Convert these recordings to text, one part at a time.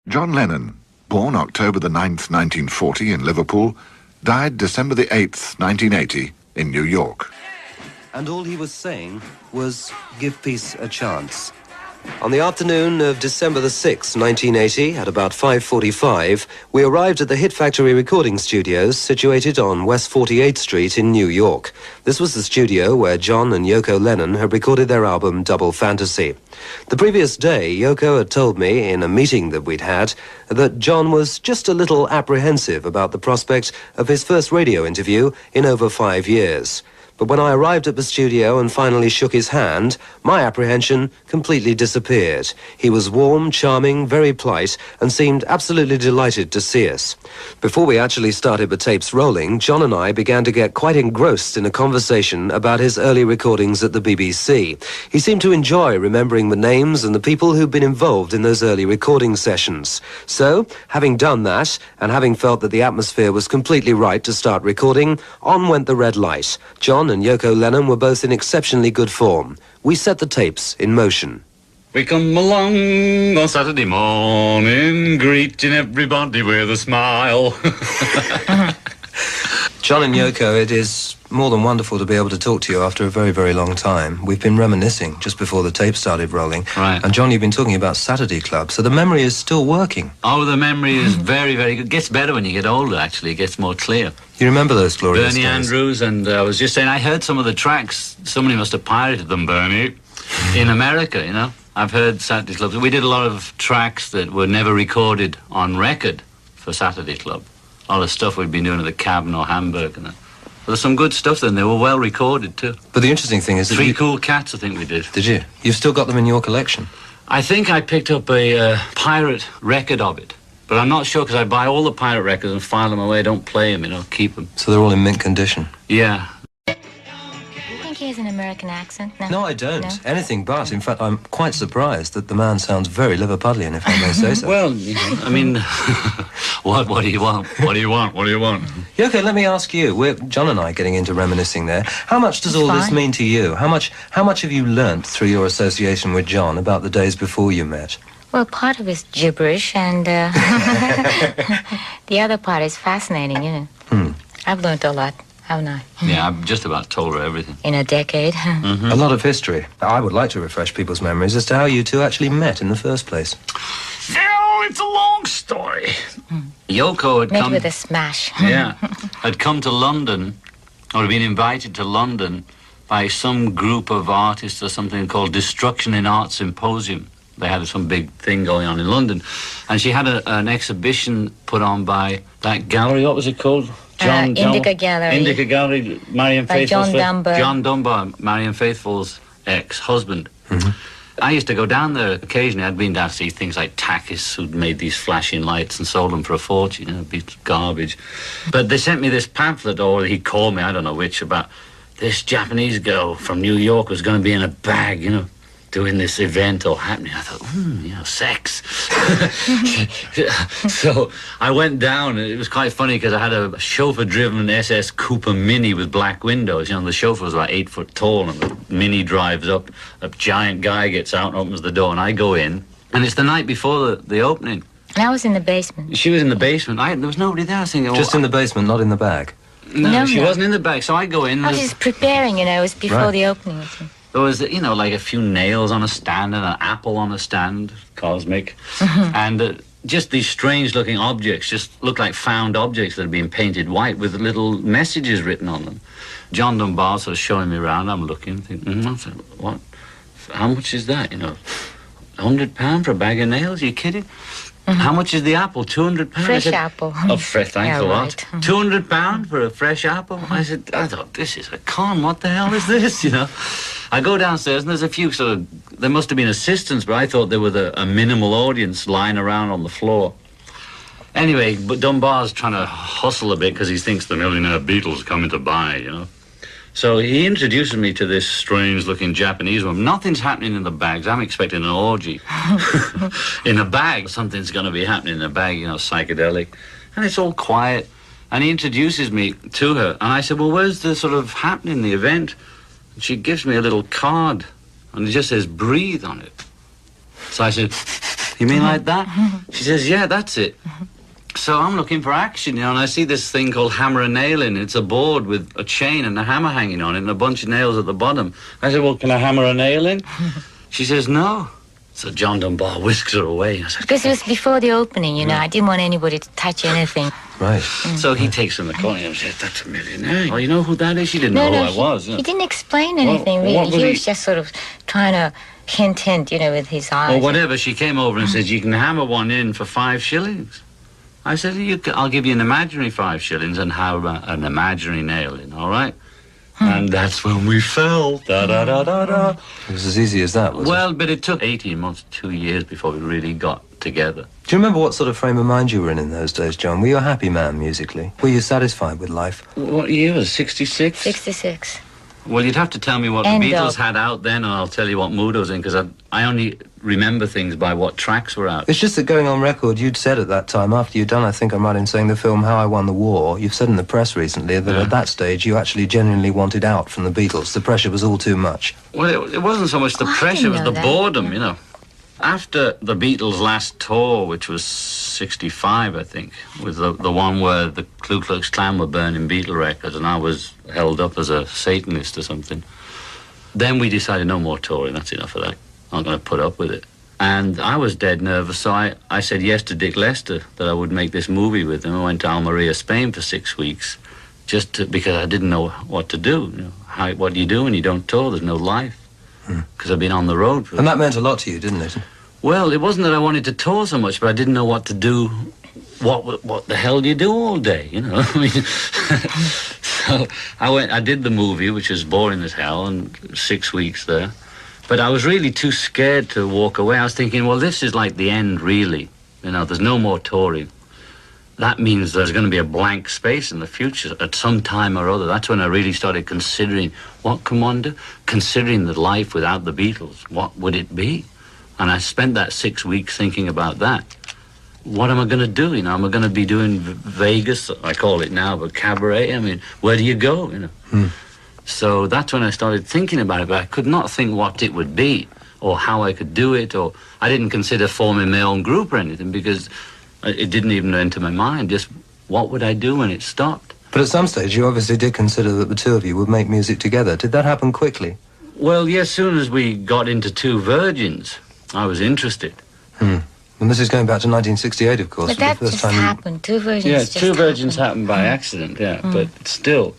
John Lennon, born October the 9th, 1940 in Liverpool, died December the 8th, 1980 in New York. And all he was saying was, give peace a chance. On the afternoon of December the 6th, 1980, at about 5:45, we arrived at the Hit Factory recording studios situated on West 48th Street in New York. This was the studio where John and Yoko Lennon had recorded their album Double Fantasy. The previous day, Yoko had told me in a meeting that we'd had that John was just a little apprehensive about the prospect of his first radio interview in over 5 years. But when I arrived at the studio and finally shook his hand, my apprehension completely disappeared. He was warm, charming, very polite, and seemed absolutely delighted to see us. Before we actually started the tapes rolling, John and I began to get quite engrossed in a conversation about his early recordings at the BBC. He seemed to enjoy remembering the names and the people who'd been involved in those early recording sessions. So, having done that, and having felt that the atmosphere was completely right to start recording, on went the red light. John and Yoko Lennon were both in exceptionally good form. We set the tapes in motion. We come along on Saturday morning, greeting everybody with a smile. John and Yoko, it is more than wonderful to be able to talk to you after a very, very long time. We've been reminiscing just before the tape started rolling. Right. And John, you've been talking about Saturday Club, so the memory is still working. Oh, the memory is very, very good. It gets better when you get older, actually. It gets more clear. You remember those glorious Bernie days? Andrews, and I was just saying, I heard some of the tracks. Somebody must have pirated them, Bernie, in America, you know. I've heard Saturday Club. We did a lot of tracks that were never recorded on record for Saturday Club. All the stuff we'd been doing at the Cabin or Hamburg and that. There's some good stuff then. They were well recorded too. But the interesting thing is that Three Cool Cats, I think we did. Did you? You've still got them in your collection? I think I picked up a pirate record of it. But I'm not sure because I buy all the pirate records and file them away. Don't play them, you know, keep them. So they're all in mint condition? Yeah. You think he has an American accent? No, I don't. No? Anything but. In fact, I'm quite surprised that the man sounds very Liverpudlian, if I may say so. Well, you know, I mean, what do you want? What do you want? What do you want? Yoko, let me ask you. We're John and I getting into reminiscing there. How much does all this mean to you? How much have you learnt through your association with John about the days before you met? Well, part of it's gibberish, and the other part is fascinating, you know. I've learned a lot, haven't I? Yeah, I've just about told her everything. In a decade. A lot of history. I would like to refresh people's memories as to how you two actually met in the first place. Oh, it's a long story. Yoko had Met come... with a smash. Yeah, had come to London, or had been invited to London by some group of artists or something called Destruction in Art Symposium. They had some big thing going on in London. And she had an exhibition put on by that gallery. What was it called? Indica Gallery. Indica Gallery, Marion By Faithfull's... John Dunbar. John Dunbar, Marion Faithfull's ex-husband. I used to go down there occasionally. I'd been down to see things like Takis, who'd made these flashing lights and sold them for a fortune, you know, it'd be garbage. But they sent me this pamphlet, or he called me, I don't know which, about this Japanese girl from New York was going to be in a bag, you know, doing this event or happening. I thought, you know, sex. So I went down, and it was quite funny because I had a chauffeur-driven SS Cooper Mini with black windows. You know, the chauffeur was about 8 foot tall, and the Mini drives up. A giant guy gets out and opens the door, and I go in, and it's the night before the opening. And I was in the basement. She was in the basement. There was nobody there. I was thinking, Just in the basement, not in the bag? No, she wasn't in the bag. So I go in. I was just preparing, you know, it was before Right. the opening. There was, you know, like a few nails on a stand and an apple on a stand, cosmic, and just these strange-looking objects, just looked like found objects that had been painted white with little messages written on them. John Dunbar sort of showing me around. I'm looking, thinking, I said, what? How much is that? You know, £100 for a bag of nails? Are you kidding? How much is the apple? £200? Fresh apple. Oh, fresh, thanks Yeah, a lot. right. £200 for a fresh apple? I thought, this is a con. What the hell is this, you know? I go downstairs, and there's a few sort of... There must have been assistants, but I thought there was a minimal audience lying around on the floor. Anyway, but Dunbar's trying to hustle a bit because he thinks the millionaire Beatles coming to buy, you know? So he introduces me to this strange-looking Japanese woman. Nothing's happening in the bags. I'm expecting an orgy. In a bag, something's going to be happening in a bag, you know, psychedelic. And it's all quiet. And he introduces me to her. And I said, well, where's the sort of happening, the event? And she gives me a little card. And it just says, breathe on it. So I said, you mean like that? She She says, yeah, that's it. So I'm looking for action, you know, and I see this thing called hammer and nailing. It's a board with a chain and a hammer hanging on it and a bunch of nails at the bottom. I said, well, can I hammer a nail in? She says, no. So John Dunbar whisks her away. I said, Because it was before the opening, you know. I didn't want anybody to touch anything. Right. So he takes her in the corner and says, that's a millionaire. Oh, you know who that is? She didn't know who I was. You know. He didn't explain anything, Well, really. He was just sort of trying to hint, you know, with his eyes. Or whatever. She came over and said, you can hammer one in for 5 shillings. I said, I'll give you an imaginary 5 shillings and hammer an imaginary nail in, all right? And that's when we fell. Da-da-da-da-da. It was as easy as that, was it? Well, but it took 18 months, 2 years before we really got together. Do you remember what sort of frame of mind you were in those days, John? Were you a happy man musically? Were you satisfied with life? What year was it, 66? 66. Well, you'd have to tell me what the Beatles had out then, and I'll tell you what mood I was in, because I only remember things by what tracks were out. It's just that going on record, you'd said at that time, after you'd done, I think I'm right in saying, the film How I Won the War, you've said in the press recently that at that stage you actually genuinely wanted out from the Beatles. The pressure was all too much. Well, it wasn't so much the pressure, it was the boredom, you know. After the Beatles' last tour, which was 65, I think, was the one where the Ku Klux Klan were burning Beatle records and I was held up as a Satanist or something, then we decided no more touring, that's enough of that. I'm not going to put up with it. And I was dead nervous, so I said yes to Dick Lester, that I would make this movie with him. I went to Almeria, Spain for 6 weeks, because I didn't know what to do. You know, what do you do when you don't tour? There's no life. Because I've been on the road. And that meant a lot to you, didn't it? Well, it wasn't that I wanted to tour so much, but I didn't know what to do. What the hell do you do all day, you know? I mean, so I did the movie, which was boring as hell, and 6 weeks there. But I was really too scared to walk away. I was thinking, well, this is like the end, really. You know, there's no more touring. That means there's going to be a blank space in the future at some time or other. That's when I really started considering, what can one do? Considering the life without the Beatles, what would it be? And I spent that 6 weeks thinking about that. What am I going to do? You know, am I going to be doing Vegas? I call it now, but cabaret. I mean, where do you go? You know. So that's when I started thinking about it, but I could not think what it would be or how I could do it, or I didn't consider forming my own group or anything because it didn't even enter my mind. Just what would I do when it stopped? But at some stage, you obviously did consider that the two of you would make music together. Did that happen quickly? Well, yes, as soon as we got into Two Virgins, I was interested. And this is going back to 1968, of course. But that just happened. Two Virgins just Two Virgins happened by accident, but still,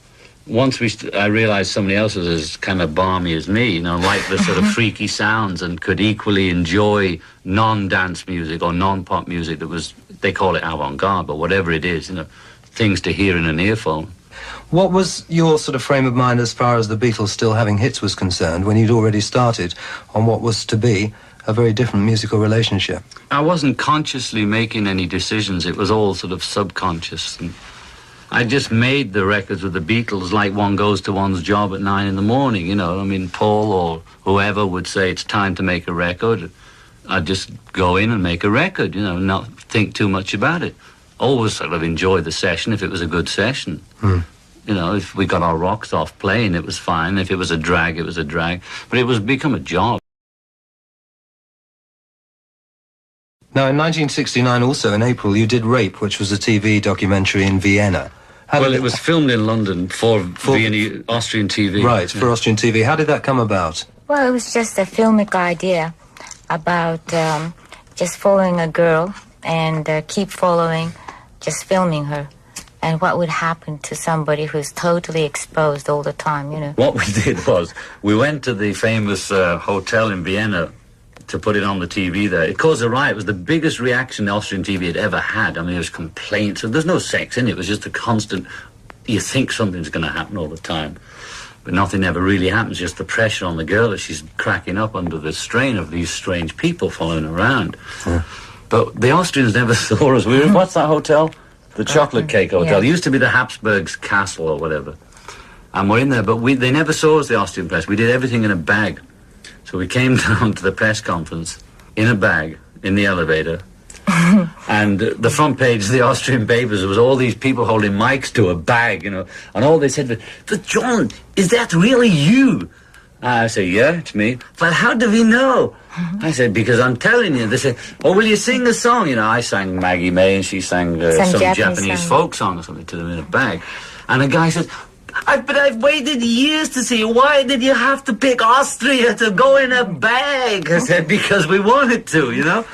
once I realized somebody else was as kind of balmy as me, you know, liked the sort of freaky sounds and could equally enjoy non-dance music or non-pop music that was, they call it avant-garde, but whatever it is, you know, things to hear in an earphone. What was your sort of frame of mind as far as the Beatles still having hits was concerned when you'd already started on what was to be a very different musical relationship? I wasn't consciously making any decisions. It was all sort of subconscious. And I just made the records with the Beatles like one goes to one's job at 9 in the morning, you know. I mean, Paul or whoever would say it's time to make a record. I'd just go in and make a record, you know, not think too much about it. Always sort of enjoy the session if it was a good session. You know, if we got our rocks off playing, it was fine. If it was a drag, it was a drag. But it was become a job. Now, in 1969 also, in April, you did Rape, which was a TV documentary in Vienna. Well, it was filmed in London for Vienna, Austrian TV. Right, for Austrian TV. How did that come about? Well, it was just a filmic idea about just following a girl and keep following, just filming her. And what would happen to somebody who's totally exposed all the time, you know. What we did was, we went to the famous hotel in Vienna to put it on the TV there. It caused a riot. It was the biggest reaction the Austrian TV had ever had. I mean, there was complaints. There's no sex in it. It was just a constant, you think something's going to happen all the time. But nothing ever really happens, just the pressure on the girl that she's cracking up under the strain of these strange people following around. But the Austrians never saw us. We were, what's that hotel? The Chocolate Cake Hotel. It used to be the Habsburgs' castle or whatever. And we're in there, but they never saw us, the Austrian press. We did everything in a bag. So we came down to the press conference in a bag, in the elevator. And the front page of the Austrian papers was all these people holding mics to a bag, you know. And all they said was, "But John, is that really you?" I said, yeah, it's me. But how do we know? I said, because I'm telling you. They said, oh, will you sing a song? You know, I sang Maggie May and she sang some Japanese folk song or something to them in a bag. And a guy said, but I've waited years to see. Why did you have to pick Austria to go in a bag? I said, because we wanted to, you know.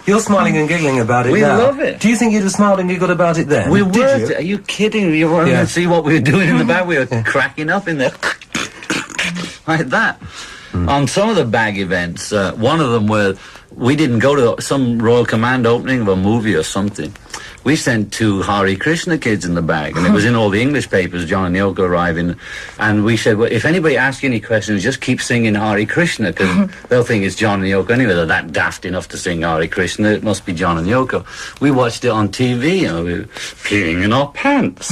You're smiling and giggling about it we now. We love it. Do you think you'd have smiled and giggled about it then? We were. You? Are you kidding? You wanted to see what we were doing in the bag? We were cracking up in there. Like that. On some of the bag events, one of them where we didn't go to some Royal Command opening of a movie or something. We sent 2 Hare Krishna kids in the bag, and it was in all the English papers, John and Yoko arriving, and we said, well, if anybody asks you any questions, just keep singing Hare Krishna, because they'll think it's John and Yoko anyway. They're that daft enough to sing Hare Krishna, it must be John and Yoko. We watched it on TV, you know, we were peeing in our pants.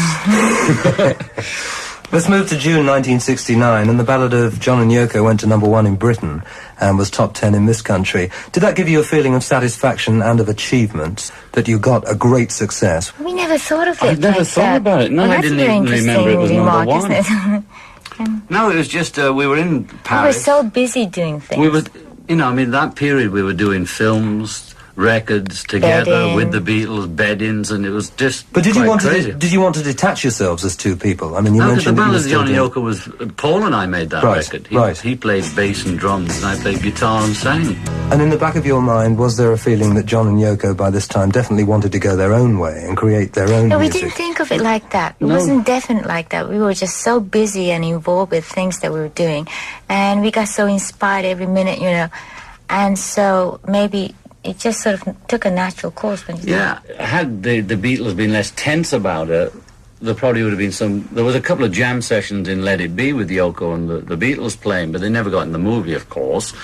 Let's move to June 1969, and the ballad of John and Yoko went to #1 in Britain and was top 10 in this country. Did that give you a feeling of satisfaction and of achievement, that you got a great success? We never thought of it. I never thought about it. No, well, I didn't even remember it was remark, #1. No, it was just, we were in Paris. We were so busy doing things. We were, you know, I mean, that period we were doing films, records together with the Beatles, bed-ins, and it was just But did crazy. Did you want to detach yourselves as 2 people? I mean, you no, mentioned the that you ballad were of Johnny still Yoko was Paul and I made that record. He played bass and drums, and I played guitar and sang. And in the back of your mind, was there a feeling that John and Yoko by this time definitely wanted to go their own way and create their own music? No, we didn't think of it like that. It wasn't definite like that. We were just so busy and involved with things that we were doing, and we got so inspired every minute, you know, and so maybe it just sort of took a natural course. Had the Beatles been less tense about it, there probably would have been there was a couple of jam sessions in Let It Be with Yoko and the Beatles playing, but they never got in the movie, of course.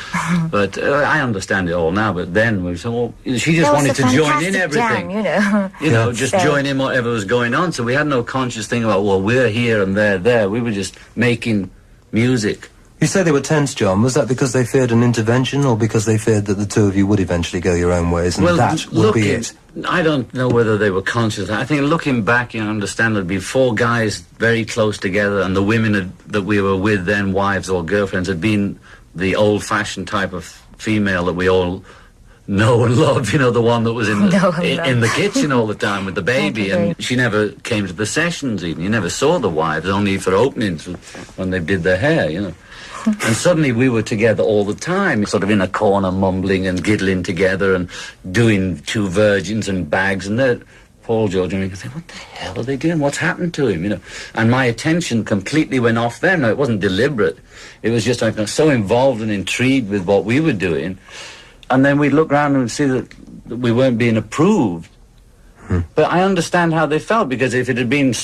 But I understand it all now, but then we said, well, she just wanted to join in everything. Jam, you know, just join in whatever was going on, so we had no conscious thing about, well, we're here and they're there. We were just making music. You say they were tense, John. Was that because they feared an intervention, or because they feared that the 2 of you would eventually go your own ways, and that would be it? I don't know whether they were conscious. I think looking back, you understand there'd be 4 guys very close together, and the women that we were with then, wives or girlfriends, had been the old-fashioned type of female that we all know and love, you know, the one that was in the kitchen all the time with the baby, and she never came to the sessions even. You never saw the wives, only for openings when they did their hair, you know. And suddenly we were together all the time, sort of in a corner, mumbling and giggling together and doing 2 virgins and bags. And then Paul George and me could think, what the hell are they doing? What's happened to him? You know. And my attention completely went off them. Now, it wasn't deliberate. It was just like so involved and intrigued with what we were doing. And then we'd look around and see that we weren't being approved. But I understand how they felt, because if it had been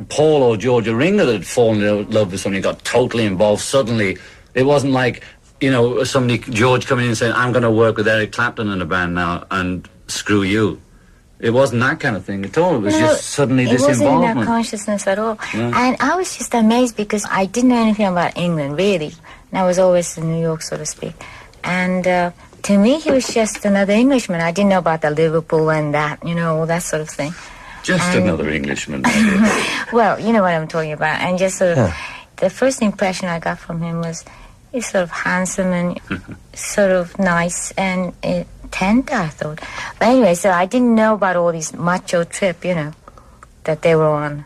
Paul or Georgia Ringer that had fallen in love with somebody, got totally involved suddenly, it wasn't like, you know, George coming in and saying, I'm going to work with Eric Clapton in a band now and screw you. It wasn't that kind of thing at all. It was just suddenly this involvement. It wasn't in our consciousness at all. Yeah. And I was just amazed, because I didn't know anything about England, really. And I was always in New York, so to speak. And to me, he was just another Englishman. I didn't know about the Liverpool and that, you know, all that sort of thing. Just another Englishman. Well, you know what I'm talking about. And just sort of, the first impression I got from him was he's sort of handsome and sort of nice and tender, I thought. But anyway, so I didn't know about all these macho trip, you know, that they were on.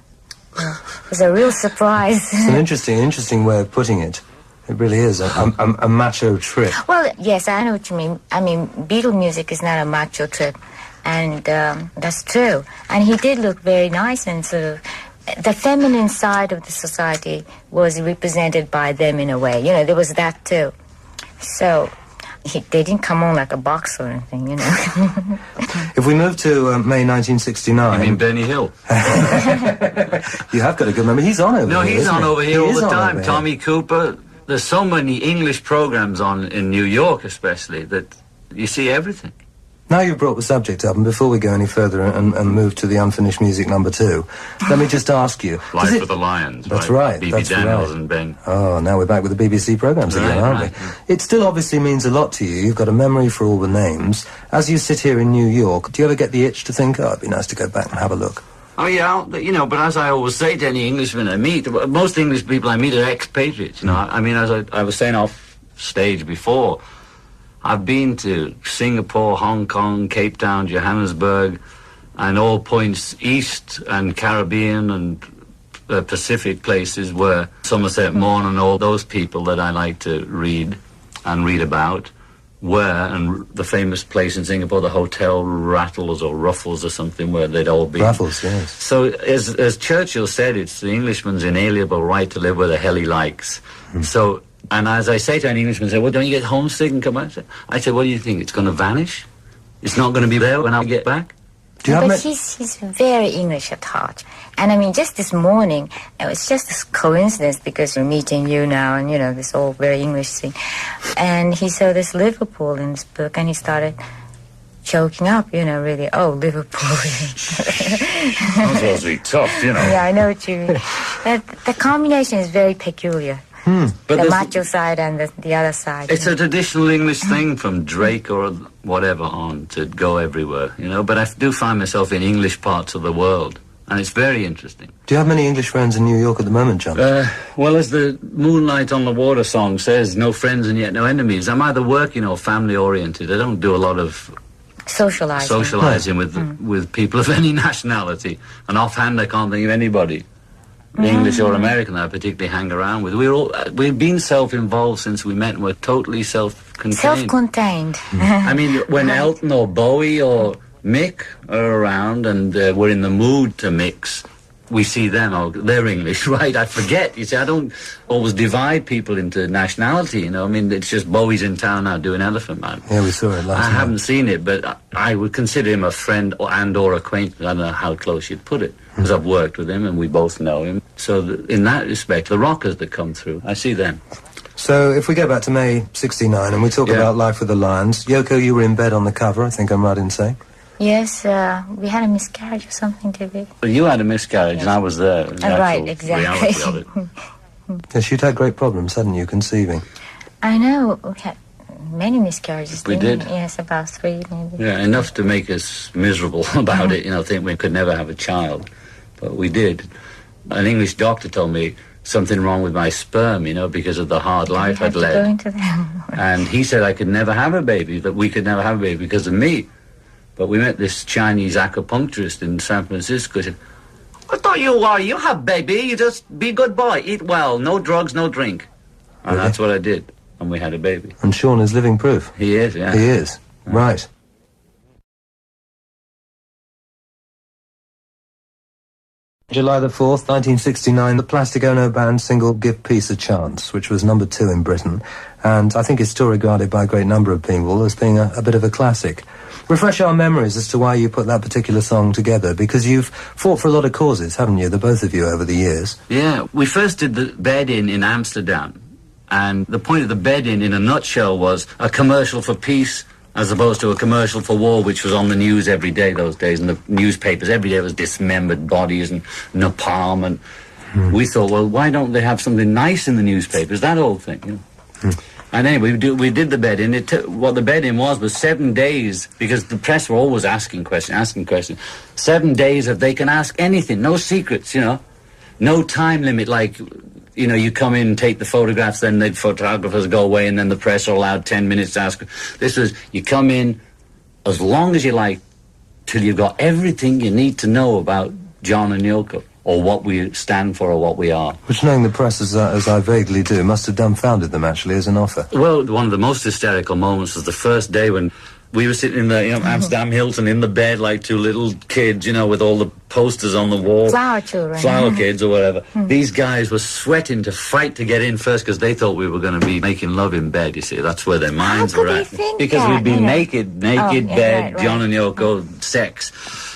You know, it was a real surprise. It's an interesting way of putting it. It really is a macho trip. Well, yes, I know what you mean. I mean, Beatle music is not a macho trip, and that's true. And he did look very nice, and sort of the feminine side of the society was represented by them in a way. You know, there was that too. So they didn't come on like a box or anything, you know. If we move to May 1969... You mean Benny Hill? You have got a good memory. He's on over here. No, he's on over here all the time. Tommy Cooper. There's so many English programs on in New York, especially, that you see everything. Now you've brought the subject up, and before we go any further and move to the unfinished music #2, let me just ask you... Life with the Lions. That's right. B.B. Daniels and Ben. Oh, now we're back with the BBC programmes again, aren't we? It still obviously means a lot to you. You've got a memory for all the names. As you sit here in New York, do you ever get the itch to think, oh, it'd be nice to go back and have a look? Oh, yeah, you know, but as I always say to any Englishman I meet, most English people I meet are expatriates, you know. I mean, as I was saying off stage before, I've been to Singapore, Hong Kong, Cape Town, Johannesburg, and all points east and Caribbean and Pacific places where Somerset Maugham and all those people that I like to read and read about were, and the famous place in Singapore, the Hotel Rattles or Ruffles or something, where they'd all been. Raffles, yes. So, as Churchill said, it's the Englishman's inalienable right to live where the hell he likes. So, and as I say to an Englishman, say, well, don't you get homesick and come back? I say, what do you think? It's going to vanish? It's not going to be there when I get back? But he's very English at heart. And I mean, just this morning, it was just this coincidence because we're meeting you now and, you know, this all very English thing. And he saw this Liverpool in this book and he started choking up, you know, really, oh, Liverpool. That's supposed to be tough, you know. Yeah, I know what you mean. The combination is very peculiar. But the macho side and the other side. It's a traditional English thing from Drake or whatever on to go everywhere, you know. But I do find myself in English parts of the world, and it's very interesting. Do you have many English friends in New York at the moment, John? Well, as the Moonlight on the Water song says, no friends and yet no enemies. I'm either working or family-oriented. I don't do a lot of socializing with people of any nationality. And offhand, I can't think of anybody, English or American, that I particularly hang around with. We've been self-involved since we met, and we're totally self-contained. Self-contained. I mean, when Elton or Bowie or Mick are around and we're in the mood to mix, we see them, oh, they're English, right? I forget, you see, I don't always divide people into nationality, you know. I mean, it's just Bowie's in town now doing Elephant Man. Yeah, we saw it last night. I haven't seen it, but I would consider him a friend or acquaintance. I don't know how close you'd put it, because I've worked with him and we both know him. So in that respect, the rockers that come through, I see them. So if we go back to May 69 and we talk about Life with the Lions, Yoko, you were in bed on the cover, I think I'm right in saying. Yes, we had a miscarriage or something to be. Well, you had a miscarriage and I was there. Right, exactly. Reality of it. Yes, you'd had great problems, hadn't you, conceiving? I know, we had many miscarriages. We did? Yes, about 3 maybe. Yeah, enough to make us miserable about it, you know, think we could never have a child. But we did. An English doctor told me something wrong with my sperm, you know, because of the hard life I'd led. Go into them. And he said I could never have a baby, that we could never have a baby because of me. But we met this Chinese acupuncturist in San Francisco. He said, I thought you have baby, you just be a good boy, eat well, no drugs, no drink. And that's what I did, and we had a baby. And Sean is living proof. He is, yeah. He is, right. July the 4th, 1969, the Plastic Ono Band single Give Peace a Chance, which was number 2 in Britain, and I think is still regarded by a great number of people as being a bit of a classic. Refresh our memories as to why you put that particular song together, because you've fought for a lot of causes, haven't you, the both of you, over the years? Yeah, we first did the bed-in in Amsterdam, and the point of the bed-in, in a nutshell, was a commercial for peace as opposed to a commercial for war, which was on the news every day those days, and the newspapers every day was dismembered bodies and napalm, and we thought, well, why don't they have something nice in the newspapers, that old thing, you know? And anyway, we did the bed-in. What the bed-in was 7 days, because the press were always asking questions. 7 days that they can ask anything, no secrets, you know. No time limit, like, you know, you come in and take the photographs, then the photographers go away, and then the press are allowed 10 minutes to ask. This was, you come in as long as you like, till you've got everything you need to know about John and Yoko, or what we stand for, or what we are. Which, knowing the press as I vaguely do, must have dumbfounded them, actually, as an offer. Well, one of the most hysterical moments was the first day when we were sitting in the Amsterdam Hilton in the bed like two little kids, you know, with all the posters on the wall. Flower children. Flower kids or whatever. These guys were sweating to fight to get in first because they thought we were going to be making love in bed, you see. That's where their minds were at. Because we'd been naked, bed, right. John and Yoko, sex.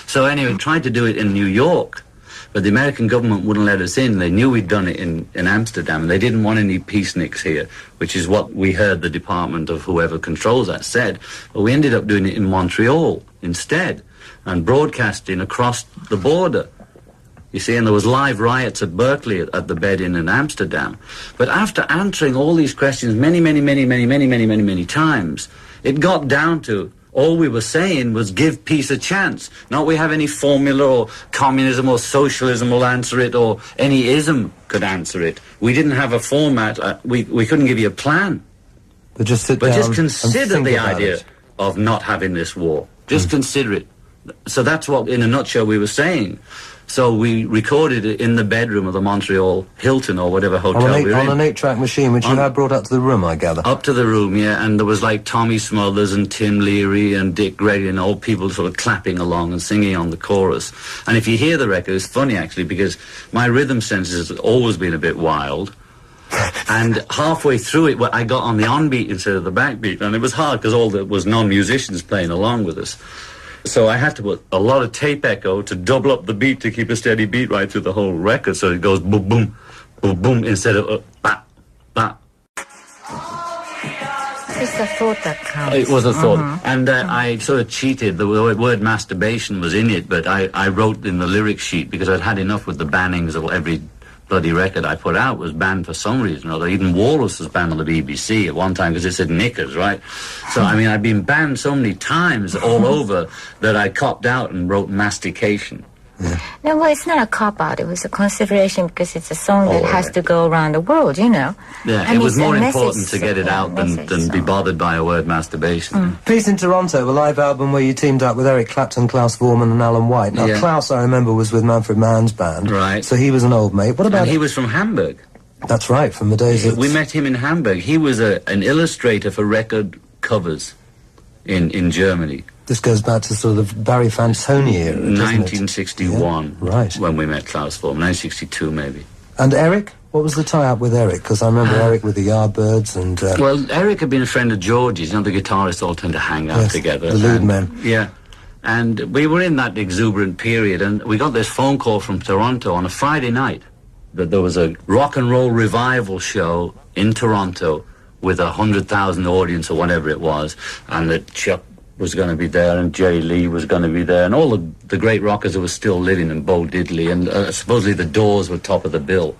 So anyway, tried to do it in New York. But the American government wouldn't let us in. They knew we'd done it in Amsterdam, and they didn't want any peaceniks here, which is what we heard the department of whoever controls that said. But we ended up doing it in Montreal instead, and broadcasting across the border. You see, and there was live riots at Berkeley at the bed-in in Amsterdam. But after answering all these questions many times, it got down to, All we were saying was give peace a chance. Not we have any formula or communism or socialism will answer it or any ism could answer it. We didn't have a format. We couldn't give you a plan. But just sit down just and consider think the about idea it. of not having this war. Just consider it. So that's what, in a nutshell, we were saying. So we recorded it in the bedroom of the Montreal Hilton or whatever hotel we were in. On an 8-track machine, which you had brought up to the room, I gather. Up to the room, yeah, and there was like Tommy Smothers and Tim Leary and Dick Grady and old people sort of clapping along and singing on the chorus. And if you hear the record, it's funny actually because my rhythm sense has always been a bit wild. And halfway through it, I got on the on-beat instead of the backbeat, and it was hard because there was non-musicians playing along with us. So I had to put a lot of tape echo to double up the beat to keep a steady beat right through the whole record, so it goes boom, boom, boom, boom, instead of ba, ba. It's a thought that counts. It was a thought. And I sort of cheated. The word masturbation was in it, but I wrote in the lyric sheet because I'd had enough with the bannings of every bloody record I put out was banned for some reason or other. Even Walrus was banned on the BBC at one time because it said knickers, right? So, I mean, I'd been banned so many times all over that I copped out and wrote mastication. Yeah. No, well, it's not a cop-out. It was a consideration because it's a song that has to go around the world, you know. Yeah, and it was it's a more message important to get it out than be bothered by a word masturbation. Peace in Toronto, a live album where you teamed up with Eric Clapton, Klaus Voormann and Alan White. Now, Yeah. Klaus, I remember, was with Manfred Mann's band. Right. So he was an old mate. What about... And he was from Hamburg. That's right, from the days that... We met him in Hamburg. He was an illustrator for record covers in Germany. This goes back to sort of Barry Fantoni era, doesn't it? 1961, Yeah, right. when we met Klaus Voormann, 1962 maybe. And Eric? What was the tie-up with Eric? Because I remember Eric with the Yardbirds and... Well, Eric had been a friend of George's. You know, the guitarists all tend to hang out yes, together. the lewd men. Yeah. And we were in that exuberant period, and we got this phone call from Toronto on a Friday night that there was a rock and roll revival show in Toronto with 100,000 audience or whatever it was, and that Chuck was going to be there, and Jerry Lee was going to be there, and all the great rockers who were still living, and Bo Diddley, and supposedly the Doors were top of the bill.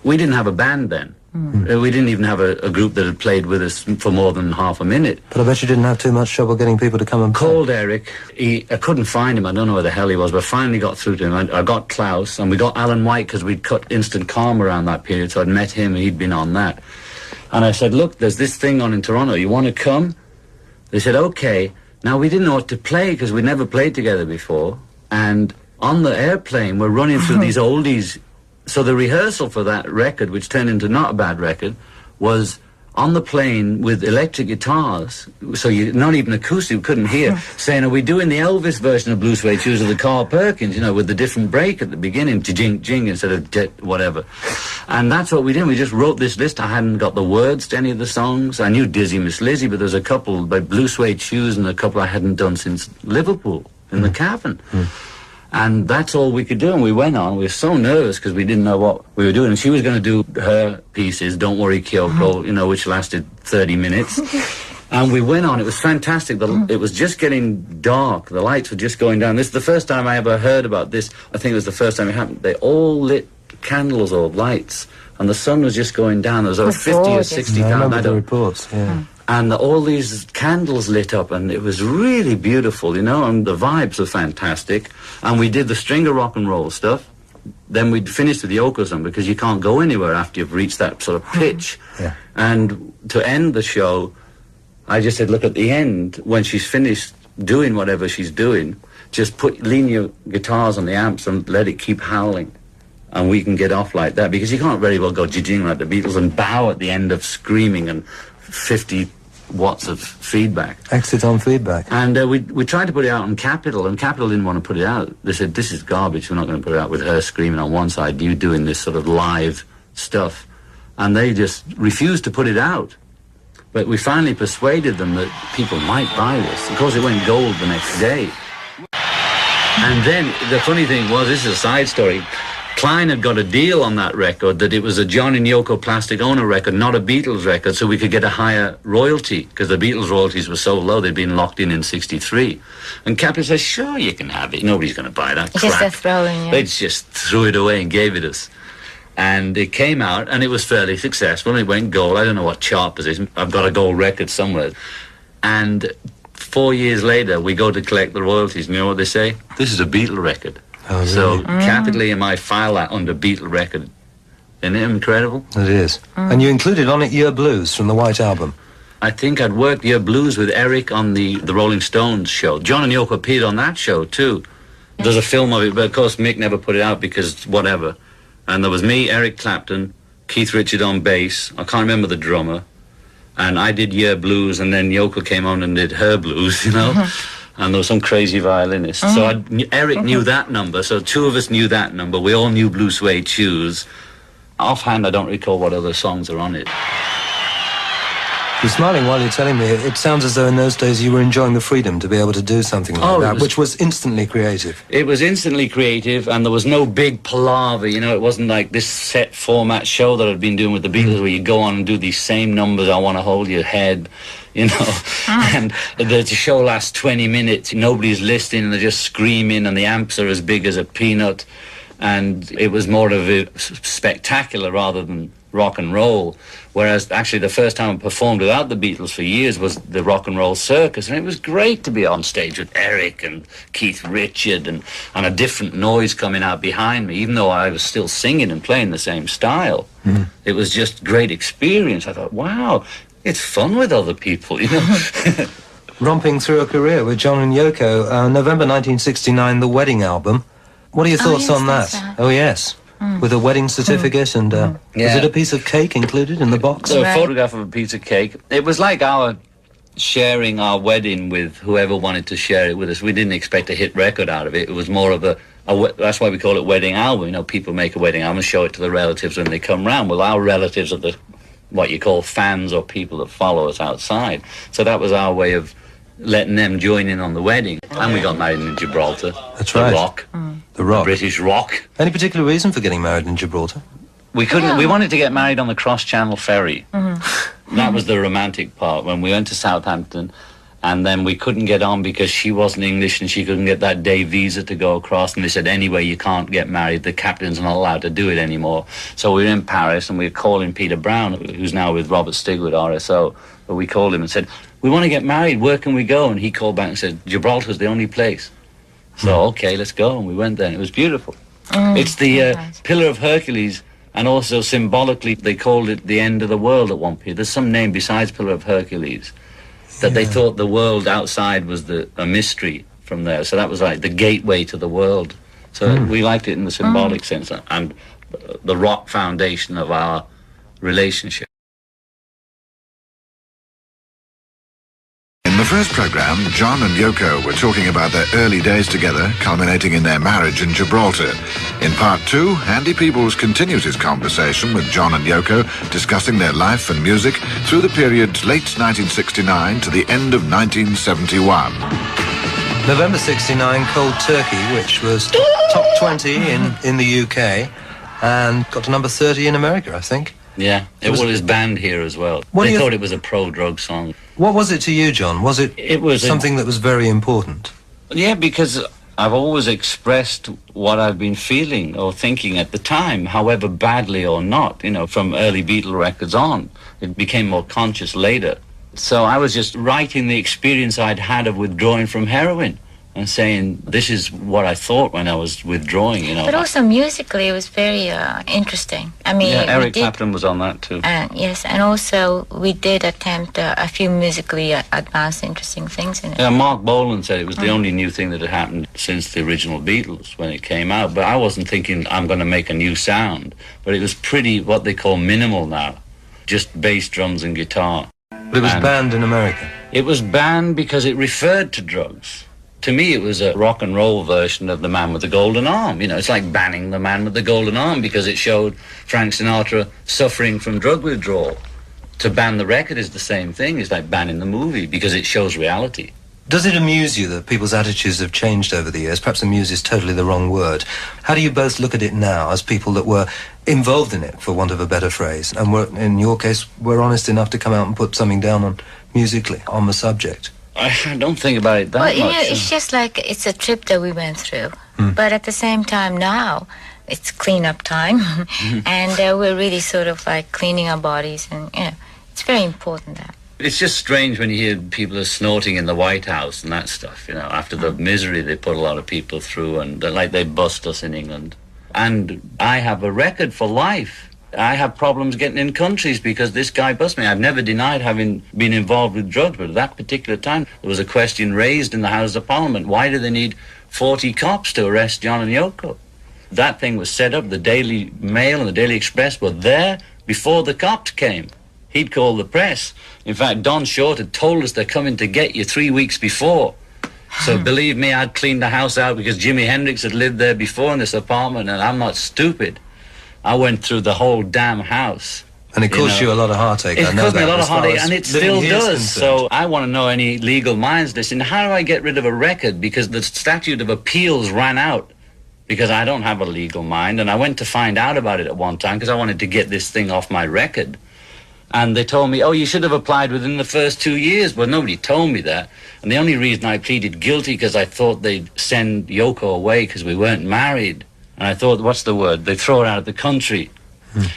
We didn't have a band then. We didn't even have a group that had played with us for more than half a minute. But I bet you didn't have too much trouble getting people to come and play. Called Eric. I couldn't find him. I don't know where the hell he was, but finally got through to him. I got Klaus, and we got Alan White because we'd cut Instant Karma around that period, so I'd met him, and he'd been on that. And I said, look, there's this thing on in Toronto. You want to come? They said, okay. Now, we didn't know what to play because we'd never played together before. And on the airplane, we're running through these oldies. So the rehearsal for that record, which turned into not a bad record, was on the plane with electric guitars. So you not even acoustic, we couldn't hear, saying, are we doing the Elvis version of Blue Suede Shoes or the Carl Perkins, you know, with the different break at the beginning, jing, jing, instead of whatever. And that's what we did. We just wrote this list. I hadn't got the words to any of the songs. I knew Dizzy Miss Lizzy, but there's a couple, like Blue Suede Shoes and a couple I hadn't done since Liverpool in the cabin. And that's all we could do, and we went on. We were so nervous because we didn't know what we were doing. And she was going to do her pieces, Don't Worry Kyoko, you know, which lasted 30 minutes. And we went on. It was fantastic. It was just getting dark. The lights were just going down. This is the first time I ever heard about this. I think it was the first time it happened. They all lit candles or lights, and the sun was just going down. There was over 50 or 60,000. I remember the reports, yeah. And all these candles lit up, and it was really beautiful, you know, and the vibes were fantastic. And we did the string of rock and roll stuff. Then we'd finished with the Yokozuna because you can't go anywhere after you've reached that sort of pitch. Yeah. And to end the show, I just said, look, at the end, when she's finished doing whatever she's doing, just lean your guitars on the amps and let it keep howling. And we can get off like that, because you can't very well go jing like the Beatles and bow at the end of screaming and 50 watts of feedback. Exit on feedback. And we tried to put it out on Capitol, and Capitol didn't want to put it out. They said, this is garbage, we're not going to put it out with her screaming on one side, you doing this sort of live stuff. And they just refused to put it out. But we finally persuaded them that people might buy this. Of course, it went gold the next day. And then the funny thing was, this is a side story, Klein had got a deal on that record that it was a John and Yoko Plastic Ono record, not a Beatles record, so we could get a higher royalty, because the Beatles royalties were so low, they'd been locked in 63. And Capri says, sure, you can have it. Nobody's going to buy that crap. Just a throwing, yeah. They just threw it away and gave it us. And it came out, and it was fairly successful, and it went gold. I don't know what chart position. I've got a gold record somewhere. And 4 years later, we go to collect the royalties, and you know what they say? This is a Beatle record. Oh, really? So capitally in my file that under Beatle record. Isn't it incredible? It is. And you included on it Your Blues from the White Album. I think I'd worked Your Blues with Eric on the Rolling Stones show. John and Yoko appeared on that show, too. There's a film of it, but of course Mick never put it out because whatever. And there was me, Eric Clapton, Keith Richard on bass. I can't remember the drummer. And I did Your Blues, and then Yoko came on and did her blues, you know. And there was some crazy violinist. So Eric knew that number, so two of us knew that number. We all knew Blue Suede Shoes. Offhand, I don't recall what other songs are on it. You're smiling while you're telling me. It sounds as though in those days you were enjoying the freedom to be able to do something like that, which was instantly creative. It was instantly creative, and there was no big palaver, you know. It wasn't like this set format show that I'd been doing with the Beatles where you go on and do these same numbers, I Want to Hold Your Head, you know. And the show lasts 20 minutes, nobody's listening, and they're just screaming, and the amps are as big as a peanut. And it was more of a spectacular rather than rock and roll, whereas actually the first time I performed without the Beatles for years was the Rock and Roll Circus, and it was great to be on stage with Eric and Keith Richard and a different noise coming out behind me, even though I was still singing and playing the same style. It was just a great experience. I thought, wow, it's fun with other people, you know. Romping through a career with John and Yoko, November 1969, the wedding album. What are your thoughts on that? Oh, yes. With a wedding certificate and was it a piece of cake included in the box? So a photograph of a piece of cake. It was like our sharing our wedding with whoever wanted to share it with us. We didn't expect a hit record out of it. It was more of that's why we call it wedding album. You know, people make a wedding album and show it to the relatives when they come round. Well, our relatives are the what you call fans or people that follow us outside. So that was our way of letting them join in on the wedding. And we got married in Gibraltar. That's right. The Rock. The Rock. The British Rock. Any particular reason for getting married in Gibraltar? We couldn't. We wanted to get married on the cross-channel ferry. That was the romantic part. When we went to Southampton, and then we couldn't get on because she wasn't English and she couldn't get that day visa to go across. And they said, anyway, you can't get married. The captain's not allowed to do it anymore. So we were in Paris and we were calling Peter Brown, who's now with Robert Stigwood, RSO. But we called him and said, we want to get married. Where can we go? And he called back and said, Gibraltar's the only place. So, okay, let's go. And we went there, and it was beautiful. It's the Pillar of Hercules, and also symbolically they called it the end of the world at one period. There's some name besides Pillar of Hercules that they thought the world outside was a mystery from there. So that was like the gateway to the world. So we liked it in the symbolic sense, and the rock foundation of our relationship. In the first programme, John and Yoko were talking about their early days together, culminating in their marriage in Gibraltar. In part two, Andy Peebles continues his conversation with John and Yoko, discussing their life and music through the period late 1969 to the end of 1971. November 69, Cold Turkey, which was top 20 in the UK and got to number 30 in America, I think. Yeah, it was banned here as well. They thought it was a pro-drug song. What was it to you, John? Was it something that was very important? Yeah, because I've always expressed what I've been feeling or thinking at the time, however badly or not, you know, from early Beatle records on. It became more conscious later. So I was just writing the experience I'd had of withdrawing from heroin and saying, this is what I thought when I was withdrawing, you know. But also musically, it was very interesting. I mean, yeah, Eric Clapton was on that too. Yes, and also we did attempt a few musically advanced, interesting things in it. Yeah, Mark Bolan said it was the only new thing that had happened since the original Beatles when it came out. But I wasn't thinking I'm going to make a new sound. But it was pretty, what they call minimal now, just bass, drums and guitar. But it was banned in America. It was banned because it referred to drugs. To me, it was a rock and roll version of The Man with the Golden Arm. You know, it's like banning The Man with the Golden Arm because it showed Frank Sinatra suffering from drug withdrawal. To ban the record is the same thing. It's like banning the movie because it shows reality. Does it amuse you that people's attitudes have changed over the years? Perhaps amuse is totally the wrong word. How do you both look at it now as people that were involved in it, for want of a better phrase, and were, in your case, were honest enough to come out and put something down on musically on the subject? I don't think about it that much. Well, it's just like it's a trip that we went through. But at the same time now, it's cleanup time. And we're really sort of like cleaning our bodies. And, you know, it's very important that. It's just strange when you hear people are snorting in the White House and that stuff, after the misery they put a lot of people through, and like they bust us in England. And I have a record for life. I have problems getting in countries because this guy bust me. I've never denied having been involved with drugs, but at that particular time, there was a question raised in the House of Parliament. Why do they need 40 cops to arrest John and Yoko? That thing was set up. The Daily Mail and the Daily Express were there before the cops came. He'd called the press. In fact, Don Short had told us they're coming to get you 3 weeks before. So believe me, I'd cleaned the house out because Jimi Hendrix had lived there before in this apartment, and I'm not stupid. I went through the whole damn house. And it caused you a lot of heartache. It caused me a lot of heartache, and it still does. So I want to know any legal minds listening. How do I get rid of a record? Because the statute of appeals ran out. Because I don't have a legal mind, and I went to find out about it at one time because I wanted to get this thing off my record. And they told me, oh, you should have applied within the first 2 years. Well, nobody told me that. And the only reason I pleaded guilty because I thought they'd send Yoko away because we weren't married. And I thought, what's the word? They'd throw her out of the country.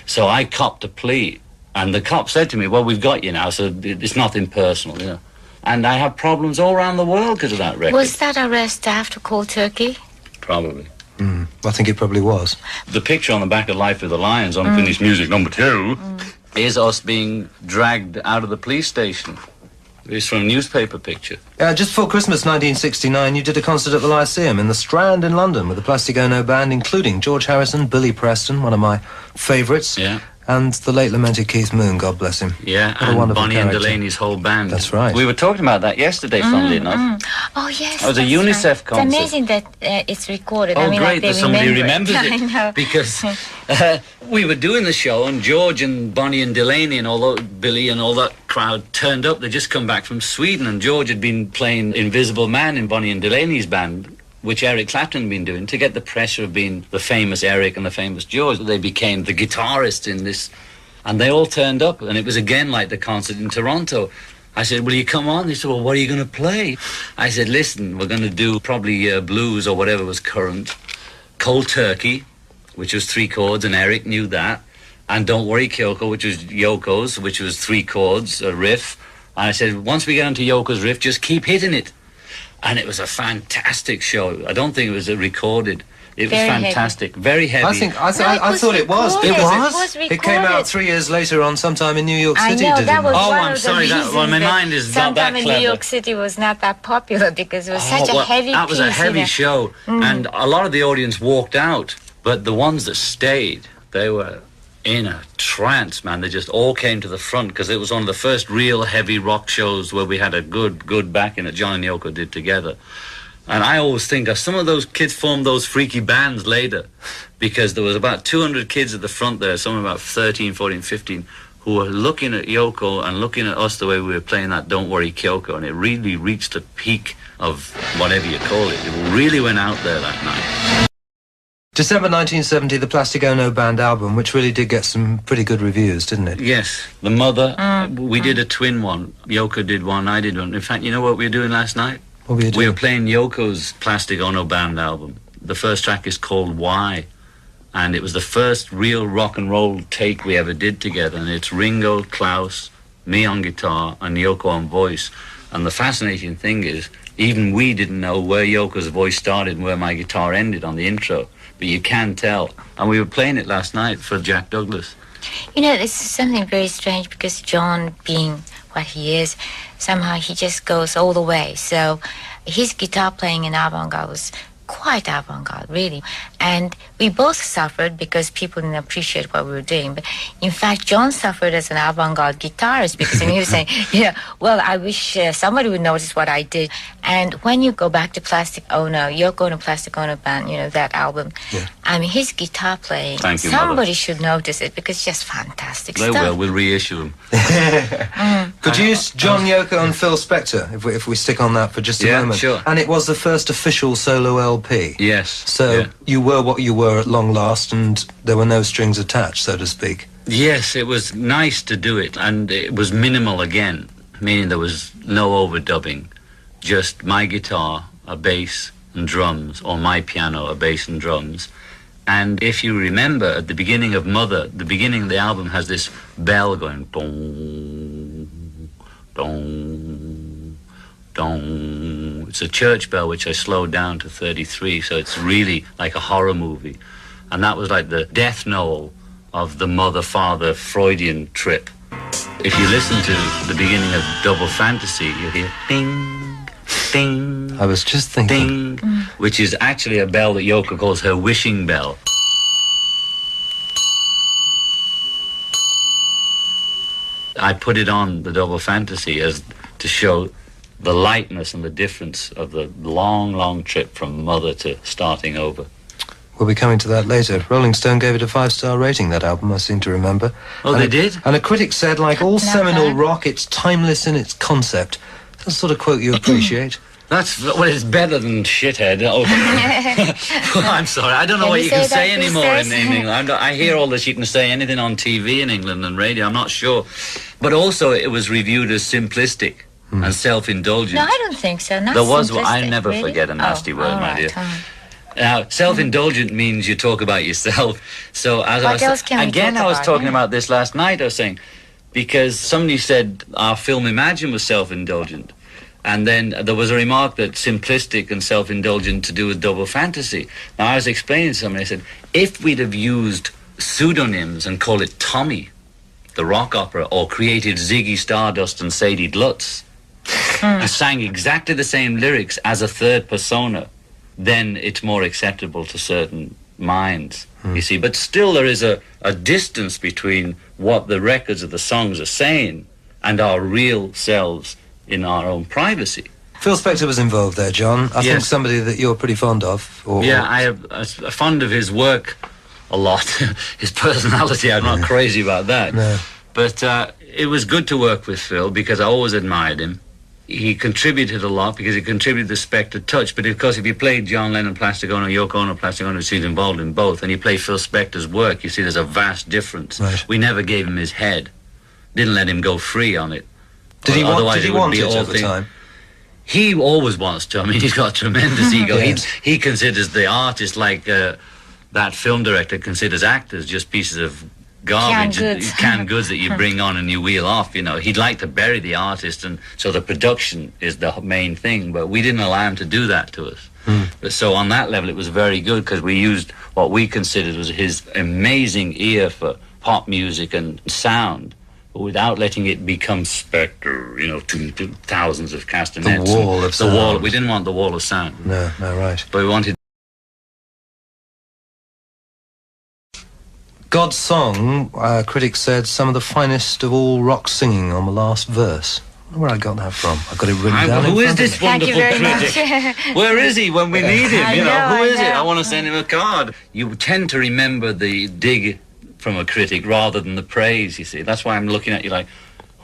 So I copped a plea. And the cop said to me, well, we've got you now, so it's nothing personal, And I have problems all around the world because of that record. Was that arrest after Cold Turkey? Probably. I think it probably was. The picture on the back of Life with the Lions, Unfinished Music #2, is us being dragged out of the police station. It's from a newspaper picture. Just before Christmas 1969, you did a concert at the Lyceum in the Strand in London with the Plastic Ono Band, including George Harrison, Billy Preston, one of my favourites, and the late lamented Keith Moon, God bless him. Yeah, what and Bonnie and Delaney's whole band. That's right. We were talking about that yesterday, funnily enough. Oh, yes. It was a UNICEF concert. It's amazing that it's recorded. Oh, I mean, great, that somebody remembers it. I know. Because we were doing the show, and George and Bonnie and Delaney and Billy and all that crowd turned up. They'd just come back from Sweden, and George had been playing Invisible Man in Bonnie and Delaney's band, which Eric Clapton had been doing, to get the pressure of being the famous Eric and the famous George. They became the guitarists in this, and they all turned up, and it was again like the concert in Toronto. I said, will you come on? They said, well, what are you going to play? I said, listen, we're going to do probably blues or whatever was current, Cold Turkey, which was 3 chords, and Eric knew that, and Don't Worry Kyoko, which was Yoko's, which was 3 chords, a riff. And I said, once we get onto Yoko's riff, just keep hitting it. And it was a fantastic show. I don't think it was recorded. It was fantastic. Very heavy. I thought it was. It came out 3 years later on sometime in New York City. I know, that was one I'm of sorry. the My mind is not that clever. Sometime in New York City was not that popular because it was such a heavy piece. That was a heavy show. And a lot of the audience walked out. But the ones that stayed, they were in a trance, man. They just all came to the front because it was one of the first real heavy rock shows where we had a good backing that John and Yoko did together. And I always think that some of those kids formed those freaky bands later because there was about 200 kids at the front there, some about 13, 14, 15, who were looking at Yoko and looking at us the way we were playing that Don't Worry Kyoko, and it really reached the peak of whatever you call it. It really went out there that night. December 1970, the Plastic Ono Band album, which really did get some pretty good reviews, didn't it? Yes. The Mother, we did a twin one. Yoko did one, I did one. In fact, you know what we were doing last night? What were you doing? We were playing Yoko's Plastic Ono Band album. The first track is called Why, and it was the first real rock and roll take we ever did together, and it's Ringo, Klaus, me on guitar, and Yoko on voice. And the fascinating thing is, even we didn't know where Yoko's voice started and where my guitar ended on the intro, but you can tell. And we were playing it last night for Jack Douglas. You know, this is something very strange because John, being what he is, somehow he just goes all the way. So his guitar playing in avant-garde was quite avant-garde, really. And we both suffered because people didn't appreciate what we were doing. But in fact, John suffered as an avant-garde guitarist because he was saying, well, I wish somebody would notice what I did. And when you go back to Plastic Ono, Yoko Ono Plastic Ono Band, that album, I mean, his guitar playing, Thank you, somebody Mother. should notice it because it's just fantastic They stuff. will. We'll reissue them. Could you use John, Yoko and Phil Spector, if we stick on that for just a moment? Sure. And it was the first official solo LP. Yes. So you were what you were at long last, and there were no strings attached, so to speak. Yes, it was nice to do it, and it was minimal again, meaning there was no overdubbing, just my guitar, a bass and drums, or my piano, a bass and drums. And if you remember, at the beginning of Mother, the beginning of the album has this bell going, dong, dong, dong. It's a church bell which I slowed down to 33, so it's really like a horror movie. And that was like the death knell of the mother-father Freudian trip. If you listen to the beginning of Double Fantasy, you hear ding, ding. I was just thinking. Ding, which is actually a bell that Yoko calls her wishing bell. I put it on the Double Fantasy as to show the lightness and the difference of the long, long trip from mother to starting over. We'll be coming to that later. Rolling Stone gave it a 5-star rating, that album, I seem to remember. Oh, and they did? And a critic said, like all seminal rock, it's timeless in its concept. That's the sort of quote you appreciate. Well, it's better than shithead. Oh. I'm sorry, I don't know what you can say anymore in England. I hear all this, you can say anything on TV in England and radio, I'm not sure. But also it was reviewed as simplistic and self-indulgent. No, I don't think so. Not there was, simplistic, I never really? forget a nasty word, my dear. Right. Now, self-indulgent means you talk about yourself. So as What else can we again, talk I was about? talking about this last night, I was saying, because somebody said our film Imagine was self-indulgent. And then there was a remark that simplistic and self-indulgent to do with Double Fantasy. Now, I was explaining to somebody, I said, if we'd have used pseudonyms and called it Tommy, the rock opera, or created Ziggy Stardust and Sadie Lutz, and sang exactly the same lyrics as a third persona, then it's more acceptable to certain minds, you see. But still there is a distance between what the records of the songs are saying and our real selves in our own privacy. Phil Spector was involved there, John. I think Yes. somebody that you're pretty fond of. Yeah, I am fond of his work a lot. His personality, I'm not crazy about that. No. But it was good to work with Phil because I always admired him. He contributed a lot because he contributed the Spector touch. But of course, if you play John Lennon, Plastic Ono, Yoko Ono, Plastic Ono, he's involved in both, and you play Phil Spector's work, you see there's a vast difference. Right. We never gave him his head. Didn't let him go free on it. Did he Otherwise want would be it all at the thing- time? He always wants to. I mean, he's got a tremendous ego. Yes. He considers the artist like that film director considers actors just pieces of garbage, Canned goods. that you bring on and you wheel off. You know, he'd like to bury the artist, and so the production is the main thing. But we didn't allow him to do that to us. But so on that level, it was very good because we used what we considered was his amazing ear for pop music and sound, but without letting it become Spector, you know, to thousands of castanets. The wall of The wall. sound. We didn't want the wall of sound. No, right. But we wanted... God's Song, critics said, some of the finest of all rock singing on the last verse. I don't know where I got that from. I've got it written down. Who in is front this of me. Thank you wonderful very critic? much. Where is he when we need him? You know, I who is it? know. I want to send him a card. You tend to remember the dig from a critic rather than the praise, you see. That's why I'm looking at you like,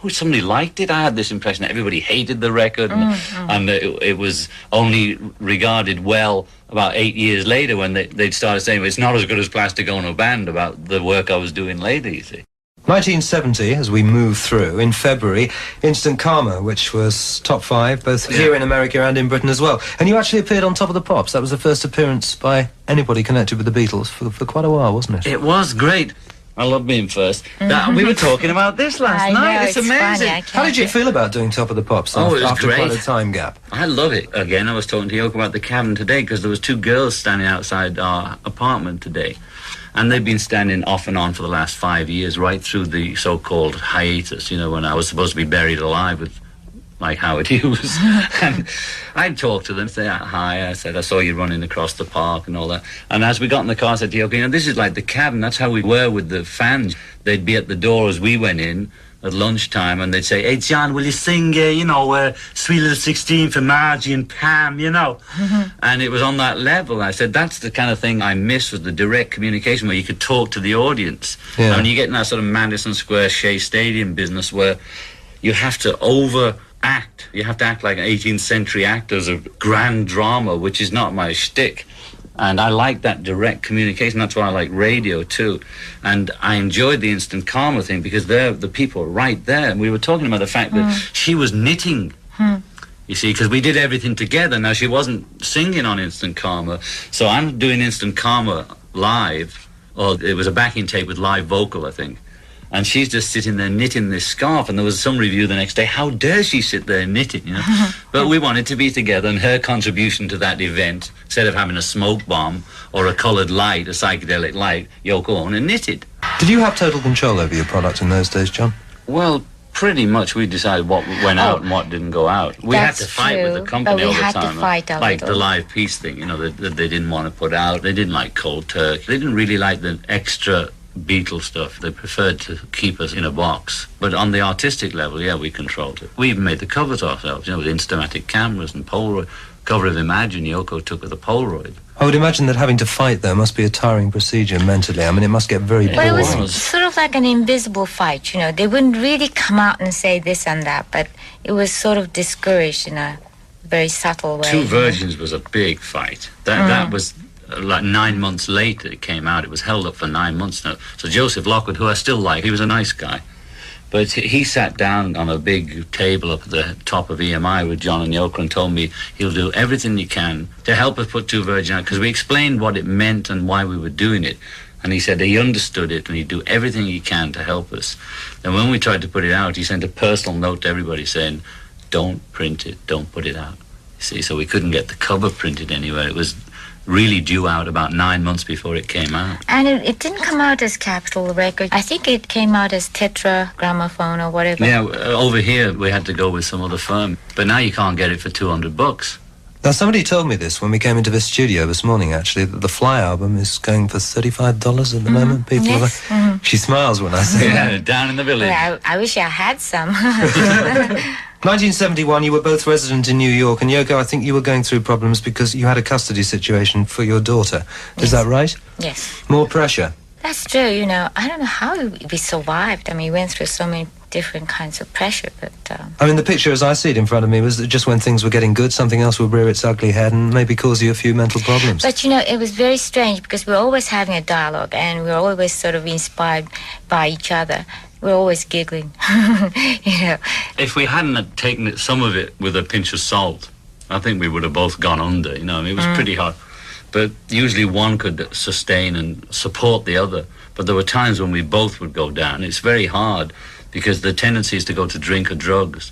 oh, somebody liked it? I had this impression that everybody hated the record and it was only regarded well about 8 years later when they'd started saying, well, it's not as good as Plastic Ono Band about the work I was doing later, you see. 1970, as we move through, in February, Instant Karma, which was top 5, both here in America and in Britain as well. And you actually appeared on Top of the Pops. That was the first appearance by anybody connected with the Beatles for quite a while, wasn't it? It was great. I love being first. We were talking about this last I night. know, It's it's amazing. funny, How did you feel about doing Top of the Pops Oh, it was after great. quite a time gap? I love it. Again, I was talking to Yoko about the cabin today because there was 2 girls standing outside our apartment today. And they've been standing off and on for the last 5 years, right through the so-called hiatus, you know, when I was supposed to be buried alive with, like, Howard Hughes. And I'd talk to them, say hi. I said, I saw you running across the park and all that. And as we got in the car, I said to Yoko, you know, this is like the cabin. That's how we were with the fans. They'd be at the door as we went in at lunchtime, and they'd say, hey, John, will you sing, Sweet Little 16 for Margie and Pam, you know? And it was on that level. I said, that's the kind of thing I miss, was the direct communication where you could talk to the audience. Yeah. I mean, you get in that sort of Madison Square Shea Stadium business where you have to overact. You have to act like 18th century actors of grand drama, which is not my shtick. And I like that direct communication. That's why I like radio, too. And I enjoyed the Instant Karma thing because they're the people right there. And we were talking about the fact that she was knitting, you see, because we did everything together. Now, she wasn't singing on Instant Karma. So I'm doing Instant Karma live. Or it was a backing tape with live vocal, I think. And she's just sitting there knitting this scarf, and there was some review the next day, how dare she sit there knitting, you know? But we wanted to be together, and her contribution to that event, instead of having a smoke bomb or a coloured light, a psychedelic light, Yoko Ono knitted. Did you have total control over your product in those days, John? Well, pretty much we decided what went out and what didn't go out. We had to fight with the company all the time. To fight like the live peace thing, you know, that they didn't want to put out. They didn't like cold turkey. They didn't really like the extra Beatle stuff. They preferred to keep us in a box. But on the artistic level, yeah, we controlled it. We even made the covers ourselves, you know, with Instamatic cameras and Polaroid. Cover of Imagine, Yoko took with a Polaroid. I would imagine that having to fight, though, must be a tiring procedure mentally. I mean, it must get very boring. But it was sort of like an invisible fight, you know. They wouldn't really come out and say this and that, but it was sort of discouraged in a very subtle way. Two Virgins was a big fight. That was like 9 months later it came out. It was held up for 9 months now. So Joseph Lockwood, who I still like, he was a nice guy. But he sat down on a big table up at the top of EMI with John and Yoko and told me he'll do everything he can to help us put Two Virgin out, because we explained what it meant and why we were doing it. And he said he understood it and he'd do everything he can to help us. And when we tried to put it out, he sent a personal note to everybody saying, don't print it, don't put it out. You see, so we couldn't get the cover printed anywhere. It was really due out about 9 months before it came out. And it didn't come out as Capitol Records. I think it came out as Tetra Gramophone or whatever. Yeah, over here we had to go with some other firm. But now you can't get it for $200. Now, somebody told me this when we came into this studio this morning, actually, that the Fly album is going for $35 at the moment. People are like, she smiles when I say that. Down in the village. Well, I wish I had some. 1971, you were both resident in New York, and Yoko, I think you were going through problems because you had a custody situation for your daughter. Is that right? Yes. More pressure? That's true, you know. I don't know how we survived. I mean, we went through so many different kinds of pressure, but... I mean, the picture as I see it in front of me was that just when things were getting good, something else would rear its ugly head and maybe cause you a few mental problems. But, you know, it was very strange because we were always having a dialogue and we were always sort of inspired by each other. We were always giggling, you know. If we hadn't taken some of it with a pinch of salt, I think we would have both gone under, you know. I mean, it was pretty hard. But usually one could sustain and support the other. But there were times when we both would go down. It's very hard because the tendency is to go to drink or drugs.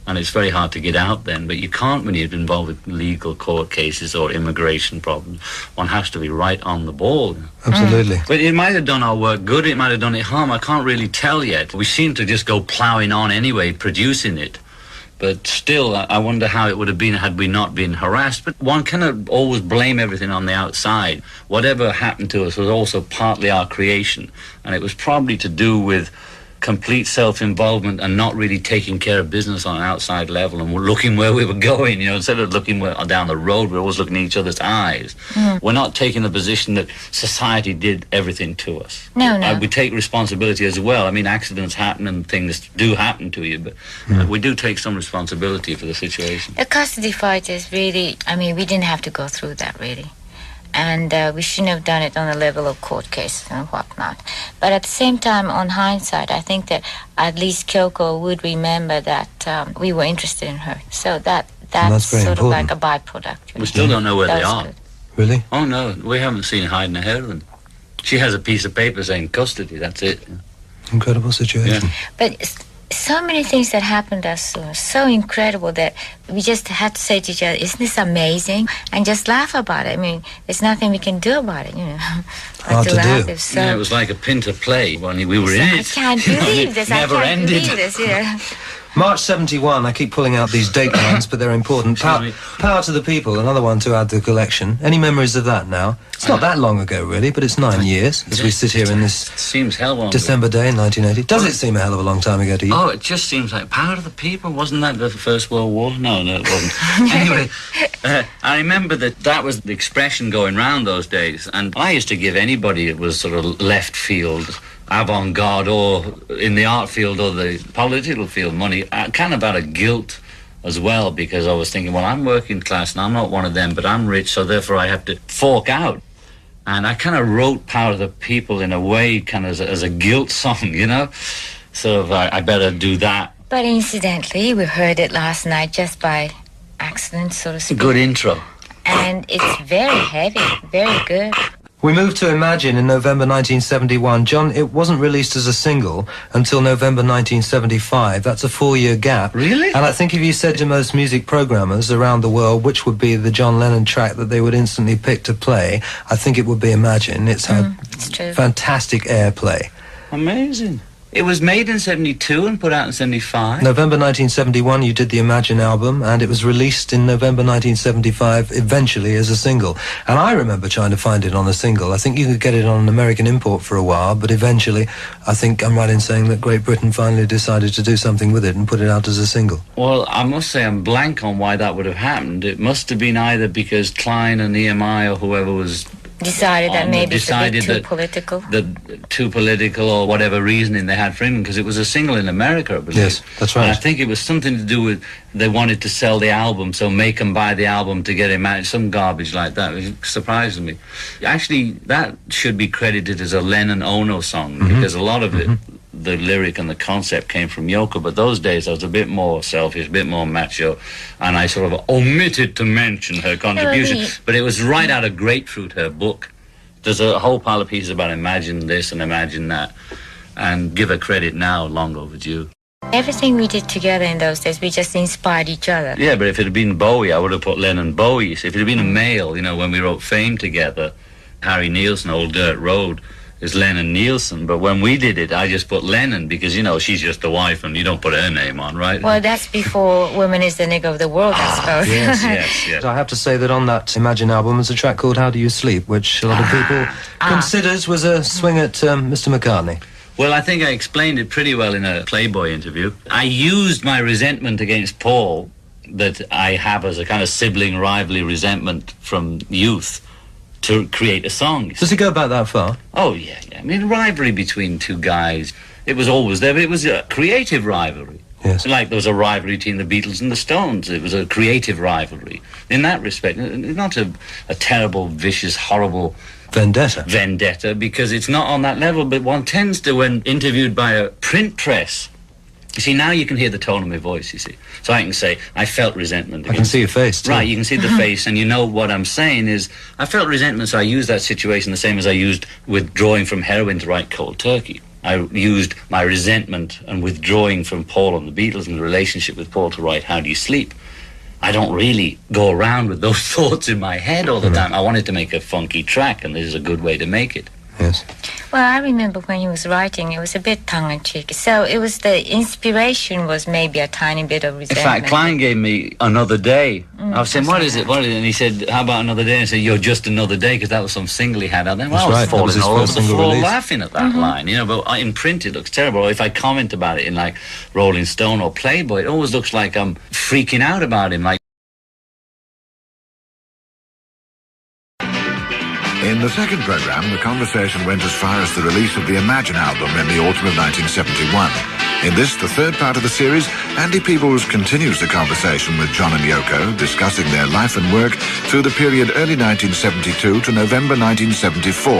And it's very hard to get out then. But you can't when you're involved with legal court cases or immigration problems. One has to be right on the ball. Absolutely. But it might have done our work good, it might have done it harm. I can't really tell yet. We seem to just go ploughing on anyway, producing it. But still, I wonder how it would have been had we not been harassed. But one cannot always blame everything on the outside. Whatever happened to us was also partly our creation. And it was probably to do with complete self-involvement and not really taking care of business on an outside level and we're looking where we were going, you know, instead of looking down the road, we're always looking in each other's eyes. We're not taking the position that society did everything to us. No. We take responsibility as well. I mean, accidents happen and things do happen to you, but we do take some responsibility for the situation. The custody fight is really, I mean, we didn't have to go through that, really. And we shouldn't have done it on the level of court cases and whatnot. But at the same time, on hindsight, I think that at least Kyoko would remember that we were interested in her. So that's sort important. of like a byproduct. Really. We still don't know where they are. Good. Really? Oh, no, we haven't seen hiding a heroin. She has a piece of paper saying custody, that's it. Incredible situation. Yeah. But so many things that happened to us were so incredible that we just had to say to each other, isn't this amazing? And just laugh about it. I mean, there's nothing we can do about it, you know. Hard to do. Yeah, it was like a Pinter play when we were in it. I can't believe this. Never ended. Believe this, yeah. March 71, I keep pulling out these date lines, but they're important. Power to the People, another one to add to the collection. Any memories of that now? It's not that long ago, really, but it's 9 years as we sit here in this seems hell long December day in 1980. Does it seem a hell of a long time ago to you? Oh, it just seems like Power to the People. Wasn't that the First World War? No, it wasn't. Anyway, I remember that was the expression going round those days, and I used to give anybody that was sort of left field, avant-garde, or in the art field or the political field money, kind of out of guilt as well, because I was thinking, well, I'm working class and I'm not one of them, but I'm rich, so therefore I have to fork out. And I kind of wrote Power to the People in a way, kind of as a guilt song, you know? Sort of, I better do that. But incidentally, we heard it last night just by accident, so to speak. Good intro. And it's very heavy, very good. We moved to Imagine in November 1971. John, it wasn't released as a single until November 1975. That's a 4-year gap. Really? And I think if you said to most music programmers around the world which would be the John Lennon track that they would instantly pick to play, I think it would be Imagine. It's had fantastic airplay. Amazing. It was made in 72 and put out in 75. November 1971, you did the Imagine album, and it was released in November 1975, eventually as a single. And I remember trying to find it on a single. I think you could get it on an American import for a while, but eventually, I think I'm right in saying that Great Britain finally decided to do something with it and put it out as a single. Well, I must say I'm blank on why that would have happened. It must have been either because Klein and EMI or whoever was decided that maybe it's a bit too political. Too political or whatever reasoning they had for England, because it was a single in America, I believe. Yes, that's right. And I think it was something to do with they wanted to sell the album, so make them buy the album to get it managed, some garbage like that. It surprised me. Actually, that should be credited as a Lennon-Ono song, because a lot of it, the lyric and the concept came from Yoko, but those days I was a bit more selfish, a bit more macho, and I sort of omitted to mention her contribution. But it was right out of Grapefruit, her book. There's a whole pile of pieces about imagine this and imagine that, and give her credit now, long overdue. Everything we did together in those days, we just inspired each other. Yeah, but if it had been Bowie, I would have put Lennon Bowie. So if it had been a male, you know, when we wrote Fame together, Harry Nilsson, Old Dirt Road, is Lennon Nielsen, but when we did it, I just put Lennon because, you know, she's just the wife and you don't put her name on, right? Well, that's before Woman is the Nigger of the World, I suppose. Yes. I have to say that on that Imagine album is a track called How Do You Sleep, which a lot of people considers was a swing at Mr. McCartney. Well, I think I explained it pretty well in a Playboy interview. I used my resentment against Paul that I have as a kind of sibling rivalry resentment from youth to create a song. Does it go back that far? Oh, yeah. I mean, rivalry between two guys, it was always there, but it was a creative rivalry. Yes. Like there was a rivalry between the Beatles and the Stones. It was a creative rivalry. In that respect, not a terrible, vicious, horrible vendetta, because it's not on that level, but one tends to, when interviewed by a print press, you see, now you can hear the tone of my voice, you see. So I can say, I felt resentment. I can see your face, too. Right, you can see the face, and you know what I'm saying is, I felt resentment, so I used that situation the same as I used withdrawing from heroin to write Cold Turkey. I used my resentment and withdrawing from Paul and the Beatles and the relationship with Paul to write How Do You Sleep. I don't really go around with those thoughts in my head all the time. I wanted to make a funky track, and this is a good way to make it. Yes. Well, I remember when he was writing, it was a bit tongue-in-cheek. So it was the inspiration was maybe a tiny bit of resentment. In fact, Klein gave me Another Day. I was saying, what is it? And he said, how about Another Day? And I said, You're Just Another Day, because that was some single he had out there. Well, I was falling all over the floor laughing at that line, you know, but in print it looks terrible. Or if I comment about it in, like, Rolling Stone or Playboy, it always looks like I'm freaking out about him, like. In the second programme, the conversation went as far as the release of the Imagine album in the autumn of 1971. In this, the third part of the series, Andy Peebles continues the conversation with John and Yoko, discussing their life and work through the period early 1972 to November 1974.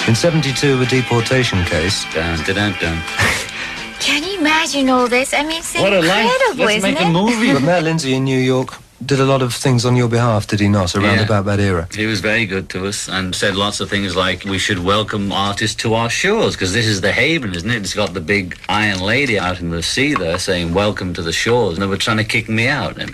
In 72, a deportation case. Dun, dun, dun, dun. Can you imagine all this? I mean, it's what incredible, a life. Let's make a movie. But Matt Lindsay in New York did a lot of things on your behalf, did he not, around about that era? He was very good to us and said lots of things like we should welcome artists to our shores, because this is the haven, isn't it? It's got the big Iron Lady out in the sea there saying welcome to the shores, and they were trying to kick me out. And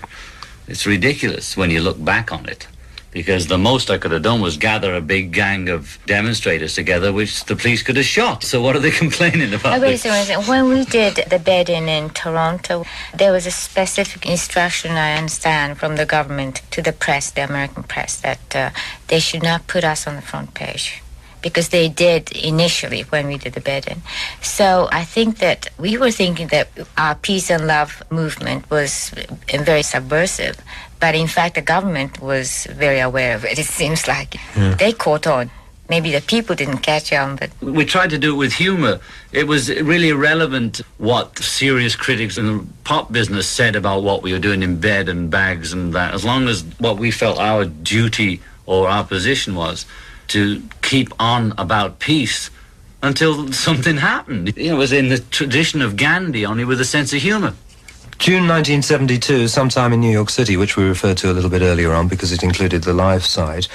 it's ridiculous when you look back on it, because the most I could have done was gather a big gang of demonstrators together, which the police could have shot. So what are they complaining about? When we did the bed-in Toronto, there was a specific instruction, I understand, from the government to the press, the American press, that they should not put us on the front page, because they did initially when we did the bed-in. So I think that we were thinking that our peace and love movement was very subversive. But in fact, the government was very aware of it, it seems like. Yeah. They caught on. Maybe the people didn't catch on, but... We tried to do it with humor. It was really irrelevant what serious critics in the pop business said about what we were doing in bed and bags and that, as long as what we felt our duty or our position was to keep on about peace until something happened. It was in the tradition of Gandhi, only with a sense of humor. June 1972, sometime in New York City, which we referred to a little bit earlier on because it included the live side,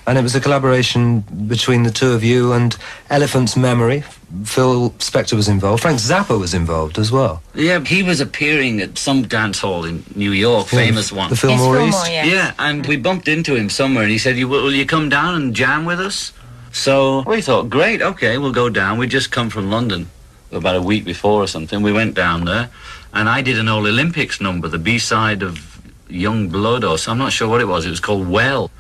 And it was a collaboration between the two of you and Elephant's Memory. Phil Spector was involved. Frank Zappa was involved as well. Yeah, he was appearing at some dance hall in New York, famous one. The Fillmore Yes, East. Fillmore, yes. Yeah, and we bumped into him somewhere, and he said, will you come down and jam with us? So we thought, great, okay, we'll go down. We'd just come from London about a week before or something. We went down there, and I did an old Olympics number, the B-side of Young Blood, or so, I'm not sure what it was. It was called Well.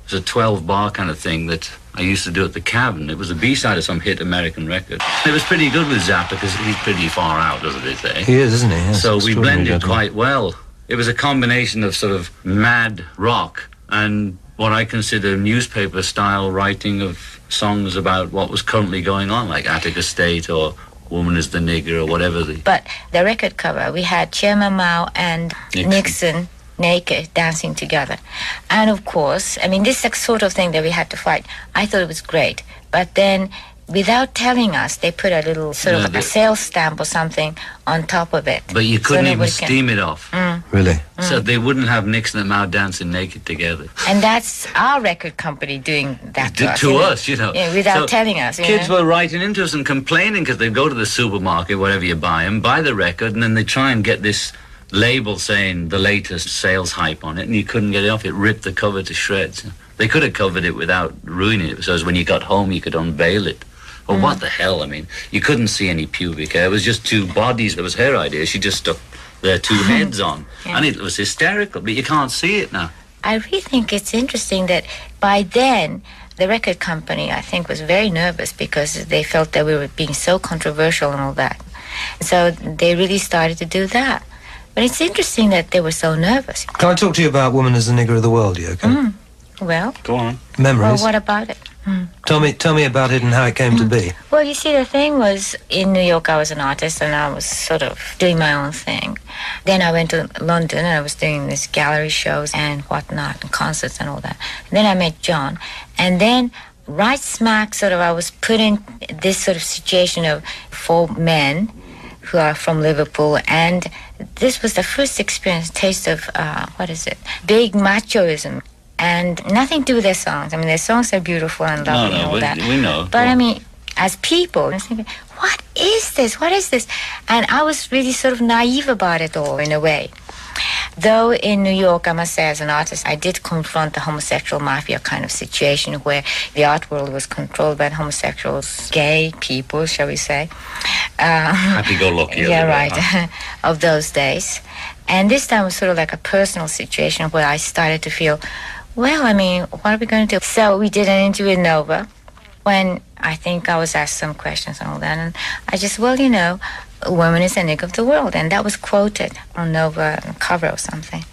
It was a 12-bar kind of thing that I used to do at the Cavern. It was a B-side of some hit American record. It was pretty good with Zappa, because he's pretty far out, as they say. He is, isn't he? Yes, So we blended extraordinary quite well. It was a combination of sort of mad rock and what I consider newspaper-style writing of songs about what was currently going on, like Attica State or Woman is the Nigger or whatever. But the record cover, we had Chairman Mao and Nixon naked dancing together. And of course, I mean, this is the sort of thing that we had to fight. I thought it was great. But then, without telling us, they put a little sort of a sales stamp or something on top of it. But you couldn't even steam it off. Really? So they wouldn't have Nixon and Mao dancing naked together. And that's our record company doing that to us. To us, you know. Yeah, without So telling us. you Kids know. were writing into us and complaining because they'd go to the supermarket, wherever you buy them, buy the record, and then they try and get this label saying the latest sales hype on it, and you couldn't get it off. It ripped the cover to shreds. They could have covered it without ruining it, so as when you got home you could unveil it. Well, what the hell? I mean, you couldn't see any pubic hair. It was just two bodies. That was her idea. She just stuck their two heads on. Yeah. And it was hysterical, but you can't see it now. I really think it's interesting that by then, the record company, I think, was very nervous because they felt that we were being so controversial and all that. So they really started to do that. But it's interesting that they were so nervous. Can I talk to you about Woman as the Nigger of the World, Yoko? Well, Go on. Memories. what about it? Tell me about it and how it came to be. Well, you see, the thing was, in New York, I was an artist, and I was sort of doing my own thing. Then I went to London, and I was doing these gallery shows and whatnot, and concerts and all that. And then I met John, and then right smack, sort of, I was put in this sort of situation of 4 men who are from Liverpool, and this was the first experience, taste of, big machoism. And nothing to do with their songs. I mean, their songs are beautiful and lovely and all that. We know. But I mean, as people, I was thinking, what is this? What is this? And I was really sort of naive about it all in a way. Though in New York, I must say, as an artist, I did confront the homosexual mafia kind of situation where the art world was controlled by homosexuals, gay people, shall we say. Happy-go-lucky. Yeah, right, of those days. And this time was sort of like a personal situation where I started to feel, well, I mean, what are we going to do? So we did an interview with Nova when I think I was asked some questions and all that. And I just, well, you know, a woman is the nigger of the world. And that was quoted on Nova cover or something.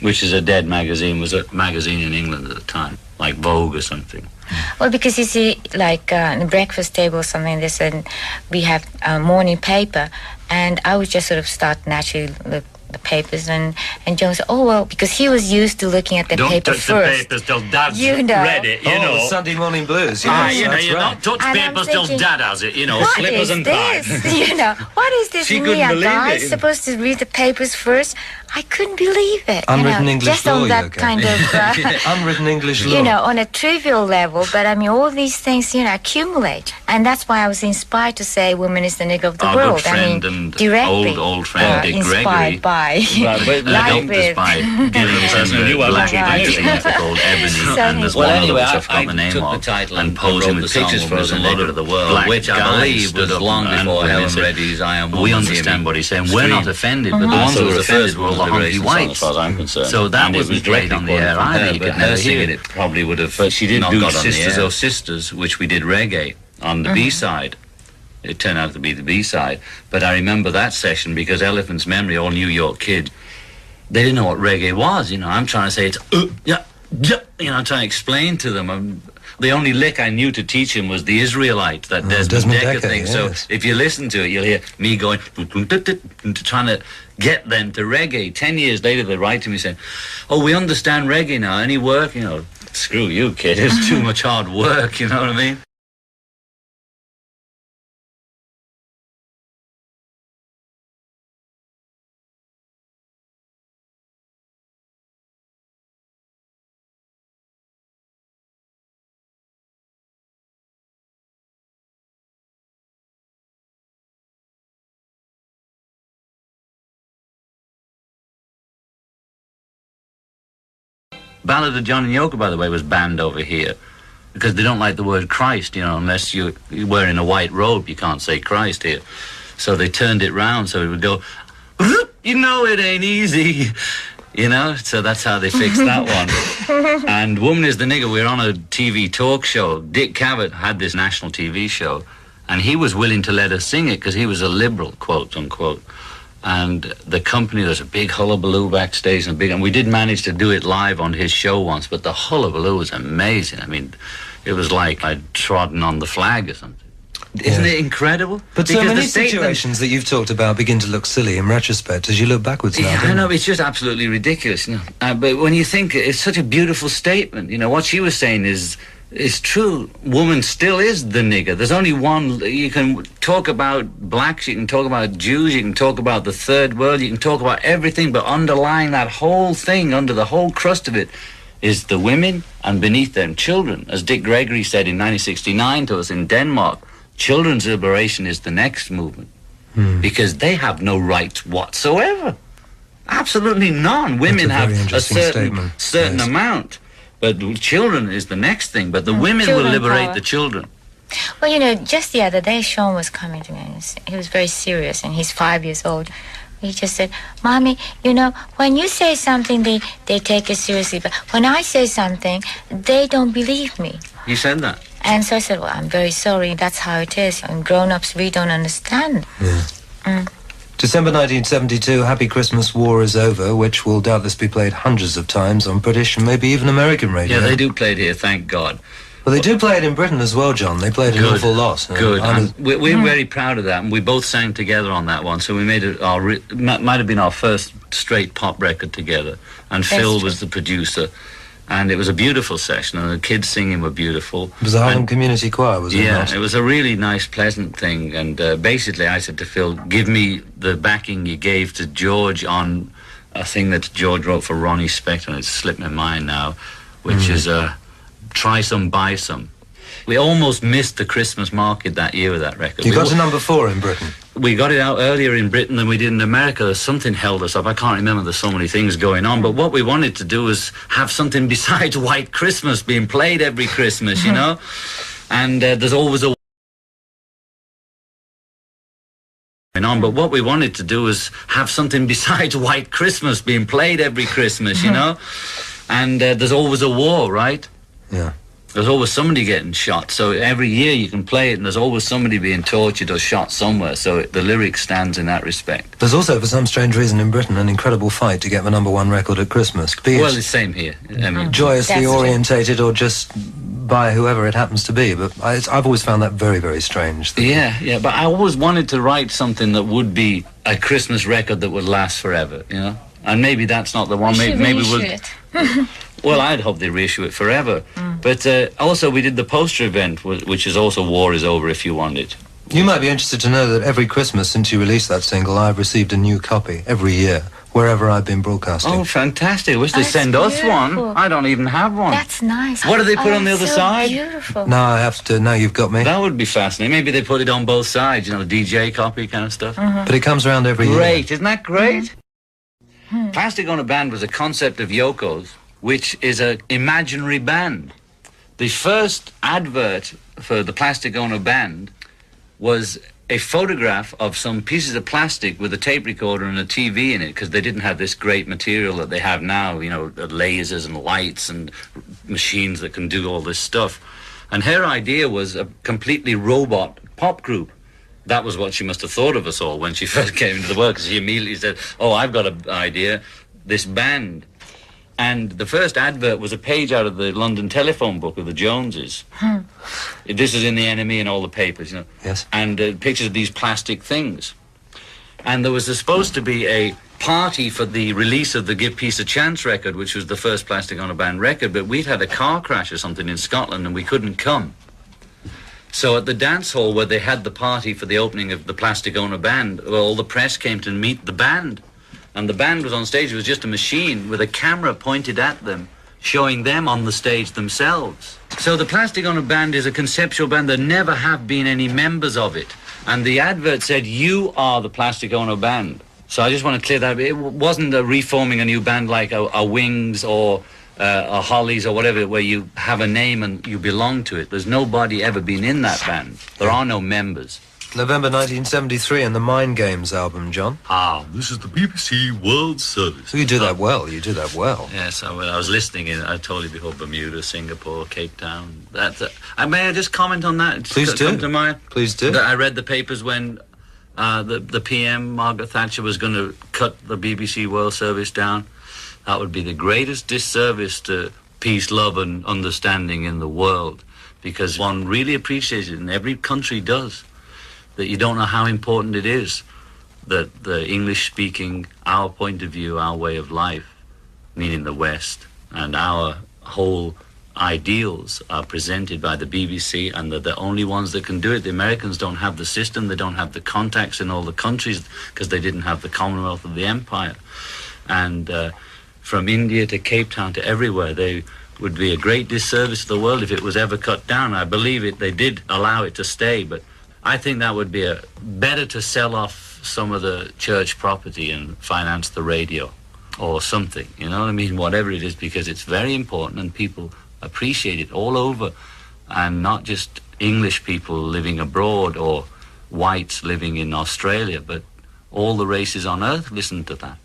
Which is a dead magazine, was a magazine in England at the time, like Vogue or something. Well, because you see, like in the breakfast table or something, they said we have a morning paper. And I would just sort of start naturally look the papers, and John said, oh, well, because he was used to looking at the paper first. Don't touch the papers till Dad's read it, you know. The Sunday Morning Blues, yes, You right. don't touch And papers I'm till thinking, Dad has it, you know, what slippers is and this? ties. You know, what is this? She Me, couldn't a believe guy it. supposed to read the papers first? I couldn't believe it. Unwritten you know, English just law, on that Yoko. kind of, Unwritten English law. you know, on a trivial level. But I mean, all these things, you know, accumulate, and that's why I was inspired to say, "Woman is the nigger of the Our world." good friend I mean, and directly old friend Dick inspired Gregory. by, Helped us by giving us a black magazine called Ebony, and there's one other which I've forgotten the name of, and posing with the pictures for us a lot of the world, which I believe was long before Helen Reddy's I Am Woman. We understand what he's saying. We're not offended, but the ones who were offended were all the hunky whites. As I'm concerned. So that wasn't played on the air either. You could never hear it. it. Probably would have. But she did not do got on the Sisters air. Oh Sisters, which we did reggae on the B-side. It turned out to be the B-side. But I remember that session because Elephant's Memory, all New York kids, they didn't know what reggae was, you know. I'm trying to say it's, yeah, you know, I'm trying to explain to them. The only lick I knew to teach him was the Israelite, that Desmond Dekker thing. yes. So if you listen to it, you'll hear me going, trying to get them to reggae. 10 years later, they write to me saying, oh, we understand reggae now. Any work? You know, screw you, kid. It's too much hard work, you know what I mean? Ballad of John and Yoko, by the way, was banned over here because they don't like the word Christ, you know, unless you're wearing a white robe, you can't say Christ here. So they turned it round so it would go, you know it ain't easy, you know, so that's how they fixed that one. And Woman is the Nigger, we were on a TV talk show. Dick Cavett had this national TV show, and he was willing to let us sing it because he was a liberal, quote unquote. And the company, there's a big hullabaloo backstage, and we did manage to do it live on his show once, but the hullabaloo was amazing. I mean, it was like I'd trodden on the flag or something. Isn't it incredible? But so many situations that you've talked about begin to look silly in retrospect as you look backwards now. Yeah, I know, it's just absolutely ridiculous. You know? But when you think, it's such a beautiful statement. You know, what she was saying is true. Woman still is the nigger. There's only one. You can talk about blacks, you can talk about Jews, you can talk about the third world, you can talk about everything, but underlying that whole thing, under the whole crust of it, is the women, and beneath them children. As Dick Gregory said in 1969 to us in Denmark, children's liberation is the next movement, because they have no rights whatsoever. Absolutely none. Women have a certain amount, but children is the next thing. But the women will liberate the children. Well, you know, just the other day, Sean was coming to me, and he was very serious, and he's 5 years old. He just said, Mommy, you know, when you say something, they take it seriously, but when I say something, they don't believe me. You said that? And so I said, well, I'm very sorry, that's how it is. And grown-ups, we don't understand. Yeah. December 1972, Happy Christmas, War is Over, which will doubtless be played hundreds of times on British and maybe even American radio. Yeah, they do play it here, thank God. Well, they do play it in Britain as well, John. They played an awful lot. Good. And we're very proud of that, and we both sang together on that one, so we made it might have been our first straight pop record together, and Phil was the producer. And it was a beautiful session, and the kids singing were beautiful. It was a Harlem Community Choir, was it? Yeah, not? It was a really nice, pleasant thing. And basically, I said to Phil, give me the backing you gave to George on a thing that George wrote for Ronnie Spector, and it's slipped my mind now, which is Try Some, Buy Some. We almost missed the Christmas market that year with that record. You got to number 4 in Britain. We got it out earlier in Britain than we did in America. Something held us up. I can't remember. There's so many things going on. But what we wanted to do was have something besides White Christmas being played every Christmas, you know? And there's always a... on. But what we wanted to do was have something besides White Christmas being played every Christmas, you know? And there's always a war, right? Yeah. There's always somebody getting shot, so every year you can play it, and there's always somebody being tortured or shot somewhere, so the lyric stands in that respect. There's also, for some strange reason in Britain, an incredible fight to get the number 1 record at Christmas. Well, the same here. I mean, joyously orientated or just by whoever it happens to be, but I've always found that very, very strange. Yeah, but I always wanted to write something that would be a Christmas record that would last forever, you know? And maybe that's not the one. Maybe we'll... Well, I'd hope they reissue it forever. But also we did the poster event, which is also War is Over if you want it. You might be interested to know that every Christmas since you released that single, I've received a new copy every year, wherever I've been broadcasting. Oh, fantastic. I wish they send us one. I don't even have one. That's nice. What do they put on the other side? Beautiful. Now I have to, now you've got me. That would be fascinating. Maybe they put it on both sides, you know, the DJ copy kind of stuff. But it comes around every year. Great, isn't that great? Plastic on a Band was a concept of Yoko's, which is an imaginary band. The first advert for the Plastic Ono Band was a photograph of some pieces of plastic with a tape recorder and a TV in it, because they didn't have this great material that they have now, you know, lasers and lights and machines that can do all this stuff. And her idea was a completely robot pop group. That was what she must have thought of us all when she first came into the world, because she immediately said, oh, I've got an idea, this band. And the first advert was a page out of the London telephone book of the Joneses. This is in the NME and all the papers, you know. Yes. And pictures of these plastic things. And there was supposed to be a party for the release of the Give Peace a Chance record, which was the first Plastic on a Band record, but we'd had a car crash or something in Scotland and we couldn't come. So at the dance hall where they had the party for the opening of the Plastic on a Band, well, all the press came to meet the band. And the band was on stage. It was just a machine with a camera pointed at them, showing them on the stage themselves. So the Plastic on a Band is a conceptual band. There never have been any members of it. And the advert said, you are the Plastic on a Band. So I just want to clear that. It wasn't a reforming a new band like a Wings or or Hollies or whatever, where you have a name and you belong to it. There's nobody ever been in that band. There are no members. November 1973 and the Mind Games album, John. This is the BBC World Service. You do that well. You do that well. Yes, I was listening in. I told you before, Bermuda, Singapore, Cape Town. May I just comment on that? Please do. Come to mind. Please do. I read the papers when the PM, Margaret Thatcher, was going to cut the BBC World Service down. That would be the greatest disservice to peace, love and understanding in the world, because one really appreciates it, and every country does, that you don't know how important it is that the English-speaking, our point of view, our way of life, meaning the West, and our whole ideals are presented by the BBC, and they're the only ones that can do it. The Americans don't have the system, they don't have the contacts in all the countries because they didn't have the Commonwealth of the Empire. And from India to Cape Town to everywhere, they would be a great disservice to the world if it was ever cut down. I believe it. They did allow it to stay, but I think that would be better to sell off some of the church property and finance the radio or something, you know what I mean, whatever it is, because it's very important and people appreciate it all over, and not just English people living abroad or whites living in Australia, but all the races on earth listen to that.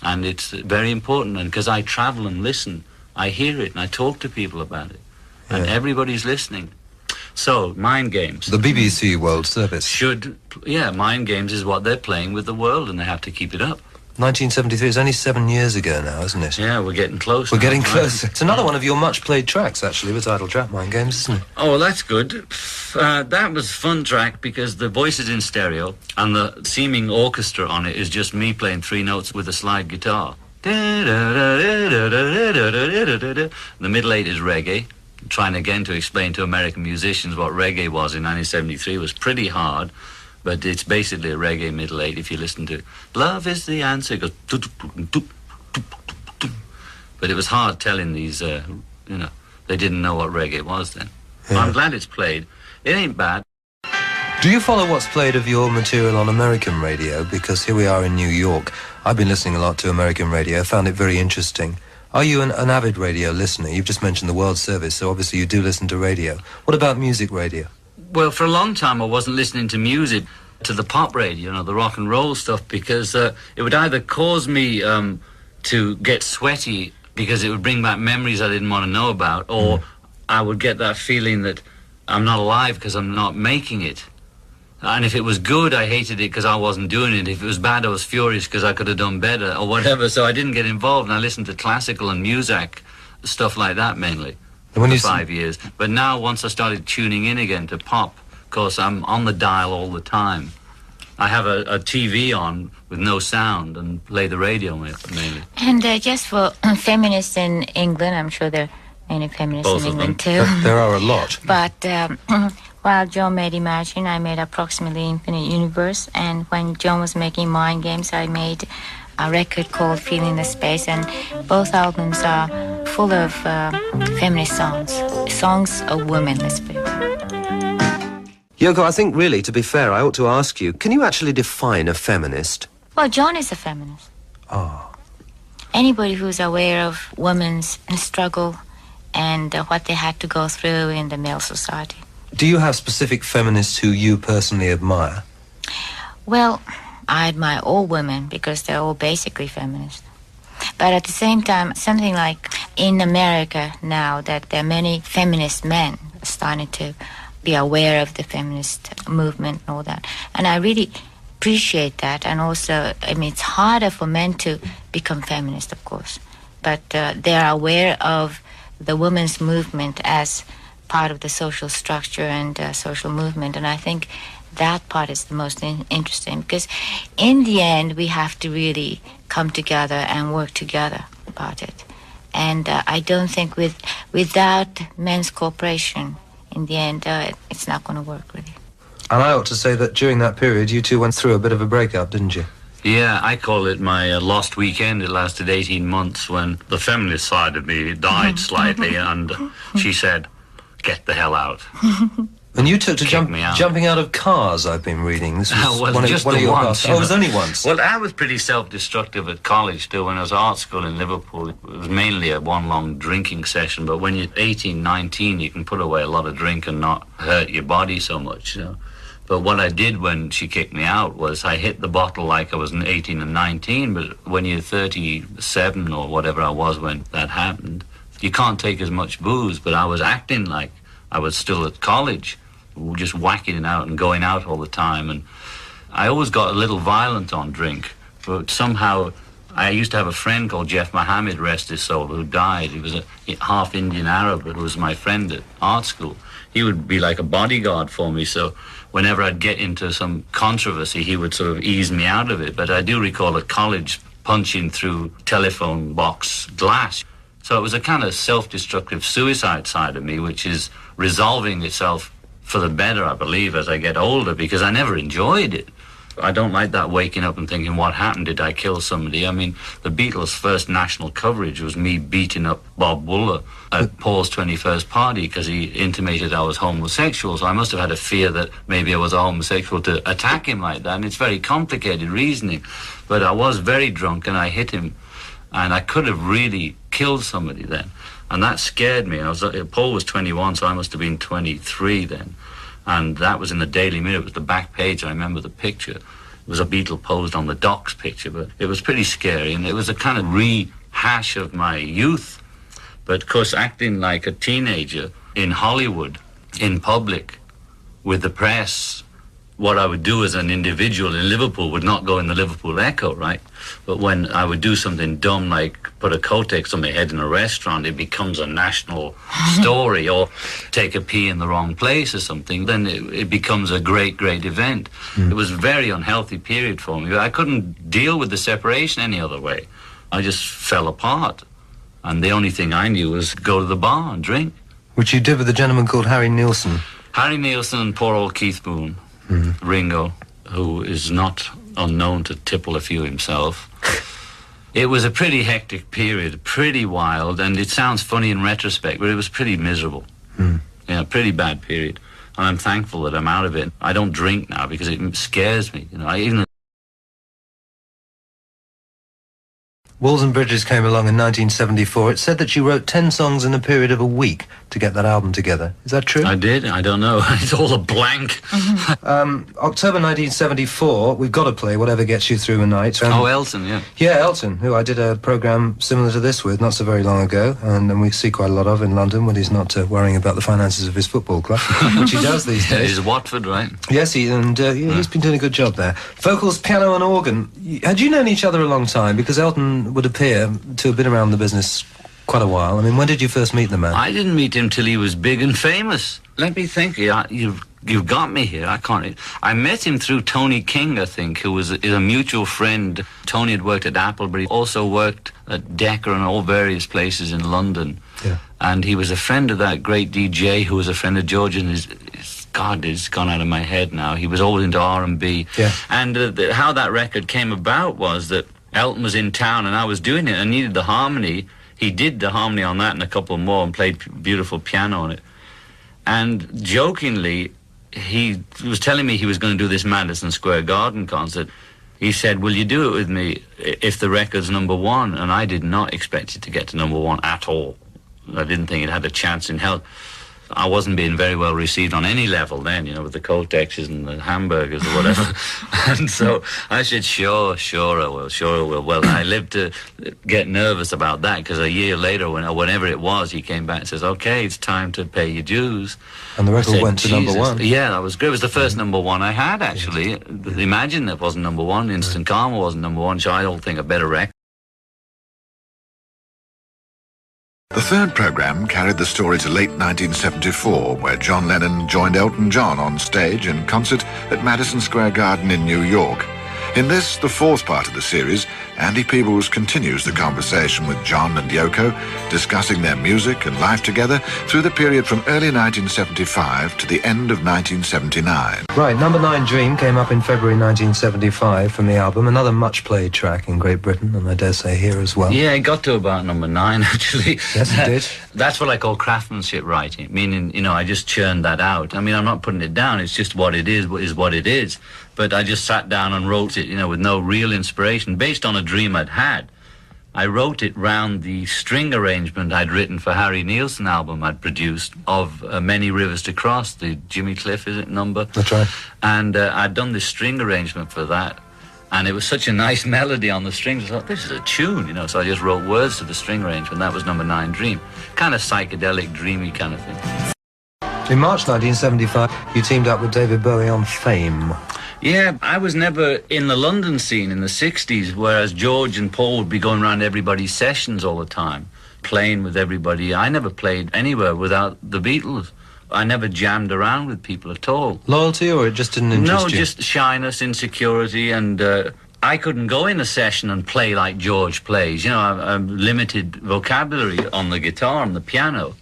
And it's very important, and because I travel and listen, I hear it and I talk to people about it, and everybody's listening. So, Mind Games. The BBC World Service. Mind Games is what they're playing with the world, and they have to keep it up. 1973 is only 7 years ago now, isn't it? Yeah, we're getting close. We're getting closer. It's another one of your much-played tracks, actually, with Title Track, Mind Games, isn't it? Oh, well, that's good. That was a fun track because the voice is in stereo, and the seeming orchestra on it is just me playing 3 notes with a slide guitar. The middle 8 is reggae. Trying again to explain to American musicians what reggae was in 1973 was pretty hard, but it's basically a reggae middle 8 if you listen to it. Love is the answer. It goes, but it was hard telling these, they didn't know what reggae was then. Yeah. I'm glad it's played. It ain't bad. Do you follow what's played of your material on American radio? Because here we are in New York. I've been listening a lot to American radio. I found it very interesting. Are you an avid radio listener? You've just mentioned the World Service, so obviously you do listen to radio. What about music radio? Well, for a long time I wasn't listening to music, to the pop radio, the rock and roll stuff, because it would either cause me to get sweaty because it would bring back memories I didn't want to know about, or I would get that feeling that I'm not alive because I'm not making it. And if it was good, I hated it because I wasn't doing it. If it was bad, I was furious because I could have done better or whatever. So I didn't get involved, and I listened to classical and music, stuff like that mainly, for 5 years. But now, once I started tuning in again to pop, of course, I'm on the dial all the time. I have a TV on with no sound and play the radio mainly. And just for feminists in England, I'm sure there are many feminists Both in of England them. too. There are a lot. But while John made Imagine, I made Approximately Infinite Universe, and when John was making Mind Games, I made a record called Feeling the Space, and both albums are full of feminist songs of women, let's put it. Yoko, I think really, to be fair, I ought to ask you, can you actually define a feminist? Well, John is a feminist. Oh. Anybody who's aware of women's struggle and what they had to go through in the male society. Do you have specific feminists who you personally admire? Well, I admire all women because they're all basically feminist. But at the same time, something like in America now that there are many feminist men starting to be aware of the feminist movement and all that. And I really appreciate that. And also, it's harder for men to become feminist, of course. But they're aware of the women's movement as part of the social structure and social movement, and I think that part is the most interesting, because in the end we have to really come together and work together about it, and I don't think without men's cooperation in the end it's not going to work really. And I ought to say that during that period you two went through a bit of a breakup, didn't you? Yeah, I call it my lost weekend. It lasted 18 months when the feminist side of me died slightly, and she said, get the hell out. And you took to Me out. jumping out of cars, I've been reading. This was Well, just one the of your once, past. you Oh, know. it was only once. Well, I was pretty self-destructive at college still. When I was at art school in Liverpool, it was mainly a one long drinking session. But when you're 18, 19, you can put away a lot of drink and not hurt your body so much, you know. But what I did when she kicked me out was I hit the bottle like I was 18 and 19. But when you're 37 or whatever I was when that happened, you can't take as much booze. But I was acting like I was still at college, just whacking it out and going out all the time. And I always got a little violent on drink, but somehow I used to have a friend called Jeff Mohammed, rest his soul, who died. He was a half Indian Arab who was my friend at art school. He would be like a bodyguard for me, so whenever I'd get into some controversy, he would sort of ease me out of it. But I do recall at college punching through telephone box glass. So it was a kind of self-destructive suicide side of me, which is resolving itself for the better, I believe, as I get older, because I never enjoyed it. I don't like that waking up and thinking, what happened? Did I kill somebody? I mean, the Beatles' first national coverage was me beating up Bob Wooler at Paul's 21st party because he intimated I was homosexual. So I must have had a fear that maybe I was a homosexual to attack him like that. And it's very complicated reasoning. But I was very drunk and I hit him. And I could have really killed somebody then. And that scared me. Paul was 21, so I must have been 23 then. And that was in the Daily Mirror. It was the back page. I remember the picture. It was a Beatle posed on the docks picture, but it was pretty scary. And it was a kind of rehash of my youth. But, of course, acting like a teenager in Hollywood, in public, with the press, what I would do as an individual in Liverpool would not go in the Liverpool Echo, right? But when I would do something dumb like put a Kotex on my head in a restaurant, it becomes a national story, or take a pee in the wrong place or something, then it becomes a great, great event. It was a very unhealthy period for me. I couldn't deal with the separation any other way. I just fell apart. And the only thing I knew was go to the bar and drink. Which you did with a gentleman called Harry Nilsson. Harry Nilsson and poor old Keith Moon. Ringo, who is not unknown to tipple a few himself. It was a pretty hectic period, pretty wild, and it sounds funny in retrospect, but it was pretty miserable. Yeah, pretty bad period. And I'm thankful that I'm out of it. I don't drink now because it scares me. You know, even Walls and Bridges came along in 1974. It said that you wrote 10 songs in a period of a week to get that album together. Is that true? I did. I don't know. It's all a blank. October 1974, we've got to play Whatever Gets You Through the Night. Elton, yeah. Yeah, Elton, who I did a programme similar to this with not so very long ago, and we see quite a lot of in London when he's not worrying about the finances of his football club, which he does these days. He's Watford, right? Yes, he's been doing a good job there. Vocals, piano and organ. Had you known each other a long time? Because Elton would appear to have been around the business quite a while. I mean, when did you first meet the man? I didn't meet him till he was big and famous. Let me think. You've got me here. I met him through Tony King, I think, who is a mutual friend. Tony had worked at Apple, but he also worked at Decca and all various places in London. Yeah. And he was a friend of that great DJ who was a friend of George, and God, it's gone out of my head now. He was always into R&B. Yeah. And how that record came about was that Elton was in town and I was doing it. I needed the harmony. He did the harmony on that and a couple more and played beautiful piano on it. And jokingly, he was telling me he was going to do this Madison Square Garden concert. He said, will you do it with me if the record's #1? And I did not expect it to get to #1 at all. I didn't think it had a chance in hell. I wasn't being very well received on any level then, you know, with the Kotexes and the hamburgers or whatever. And so I said, sure I will. Well, I lived to get nervous about that because a year later, whenever it was, he came back and says, okay, it's time to pay your dues. And the record went to Jesus. #1. Yeah, that was great. It was the first #1 I had, actually. Imagine that wasn't #1. Instant Karma wasn't #1, so I don't think a better record. The third programme carried the story to late 1974, where John Lennon joined Elton John on stage in concert at Madison Square Garden in New York. In this, the fourth part of the series, Andy Peebles continues the conversation with John and Yoko, discussing their music and life together through the period from early 1975 to the end of 1979. Right, number 9, Dream, came up in February 1975 from the album. Another much-played track in Great Britain, and I dare say here as well. Yeah, it got to about number 9, actually. Yes, it did. That's what I call craftsmanship writing, meaning, you know, I just churned that out. I mean, I'm not putting it down, it's just what it is what it is. But I just sat down and wrote it, you know, with no real inspiration, based on a dream I'd had. I wrote it round the string arrangement I'd written for Harry Nilsson album I'd produced of Many Rivers to Cross, the Jimmy Cliff, is it, number? That's right. And I'd done this string arrangement for that, and it was such a nice melody on the strings. I thought, this is a tune, you know, so I just wrote words to the string arrangement. That was number 9, Dream. Kind of psychedelic, dreamy kind of thing. In March 1975, you teamed up with David Bowie on Fame. Yeah, I was never in the London scene in the 60s, whereas George and Paul would be going around everybody's sessions all the time, playing with everybody. I never played anywhere without the Beatles. I never jammed around with people at all. Loyalty, or it just didn't interest you? No, just shyness, insecurity, and I couldn't go in a session and play like George plays. You know, I'm limited vocabulary on the guitar and the piano.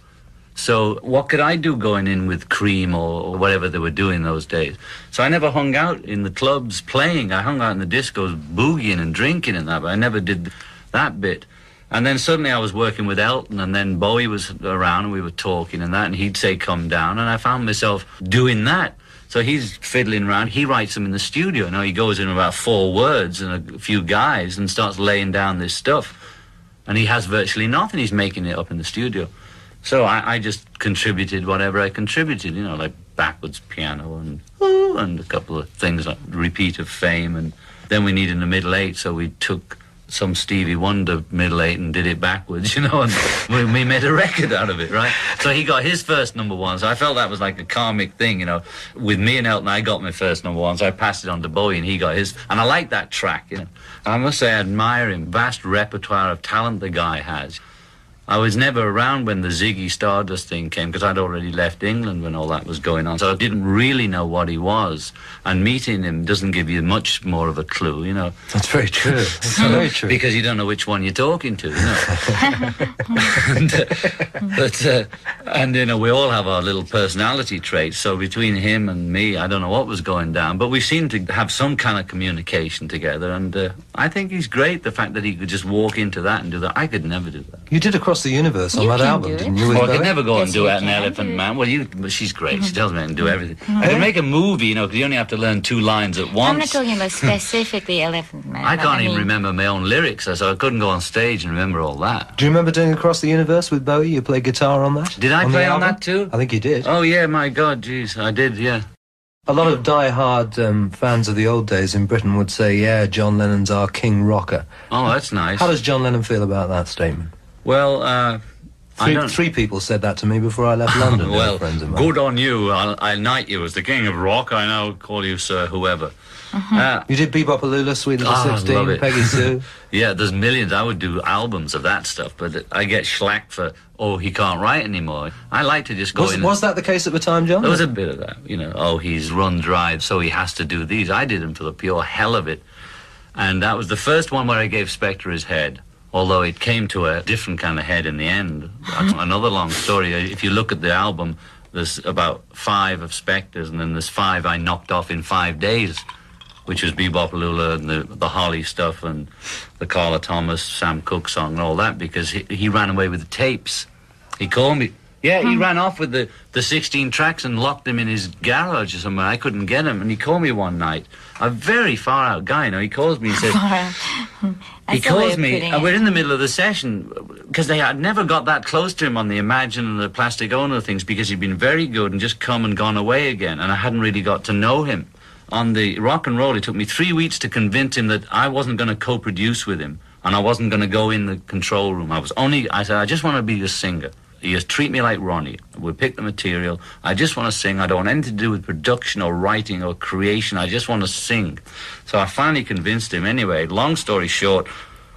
So what could I do going in with Cream or whatever they were doing those days? So I never hung out in the clubs playing. I hung out in the discos boogieing and drinking and that, but I never did that bit. And then suddenly I was working with Elton, and then Bowie was around and we were talking and that, and he'd say, come down, and I found myself doing that. So he's fiddling around. He writes them in the studio. Now he goes in about 4 words and a few guys and starts laying down this stuff. And he has virtually nothing. He's making it up in the studio. So I just contributed whatever I contributed, you know, like backwards piano and a couple of things like repeat of Fame. And then we needed a middle 8, so we took some Stevie Wonder middle 8 and did it backwards, you know, and we made a record out of it, right? So he got his first number 1, so I felt that was like a karmic thing, you know. With me and Elton, I got my first number 1, so I passed it on to Bowie and he got his. And I like that track, you know. I must say I admire him, vast repertoire of talent the guy has. I was never around when the Ziggy Stardust thing came, because I'd already left England when all that was going on, so I didn't really know what he was. And meeting him doesn't give you much more of a clue, you know. That's very true. That's very true. Because you don't know which one you're talking to, you know. And you know, we all have our little personality traits, so between him and me, I don't know what was going down, but we seemed to have some kind of communication together, and I think he's great, the fact that he could just walk into that and do that. I could never do that. You did Across the Universe on You that can album, do it. didn't you? Well, I could never go Yes, and do you it an can Elephant do it. Man. Well, she's great. She tells me I can do everything. I could make a movie, you know, because you only have to learn 2 lines at once. I'm not talking about specifically Elephant Man. I but can't even mean, remember my own lyrics, so I couldn't go on stage and remember all that. Do you remember doing Across the Universe with Bowie? You played guitar on that? Did I the play on album? that too? I think you did. Oh, yeah, my God, jeez, I did, yeah. A lot of die-hard fans of the old days in Britain would say, yeah, John Lennon's our king rocker. Oh, that's nice. How does John Lennon feel about that statement? Well, I don't... 3 people said that to me before I left London. Well, friends of mine. good on you. I'll knight you as the king of rock. I now call you Sir Whoever. You did Bebopaloola, Sweet Little I love 16, it. Peggy Sue. Yeah, there's millions. I would do albums of that stuff, but I get schlack for, oh, he can't write anymore. I like to just go in. Was that the case at the time, John? There was a bit of that, you know, oh, he's run dry, so he has to do these. I did them for the pure hell of it. And that was the first one where I gave Spector his head, although it came to a different kind of head in the end. That's another long story. If you look at the album, there's about 5 of Spector's, and then there's 5 I knocked off in 5 days, which was Bebopaloola and the Holly stuff and the Carla Thomas, Sam Cooke song and all that, because he ran away with the tapes. He called me. Yeah, he ran off with the 16 tracks and locked them in his garage or somewhere. I couldn't get him, and he called me one night. A very far-out guy, you know. He calls me and says... He calls me, and we're in the middle of the session, because they had never got that close to him on the Imagine and the Plastic Ono things, because he'd been very good and just come and gone away again, and I hadn't really got to know him. On the Rock and Roll, it took me 3 weeks to convince him that I wasn't going to co-produce with him, and I wasn't going to go in the control room. I said, I just want to be a singer. You just treat me like Ronnie. We'll pick the material. I just want to sing. I don't want anything to do with production or writing or creation. I just want to sing. So I finally convinced him. Anyway, long story short,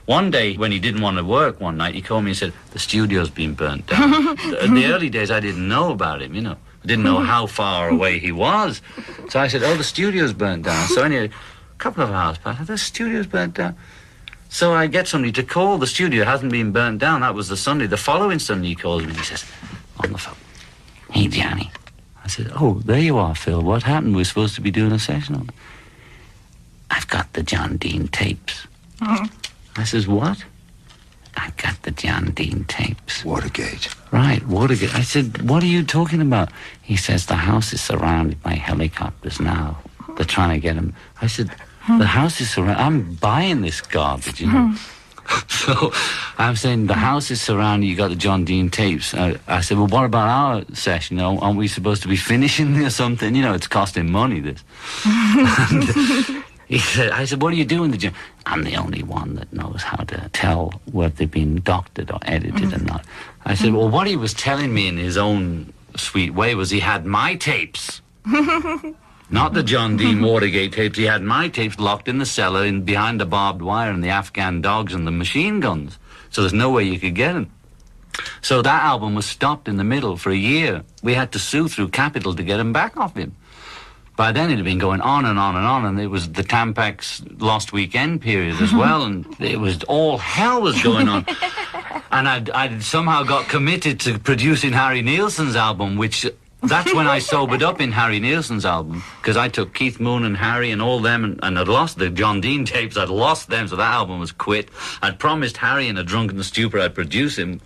one day when he didn't want to work one night, he called me and said, the studio's been burnt down. In the early days, I didn't know about him, you know. I didn't know how far away he was. So I said, oh, the studio's burnt down. So anyway, A couple of hours passed. The studio's burnt down. So I get somebody to call. The studio hasn't been burnt down. That was the Sunday. The following Sunday he calls me and he says, on the phone, "Hey, Johnny." I said, "Oh, there you are, Phil. What happened? We're supposed to be doing a session on it." "I've got the John Dean tapes." I says, "What?" "I've got the John Dean tapes." Watergate. Right, Watergate. I said, "What are you talking about?" He says, "The house is surrounded by helicopters now. They're trying to get him." I said, "The house is surrounded. I'm buying this garbage, you know." So I'm saying, "The house is surrounded. You got the John Dean tapes." I said, "Well, what about our session? You know, aren't we supposed to be finishing or something? You know, it's costing money, this." And he said, I said, "What are you doing the John?" "I'm the only one that knows how to tell whether they've been doctored or edited or not." I said, "Well, what he was telling me in his own sweet way was he had my tapes." Not the John Dean Watergate tapes. He had my tapes locked in the cellar behind the barbed wire and the Afghan dogs and the machine guns. So there's no way you could get them. So that album was stopped in the middle for a year. We had to sue through Capitol to get him back off him. By then it had been going on and on and on, and it was the Tampax Lost Weekend period as well, and it was all hell was going on. And I'd somehow got committed to producing Harry Nilsson's album, which... That's when I sobered up in Harry Nilsson's album, because I took Keith Moon and Harry and all them, and I'd lost the John Dean tapes, I'd lost them, so that album was quit. I'd promised Harry in a drunken stupor I'd produce him,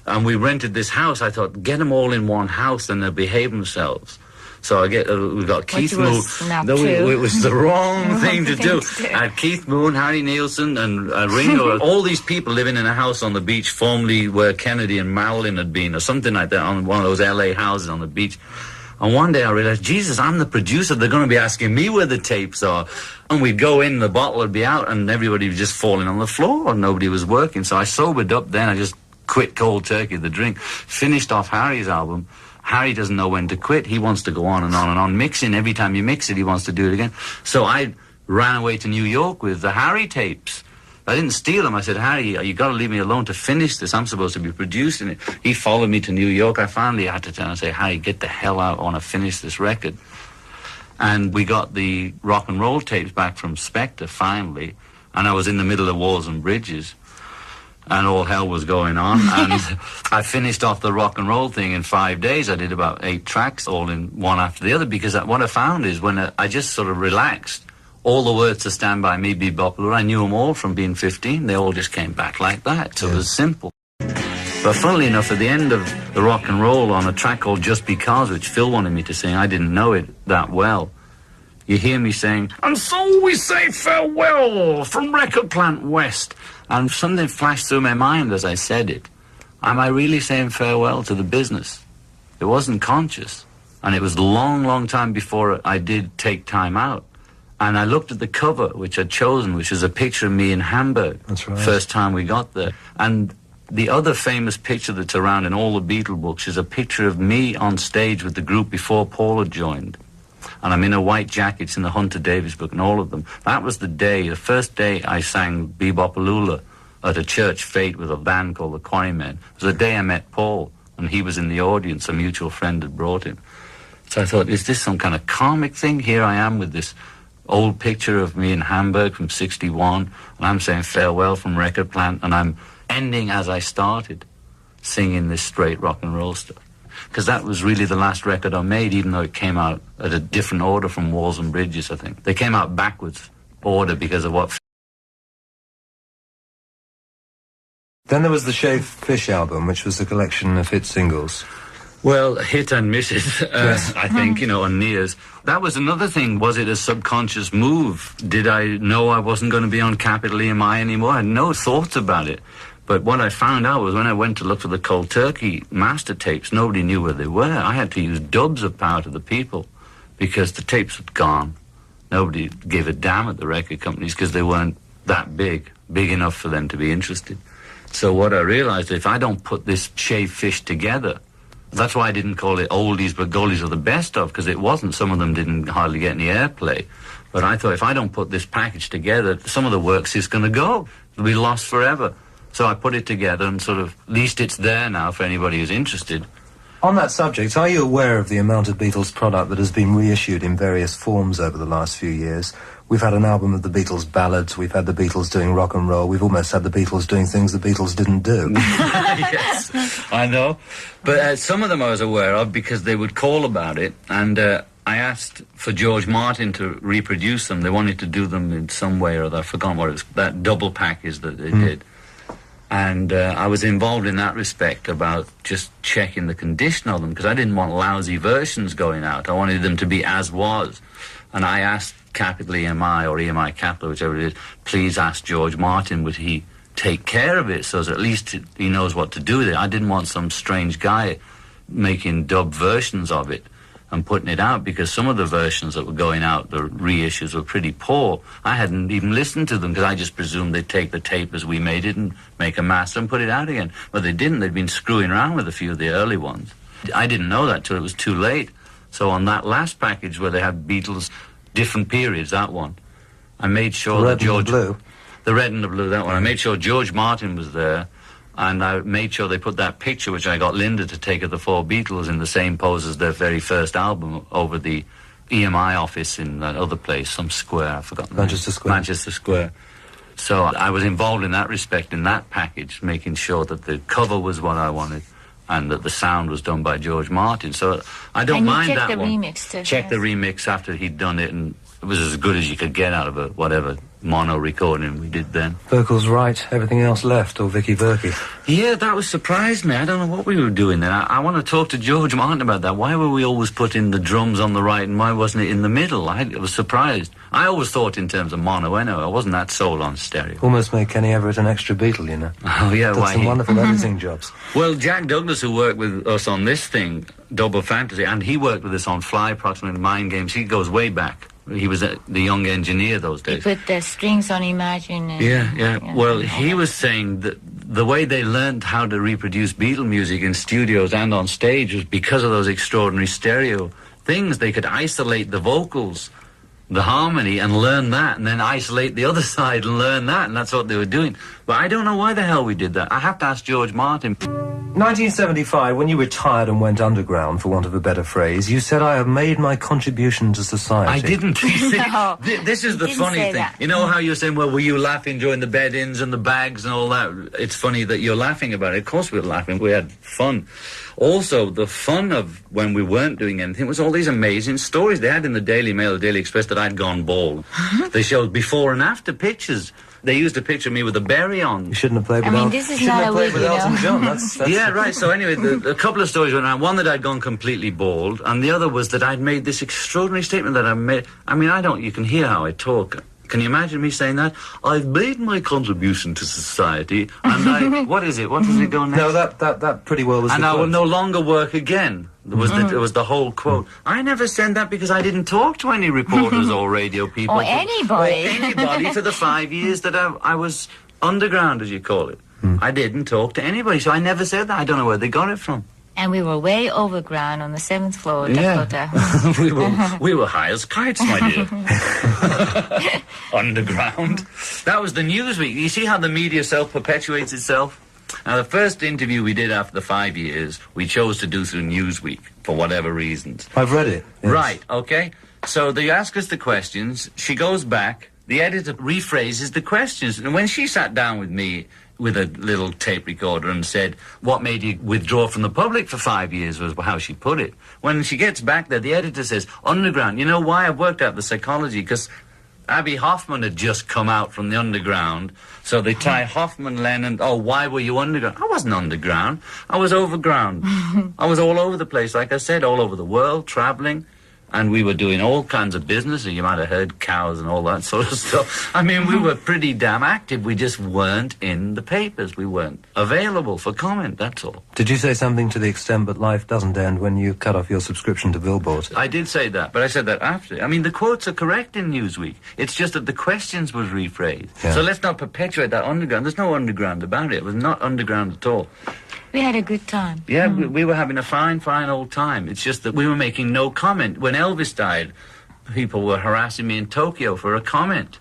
and we rented this house. I thought, get them all in one house and they'll behave themselves. So we got Keith Moon. It was the wrong thing to do. I had Keith Moon, Harry Nilsson, and Ringo. All these people living in a house on the beach, formerly where Kennedy and Marilyn had been, or something like that, on one of those L.A. houses on the beach. And one day I realized, Jesus, I'm the producer. They're going to be asking me where the tapes are. And we'd go in, the bottle would be out, and everybody was just falling on the floor, and nobody was working. So I sobered up then. I just quit cold turkey, the drink. Finished off Harry's album. Harry doesn't know when to quit. He wants to go on and on and on. Mixing, every time you mix it, he wants to do it again. So I ran away to New York with the Harry tapes. I didn't steal them. I said, "Harry, you got to leave me alone to finish this. I'm supposed to be producing it." He followed me to New York. I finally had to tell him and say, "Harry, get the hell out. I want to finish this record." And we got the rock and roll tapes back from Spectre finally. And I was in the middle of Walls and Bridges. And all hell was going on, and I finished off the rock and roll thing in 5 days. I did about 8 tracks, all in one after the other, because what I found is when I just sort of relaxed, all the words to Stand By Me, Be Popular, I knew them all from being 15. They all just came back like that, so it was simple. But funnily enough, at the end of the rock and roll, on a track called Just Because, which Phil wanted me to sing, I didn't know it that well, you hear me saying, "And so we say farewell from Record Plant West." And something flashed through my mind as I said it. Am I really saying farewell to the business? It wasn't conscious. And it was a long, long time before I did take time out. And I looked at the cover, which I'd chosen, which is a picture of me in Hamburg. That's right. First time we got there. And the other famous picture that's around in all the Beatle books is a picture of me on stage with the group before Paul had joined. And I'm in a white jacket. It's in the Hunter Davis book and all of them. That was the day, the first day I sang Bebopalula at a church fete with a band called the Quarrymen. It was the day I met Paul, and he was in the audience. A mutual friend had brought him. So I thought, is this some kind of karmic thing? Here I am with this old picture of me in Hamburg from 61, and I'm saying farewell from Record Plant, and I'm ending as I started, singing this straight rock and roll stuff. Because that was really the last record I made, even though it came out at a different order from Walls and Bridges, I think. They came out backwards order because of what... Then there was the Shaved Fish album, which was a collection of hit singles. Well, hit and misses, I think, you know, on Nears. That was another thing. Was it a subconscious move? Did I know I wasn't going to be on Capital EMI anymore? I had no thoughts about it. But what I found out was when I went to look for the Cold Turkey master tapes, nobody knew where they were. I had to use dubs of Power to the People because the tapes had gone. Nobody gave a damn at the record companies because they weren't that big enough for them to be interested. So what I realized, if I don't put this Shaved Fish together, that's why I didn't call it Oldies but Goldies or the best of, because it wasn't. Some of them didn't hardly get any airplay. But I thought if I don't put this package together, some of the work's just going to go. It'll be lost forever. So I put it together and sort of, at least it's there now for anybody who's interested. On that subject, are you aware of the amount of Beatles product that has been reissued in various forms over the last few years? We've had an album of the Beatles ballads, we've had the Beatles doing rock and roll, we've almost had the Beatles doing things the Beatles didn't do. Yes, I know. But some of them I was aware of because they would call about it, and I asked for George Martin to reproduce them. They wanted to do them in some way or other. I've forgotten what it was, that double package that they did. And I was involved in that respect about just checking the condition of them, because I didn't want lousy versions going out. I wanted them to be as was. And I asked Capital EMI or EMI Capital, whichever it is, please ask George Martin, would he take care of it so that at least he knows what to do with it. I didn't want some strange guy making dub versions of it and putting it out, because some of the versions that were going out, the reissues, were pretty poor. I hadn't even listened to them because I just presumed they'd take the tape as we made it and make a master and put it out again. But they didn't. They'd been screwing around with a few of the early ones. I didn't know that till it was too late. So on that last package where they had Beatles, different periods, that one, I made sure that George... The red and the blue, that one. I made sure George Martin was there, and I made sure they put that picture, which I got Linda to take of the four Beatles in the same pose as their very first album, over the EMI office in that other place, some square, I've forgotten. Manchester Square. Manchester Square. So I was involved in that respect, in that package, making sure that the cover was what I wanted, and that the sound was done by George Martin. So I don't mind that one. And you checked the remix too. Checked the remix after he'd done it, and it was as good as you could get out of it, whatever mono recording we did then. Vocals right, everything else left, or Vicky Berkey? Yeah, that was surprised me. I don't know what we were doing then. I want to talk to George Martin about that. Why were we always putting the drums on the right, and why wasn't it in the middle? I was surprised. I always thought in terms of mono, anyway. I wasn't that sold on stereo. Almost made Kenny Everett an extra Beatle, you know. Oh, yeah, Did some wonderful editing jobs. Well, Jack Douglas, who worked with us on this thing, Double Fantasy, and he worked with us on Fly, approximately Mind Games. He goes way back. He was the young engineer those days. He put the strings on Imagine. And, yeah. Well, he was saying that the way they learned how to reproduce Beatle music in studios and on stage was because of those extraordinary stereo things. They could isolate the vocals, the harmony, and learn that, and then isolate the other side and learn that, and that's what they were doing. But I don't know why the hell we did that. I have to ask George Martin. 1975, when you retired and went underground, for want of a better phrase, you said, I have made my contribution to society. I didn't. No, this is the funny thing. That. You know how you're saying, well, were you laughing during the bed-ins and the bags and all that? It's funny that you're laughing about it. Of course we were laughing. We had fun. Also, the fun of when we weren't doing anything was all these amazing stories. They had in the Daily Mail, the Daily Express, that I'd gone bald. They showed before and after pictures. They used a picture of me with a berry on. You shouldn't have played with Elton John. That's yeah, right. So anyway, a couple of stories went around. One that I'd gone completely bald, and the other was that I'd made this extraordinary statement that I made. I mean, you can hear how I talk. Can you imagine me saying that? I've made my contribution to society, and what is it? What does it go next? No, that pretty well was and the I quote. will no longer work again. It was the whole quote. I never said that because I didn't talk to any reporters or radio people. Or anybody. Or anybody for the 5 years that I was underground, as you call it. I didn't talk to anybody, so I never said that. I don't know where they got it from. And we were way overground on the 7th floor of Dakota. we were high as kites, my dear. Underground. That was the Newsweek. You see how the media self-perpetuates itself? Now, the first interview we did after the 5 years, we chose to do through Newsweek, for whatever reasons. I've read it. Yes. Right, okay. So they ask us the questions, she goes back, the editor rephrases the questions. And when she sat down with me with a little tape recorder and said, what made you withdraw from the public for 5 years, was how she put it. When she gets back there, the editor says, underground. You know why? I've worked out the psychology, because Abby Hoffman had just come out from the underground, so they tie Hoffman, Lennon. Oh, why were you underground? I wasn't underground. I was overground. I was all over the place, like I said, all over the world, traveling. And we were doing all kinds of business, and you might have heard cows and all that sort of stuff. I mean, we were pretty damn active. We just weren't in the papers. We weren't available for comment, that's all. Did you say something to the extent, but life doesn't end, when you cut off your subscription to Billboard? I did say that, but I said that after. I mean, the quotes are correct in Newsweek. It's just that the questions was rephrased. Yeah. So let's not perpetuate that underground. There's no underground about it. It was not underground at all. We had a good time. Yeah, we were having a fine old time. It's just that we were making no comment. When Elvis died, people were harassing me in Tokyo for a comment.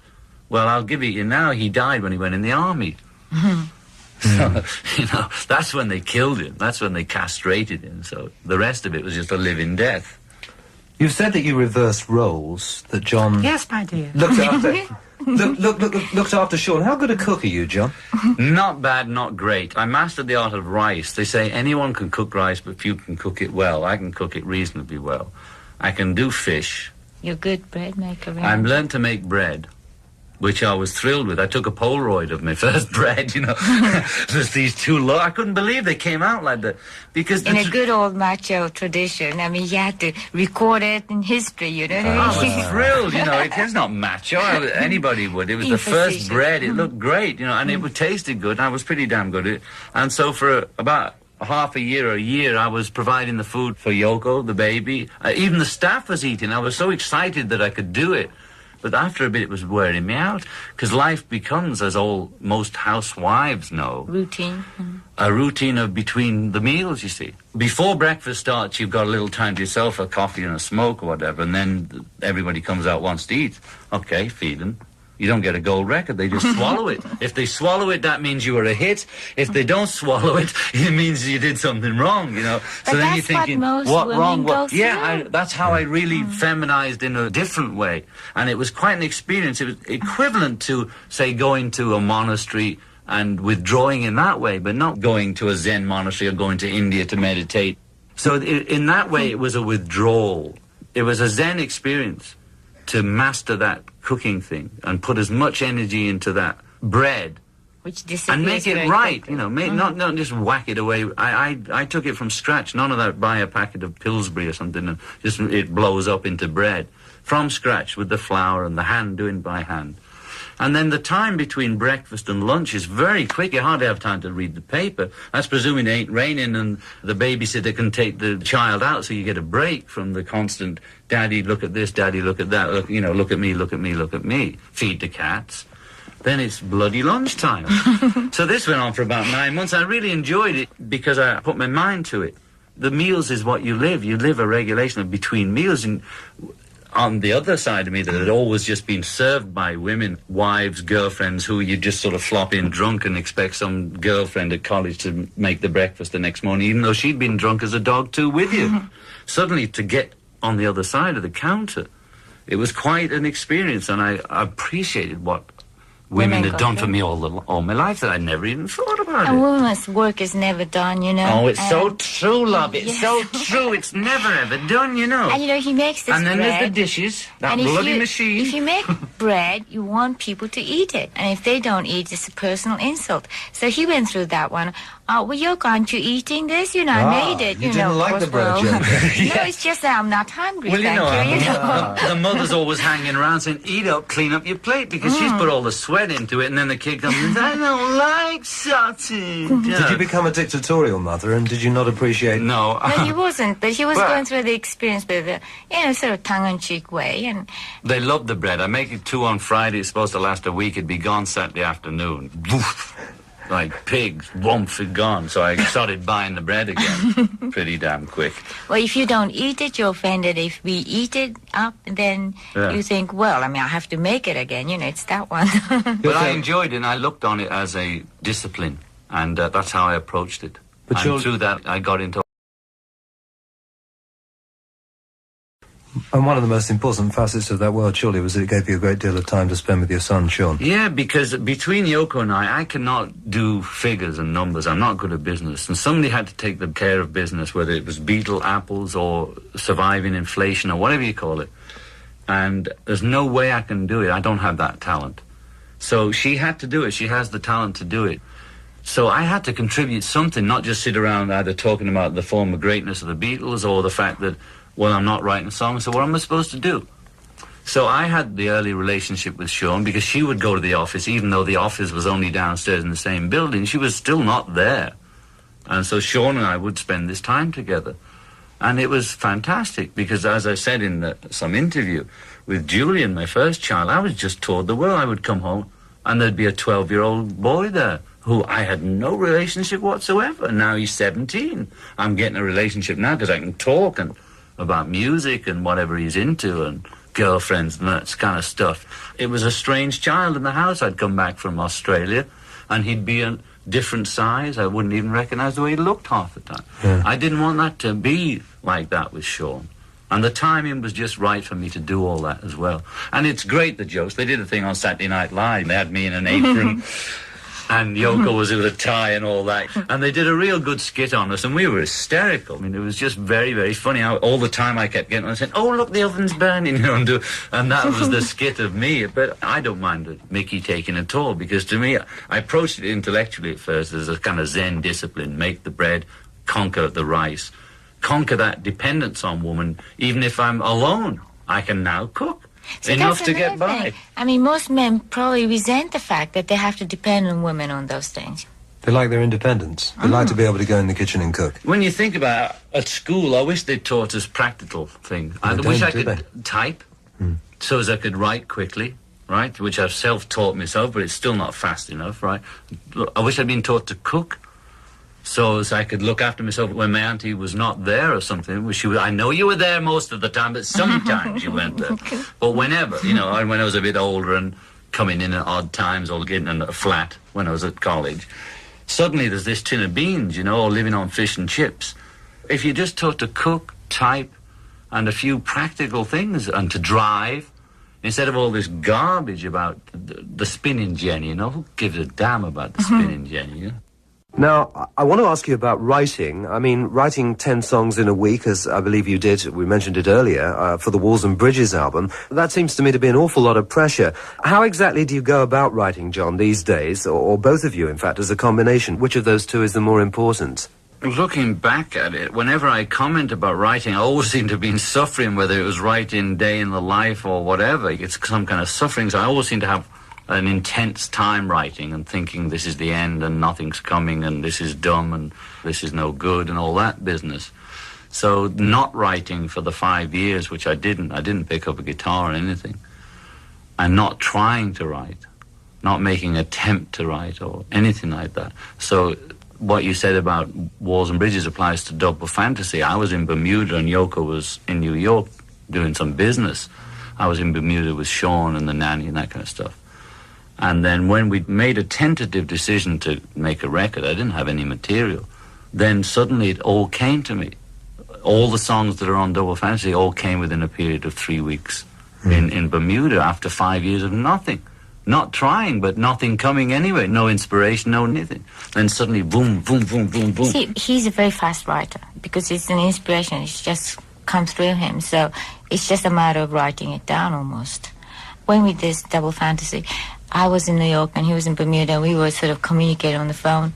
Well, I'll give it you now. He died when he went in the army. So, that's when they killed him. That's when they castrated him. So the rest of it was just a living death. You've said that you reversed roles, that John... Yes, my dear. Looked after... looked after Sean. How good a cook are you, John? Not bad, not great. I mastered the art of rice. They say anyone can cook rice, but few can cook it well. I can cook it reasonably well. I can do fish. You're a good bread maker, right? I've learned to make bread, which I was thrilled with. I took a Polaroid of my first bread, There's these two I couldn't believe they came out like that. Because in a good old macho tradition, I mean, you had to record it in history, you know what I I mean? was thrilled, It is not macho. Anybody would. It was the first bread. It looked great, and it tasted good. I was pretty damn good at it. And so for about half a year, I was providing the food for Yoko, the baby. Even the staff was eating. I was so excited that I could do it. But after a bit, it was wearing me out, because life becomes, as most housewives know, routine. A routine of between the meals, you see. Before breakfast starts, you've got a little time to yourself, a coffee and a smoke or whatever, and then everybody comes out, wants to eat. Okay, feed them. You don't get a gold record. They just swallow it. If they swallow it, that means you were a hit. If they don't swallow it, it means you did something wrong, But so then you're thinking, what wrong? What? Yeah, that's how I really feminized in a different way. And it was quite an experience. It was equivalent to, say, going to a monastery and withdrawing in that way, but not going to a Zen monastery or going to India to meditate. So in that way, it was a withdrawal. It was a Zen experience to master that cooking thing and put as much energy into that bread and make it right, not just whack it away. I took it from scratch. None of that buy a packet of Pillsbury or something and just it blows up into bread. From scratch with the flour and the hand, doing by hand. And then the time between breakfast and lunch is very quick. You hardly have time to read the paper. That's presuming it ain't raining and the babysitter can take the child out, so you get a break from the constant, Daddy, look at this, Daddy, look at that, look at me, look at me, look at me. Feed the cats. Then it's bloody lunchtime. So this went on for about 9 months. I really enjoyed it because I put my mind to it. The meals is what you live. You live a regulation of between meals. And on the other side of me that had always just been served by women, wives, girlfriends, who you just sort of flop in drunk and expect some girlfriend at college to make the breakfast the next morning, even though she'd been drunk as a dog too with you. Suddenly to get on the other side of the counter, it was quite an experience, and I appreciated what women had done for me all my life that I never even thought about it. A woman's work is never done, Oh, it's so true, love. It's so true. It's never ever done, And he makes this And then bread. there's the dishes, that bloody machine. If you make bread, you want people to eat it. And if they don't eat, it's a personal insult. So he went through that one. Well, Yoko, aren't you eating this? I made it. You didn't like the bread, Yoko. No, it's just that I'm not hungry, well, thank you. The mother's always hanging around saying, eat up, clean up your plate, because she's put all the sweat into it, and then the kid comes and says, I don't like sausage. Did you become a dictatorial mother, and did you not appreciate... No. No, he wasn't, but he was going through the experience with a, sort of tongue-in-cheek way. And they love the bread. I make it 2 on Friday. It's supposed to last a week. It'd be gone Saturday afternoon. Woof. Like pigs, whoomph, it gone. So I started buying the bread again pretty damn quick. Well, if you don't eat it, you're offended. If we eat it up, then you think, well, I have to make it again. It's that one. But I enjoyed it, and I looked on it as a discipline, and that's how I approached it. But and through that, I got into... And one of the most important facets of that world, surely, was that it gave you a great deal of time to spend with your son, Sean. Yeah, because between Yoko and I cannot do figures and numbers. I'm not good at business. And somebody had to take the care of business, whether it was beetle apples or surviving inflation or whatever you call it. And there's no way I can do it. I don't have that talent. So she had to do it. She has the talent to do it. So I had to contribute something, not just sit around either talking about the former greatness of the Beatles or the fact that, well, I'm not writing songs, so what am I supposed to do? So I had the early relationship with Sean because she would go to the office, even though the office was only downstairs in the same building. She was still not there. And so Sean and I would spend this time together. And it was fantastic because, as I said in some interview, with Julian, my first child, I was just toured the world. I would come home and there'd be a 12-year-old boy there who I had no relationship whatsoever. Now he's 17. I'm getting a relationship now because I can talk and about music and whatever he's into and girlfriends and that kind of stuff. It was a strange child in the house. I'd come back from Australia and he'd be different size. I wouldn't even recognise the way he looked half the time. Yeah. I didn't want that to be like that with Sean. And the timing was just right for me to do all that as well. And it's great, the jokes. They did a thing on Saturday Night Live. They had me in an apron, and Yoko was with a tie and all that. And they did a real good skit on us, and we were hysterical. I mean, it was just very, very funny. All the time I kept getting on and saying, "Oh, look, the oven's burning," and that was the skit of me. But I don't mind Mickey taking at all, because to me, I approached it intellectually at first as a kind of Zen discipline. Make the bread, conquer the rice. Conquer that dependence on woman. Even if I'm alone, I can now cook enough to get by. I mean, most men probably resent the fact that they have to depend on women on those things. They like their independence. They like to be able to go in the kitchen and cook. When you think about it, at school, I wish they taught us practical things. I wish I could type so as I could write quickly, right? Which I've self-taught myself, but it's still not fast enough, right? I wish I'd been taught to cook, so as I could look after myself when my auntie was not there or something. I know you were there most of the time, but sometimes you weren't there. But whenever, when I was a bit older and coming in at odd times or getting in a flat when I was at college, suddenly there's this tin of beans, or living on fish and chips. If you just taught to cook, type, and a few practical things, and to drive, instead of all this garbage about the spinning jenny, who gives a damn about the spinning jenny, Now, I want to ask you about writing. I mean, writing 10 songs in a week, as I believe you did, we mentioned it earlier, for the Walls and Bridges album. That seems to me to be an awful lot of pressure. How exactly do you go about writing, John, these days, or both of you, in fact, as a combination? Which of those two is the more important? Looking back at it, whenever I comment about writing, I always seem to have been suffering, whether it was writing Day in the Life or whatever. It's some kind of suffering, so I always seem to have an intense time writing and thinking this is the end and nothing's coming and this is dumb and this is no good and all that business. So not writing for the 5 years, which I didn't pick up a guitar or anything, and not trying to write, not making an attempt to write or anything like that. So what you said about Walls and Bridges applies to Double Fantasy. I was in Bermuda and Yoko was in New York doing some business. I was in Bermuda with Sean and the nanny and that kind of stuff. And then when we made a tentative decision to make a record, I didn't have any material. Then suddenly it all came to me. All the songs that are on Double Fantasy all came within a period of 3 weeks in Bermuda after 5 years of nothing. Not trying, but nothing coming anyway. No inspiration, no anything. Then suddenly, boom, boom, boom, boom, boom. See, he's a very fast writer because it's an inspiration. It just comes through him. So it's just a matter of writing it down almost. When we did Double Fantasy, I was in New York and he was in Bermuda, and we would sort of communicate on the phone.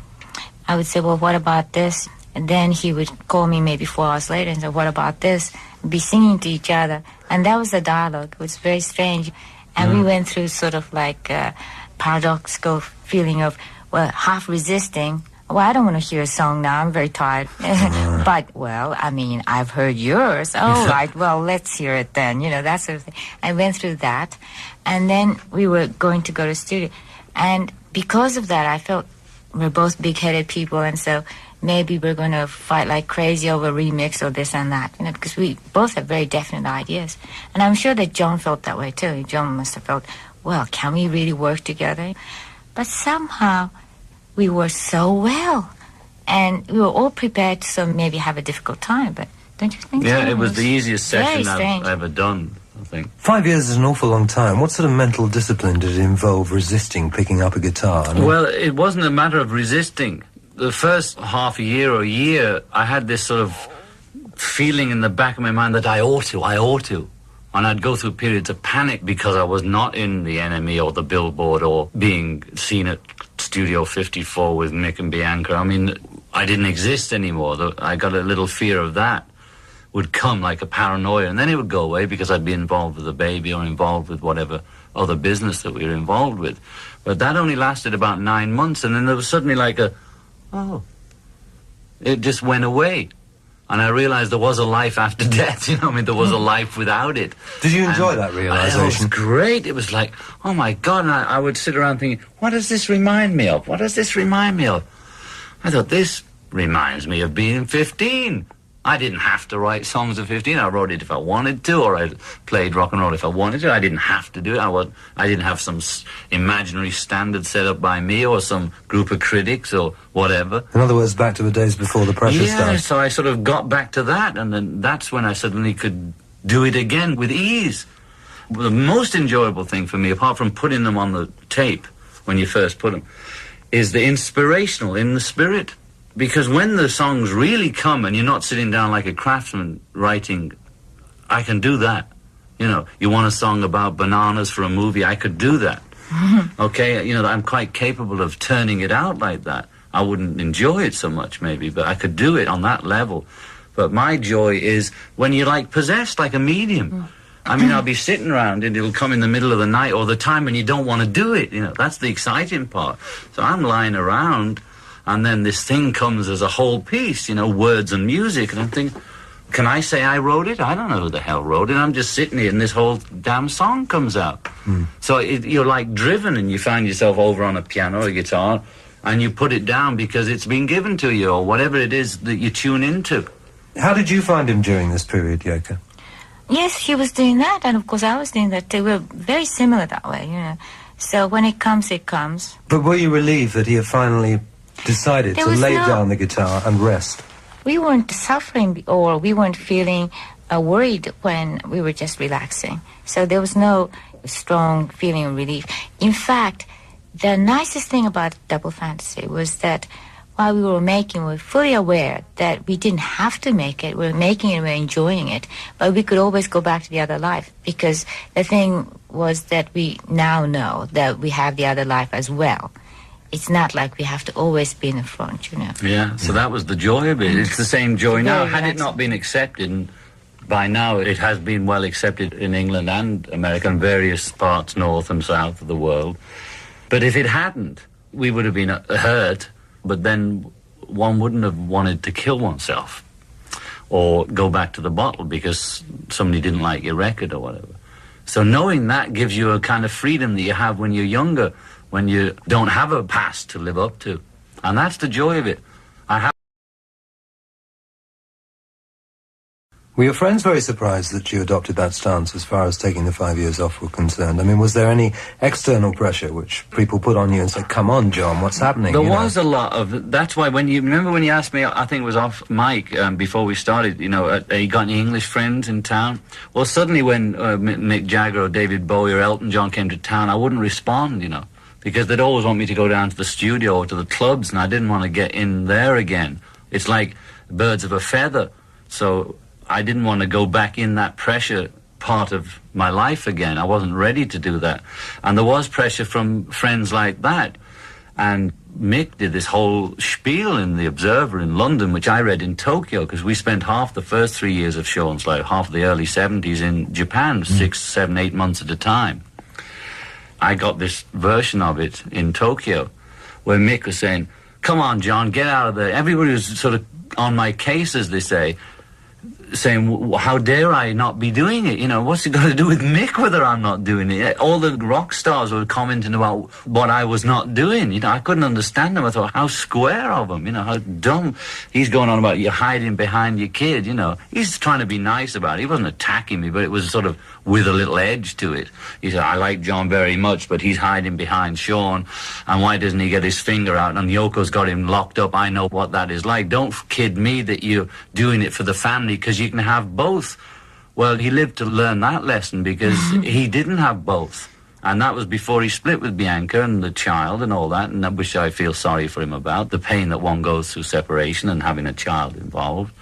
I would say, well, what about this? And then he would call me maybe 4 hours later and say, what about this? We'd be singing to each other. And that was the dialogue. It was very strange. And we went through sort of like a paradoxical feeling of, well, half resisting. Well, I don't want to hear a song now. I'm very tired. But, well, I mean, I've heard yours. Oh, right. Well, let's hear it then. That sort of thing. I went through that. And then we were going to go to the studio. And because of that, I felt we're both big-headed people. And so maybe we're going to fight like crazy over remix or this and that. Because we both have very definite ideas. And I'm sure that John felt that way, too. John must have felt, well, can we really work together? But somehow we worked so well, and we were all prepared to maybe have a difficult time, but don't you think so? Yeah, it was the easiest session I've ever done, I think. 5 years is an awful long time. What sort of mental discipline did it involve resisting picking up a guitar? Well, it wasn't a matter of resisting. The first half a year or year, I had this sort of feeling in the back of my mind that I ought to. And I'd go through periods of panic because I was not in the NME or the Billboard or being seen at Studio 54 with Mick and Bianca. I mean, I didn't exist anymore. I got a little fear of that would come like a paranoia, and then it would go away because I'd be involved with the baby or involved with whatever other business that we were involved with. But that only lasted about 9 months, and then there was suddenly like it just went away. And I realized there was a life after death, there was a life without it. Did you enjoy that realization? It was great. It was like, oh my God, and I would sit around thinking, what does this remind me of? What does this remind me of? I thought, this reminds me of being 15. I didn't have to write songs at 15. I wrote it if I wanted to, or I played rock and roll if I wanted to. I didn't have to do it. I didn't have some imaginary standard set up by me or some group of critics or whatever. In other words, back to the days before the pressure started. Yeah, so I sort of got back to that, and then that's when I suddenly could do it again with ease. The most enjoyable thing for me, apart from putting them on the tape when you first put them, is the inspirational in the spirit. Because when the songs really come and you're not sitting down like a craftsman writing, I can do that. You know, you want a song about bananas for a movie, I could do that. Okay, you know, I'm quite capable of turning it out like that. I wouldn't enjoy it so much maybe, but I could do it on that level. But my joy is when you're like possessed, like a medium. I mean, I'll be sitting around and it'll come in the middle of the night or the time when you don't want to do it, you know. That's the exciting part. So I'm lying around, and then this thing comes as a whole piece, you know, words and music, and I'm thinking, can I say I wrote it? I don't know who the hell wrote it. I'm just sitting here and this whole damn song comes out. So you're like driven, and you find yourself over on a piano or a guitar, and you put it down because it's been given to you, or whatever it is that you tune into. How did you find him during this period, Yoko? Yes, he was doing that, and of course I was doing that too. We're very similar that way, you know. So when it comes, it comes. But were you relieved that he had finally decided to lay down the guitar and rest? We weren't suffering or we weren't feeling worried when we were just relaxing. So there was no strong feeling of relief. In fact, the nicest thing about Double Fantasy was that while we were making, we were fully aware that we didn't have to make it. We were making it, we were enjoying it. But we could always go back to the other life, because the thing was that we now know that we have the other life as well. It's not like we have to always be in the front, you know. Yeah, so that was the joy of it. It's the same joy now. Had it not been accepted, and by now it has been well accepted in England and America and various parts north and south of the world. But if it hadn't, we would have been hurt, but then one wouldn't have wanted to kill oneself or go back to the bottle because somebody didn't like your record or whatever. So knowing that gives you a kind of freedom that you have when you're younger, when you don't have a past to live up to. And that's the joy of it. Were your friends very surprised that you adopted that stance as far as taking the 5 years off were concerned? I mean, was there any external pressure which people put on you and said, come on, John, what's happening? There was a lot of... That's why remember when you asked me, I think it was off mic before we started, you know, you got any English friends in town? Well, suddenly when Mick Jagger or David Bowie or Elton John came to town, I wouldn't respond, you know, because they'd always want me to go down to the studio or to the clubs, and I didn't want to get in there again. It's like birds of a feather. So I didn't want to go back in that pressure part of my life again. I wasn't ready to do that. And there was pressure from friends like that. And Mick did this whole spiel in The Observer in London, which I read in Tokyo, because we spent half the first 3 years of Sean's life, half of the early 70s in Japan, 6, 7, 8 months at a time. I got this version of it in Tokyo, where Mick was saying, come on, John, get out of there. Everybody was sort of on my case, as they say, saying, how dare I not be doing it? You know, what's it got to do with Mick whether I'm not doing it? All the rock stars were commenting about what I was not doing. You know, I couldn't understand them. I thought, how square of him, you know, how dumb. He's going on about you hiding behind your kid, you know. He's trying to be nice about it. He wasn't attacking me, but it was sort of with a little edge to it. He said, I like John very much, but he's hiding behind Sean, and why doesn't he get his finger out? And Yoko's got him locked up. I know what that is like. Don't kid me that you're doing it for the family, because you can have both. Well, he lived to learn that lesson, because he didn't have both. And that was before he split with Bianca and the child and all that, and that which I feel sorry for him about, the pain that one goes through separation and having a child involved.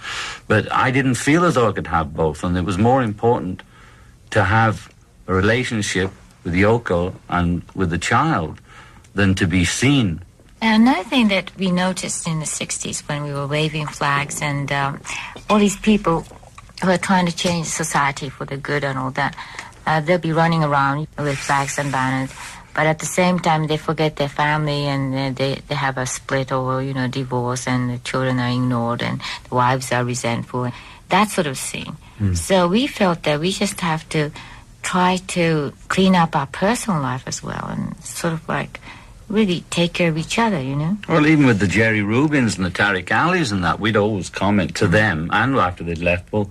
But I didn't feel as though I could have both, and it was more important to have a relationship with Yoko and with the child than to be seen. Another thing that we noticed in the 60s when we were waving flags and all these people who are trying to change society for the good and all that, they'll be running around with flags and banners, but at the same time they forget their family, and they have a split or, you know, divorce, and the children are ignored and the wives are resentful, that sort of thing. So we felt that we just have to try to clean up our personal life as well, and sort of like really take care of each other, you know. Well, even with the Jerry Rubins and the Tariq Alis and that, we'd always comment to them, and after they'd left, well,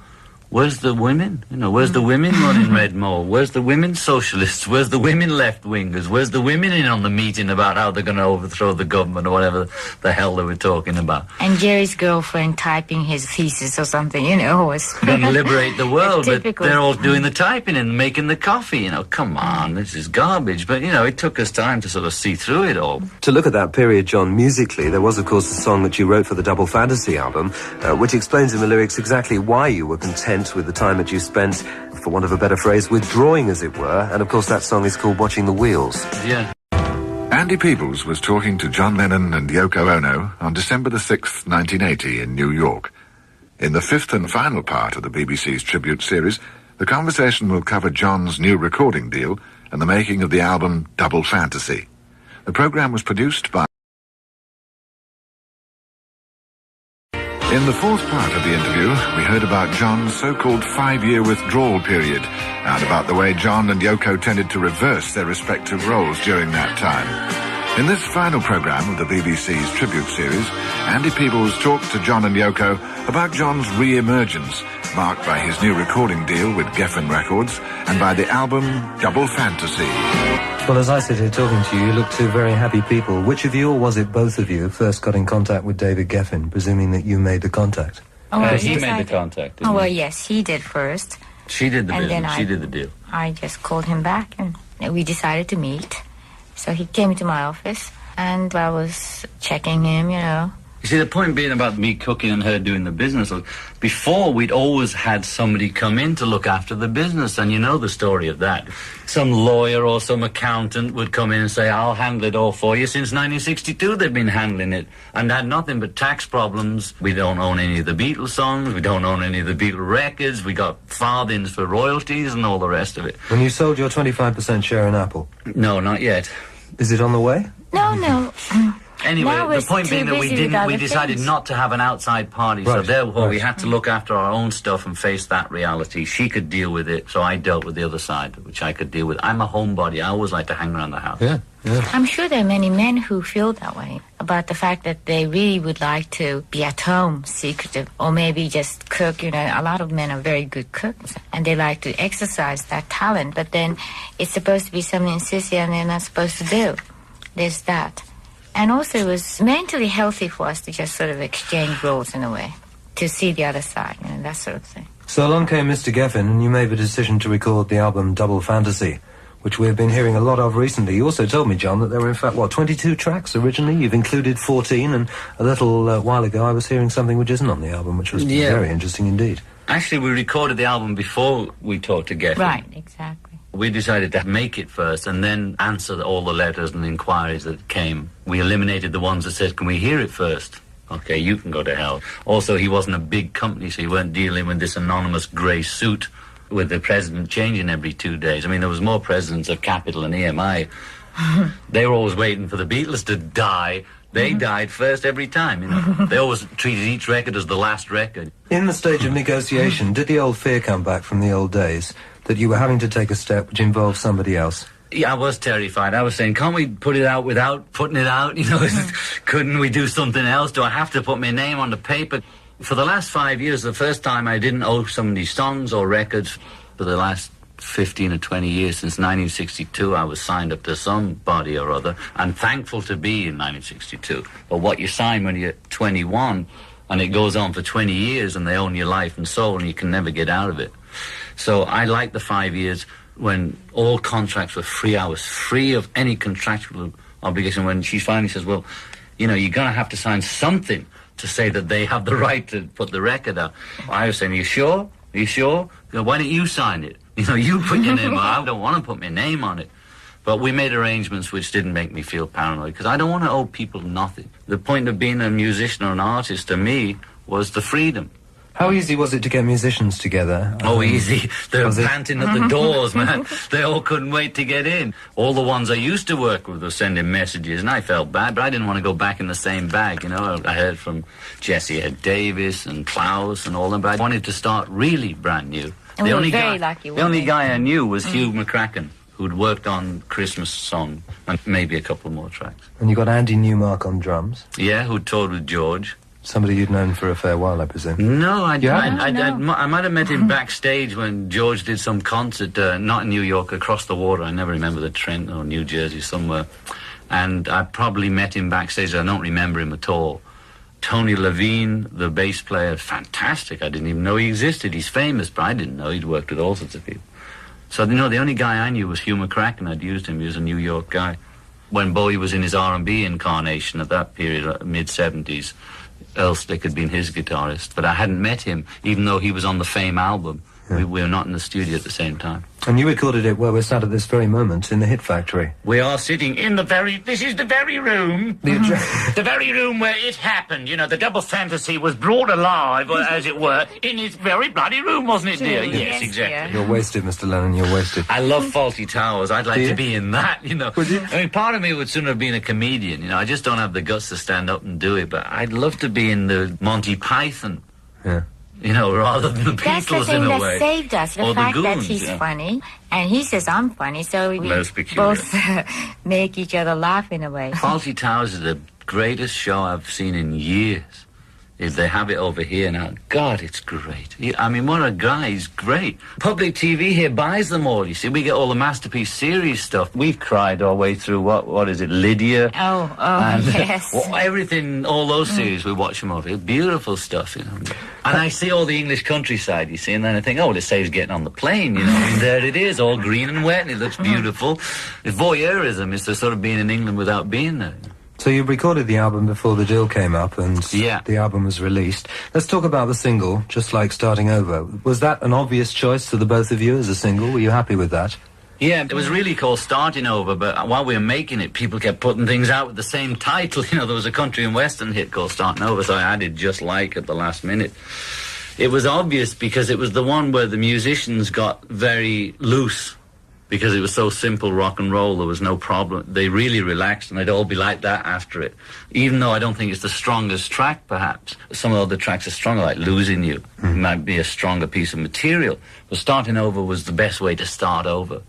where's the women? You know, where's the women running Redmore? Where's the women socialists? Where's the women left-wingers? Where's the women in on the meeting about how they're going to overthrow the government or whatever the hell they were talking about? And Jerry's girlfriend typing his thesis or something, you know, was... Going to liberate the world, but Typical. they're all doing the typing and making the coffee, you know. Come on, this is garbage. But, you know, it took us time to sort of see through it all. To look at that period, John, musically, there was, of course, a song that you wrote for the Double Fantasy album, which explains in the lyrics exactly why you were content with the time that you spent, for want of a better phrase, withdrawing, as it were. And, of course, that song is called Watching the Wheels. Yeah. Andy Peebles was talking to John Lennon and Yoko Ono on December the 6th, 1980 in New York. In the fifth and final part of the BBC's tribute series, the conversation will cover John's new recording deal and the making of the album Double Fantasy. The programme was produced by... In the fourth part of the interview, we heard about John's so-called 5-year withdrawal period and about the way John and Yoko tended to reverse their respective roles during that time. In this final programme of the BBC's tribute series, Andy Peebles talked to John and Yoko about John's re-emergence, marked by his new recording deal with Geffen Records and by the album Double Fantasy. Well, as I sit here talking to you, you look two very happy people. Which of you, or was it both of you, first got in contact with David Geffen, presuming that you made the contact? Oh, well, He yes, made I the did. contact, Oh, didn't well, he? yes, he did first. She did the And then business. She did the deal. I just called him back, and we decided to meet. So he came to my office, and I was checking him, you know. You see, the point being about me cooking and her doing the business, before we'd always had somebody come in to look after the business, and you know the story of that. Some lawyer or some accountant would come in and say, I'll handle it all for you. Since 1962 they've been handling it, and had nothing but tax problems. We don't own any of the Beatles songs, we don't own any of the Beatles records, we got farthings for royalties and all the rest of it. When you sold your 25% share in Apple, No, not yet. is it on the way? No. Anyway, Now the we're point too being that busy with we other decided things. not to have an outside party, so Right, therefore we right. had to look after our own stuff and face that reality. She could deal with it, so I dealt with the other side, which I could deal with. I'm a homebody. I always like to hang around the house. Yeah. I'm sure there are many men who feel that way about the fact that they really would like to be at home, secretive, or maybe just cook. You know, a lot of men are very good cooks, and they like to exercise that talent, but then it's supposed to be something sissy and they're not supposed to do. There's that. And also, it was mentally healthy for us to just sort of exchange roles in a way, to see the other side, you know, that sort of thing. So along came Mr. Geffen, and you made the decision to record the album Double Fantasy, which we've been hearing a lot of recently. You also told me, John, that there were, in fact, 22 tracks originally? You've included 14, and a little while ago I was hearing something which isn't on the album, which was very interesting indeed. Actually, we recorded the album before we talked to Geffen. Right, exactly. We decided to make it first and then answer all the letters and inquiries that came. We eliminated the ones that said, can we hear it first? Okay, you can go to hell. Also, he wasn't a big company, so you weren't dealing with this anonymous grey suit with the president changing every 2 days. I mean, there was more presidents of Capital and EMI. They were always waiting for the Beatles to die. They died first every time, you know. They always treated each record as the last record. In the stage of negotiation, did the old fear come back from the old days that you were having to take a step which involved somebody else? Yeah, I was terrified. I was saying, can't we put it out without putting it out? You know, couldn't we do something else? Do I have to put my name on the paper? For the last 5 years, the first time I didn't owe somebody songs or records. For the last 15 or 20 years, since 1962, I was signed up to somebody or other, and thankful to be in 1962. But what you sign when you're 21, and it goes on for 20 years, and they own your life and soul, and you can never get out of it. So I liked the 5 years when all contracts were free. I was free of any contractual obligation. When she finally says, well, you know, you're going to have to sign something to say that they have the right to put the record out. I was saying, are you sure? Are you sure? Why don't you sign it? You know, you put your name on it. I don't want to put my name on it. But we made arrangements which didn't make me feel paranoid, because I don't want to owe people nothing. The point of being a musician or an artist, to me, was the freedom. How easy was it to get musicians together? Oh, easy. They were was it? panting at the doors, man. They all couldn't wait to get in. All the ones I used to work with were sending messages, and I felt bad, but I didn't want to go back in the same bag, you know. I heard from Jesse Ed Davis and Klaus and all them, but I wanted to start really brand new. And we were very lucky, The only weren't we? guy I knew was Hugh McCracken, who'd worked on Christmas song and maybe a couple more tracks. And you got Andy Newmark on drums. Yeah, who toured with George. Somebody you'd known for a fair while, I presume. No, I No. might have met him backstage when George did some concert, not in New York, across the water. I never remember the Trent or New Jersey, somewhere. And I probably met him backstage. I don't remember him at all. Tony Levine, the bass player, fantastic. I didn't even know he existed. He's famous, but I didn't know he'd worked with all sorts of people. So, you know, the only guy I knew was Hugh McCracken. I'd used him. He was a New York guy. When Bowie was in his R&B incarnation at that period, mid-70s, Earl Slick had been his guitarist, but I hadn't met him, even though he was on the Fame album. Yeah. We were not in the studio at the same time. And you recorded it where we're sat at this very moment, in the Hit Factory. We are sitting in this is the very room, the very room where it happened. You know, the double fantasy was brought alive, as it were, in its very bloody room, wasn't it, dear? Yes, exactly. You're wasted, Mr. Lennon, you're wasted. I love Faulty Towers. I'd like Do you? to be in that, you know. Would you? I mean, part of me would sooner have been a comedian, you know. I just don't have the guts to stand up and do it, but I'd love to be in the Monty Python. Yeah. You know, rather than the That's the Beatles thing in a that way. saved us, the Or the fact that Goons, he's yeah. funny, and he says I'm funny, so we Most peculiar. both make each other laugh in a way. Faulty Towers is the greatest show I've seen in years. If they have it over here now, God, it's great. I mean, what a guy, he's great. Public TV here buys them all, you see. We get all the Masterpiece series stuff. We've cried our way through, what is it, Lydia? Oh, And, yes. well, everything, all those series, we watch them over here. Beautiful stuff, you know. And I see all the English countryside, you see, and then I think, oh, well, it saves getting on the plane, you know. And there it is, all green and wet, and it looks beautiful. It's voyeurism. It's the sort of being in England without being there. So you recorded the album before the deal came up, and Yeah. the album was released. Let's talk about the single, Just Like Starting Over. Was that an obvious choice to the both of you as a single? Were you happy with that? Yeah, it was really called Starting Over, but while we were making it, people kept putting things out with the same title. You know, there was a country and western hit called Starting Over, so I added Just Like at the last minute. It was obvious because it was the one where the musicians got very loose, because it was so simple rock and roll, there was no problem. They really relaxed, and they'd all be like that after it. Even though I don't think it's the strongest track, perhaps. Some of the other tracks are stronger, like Losing You. Might be a stronger piece of material. But Starting Over was the best way to start over.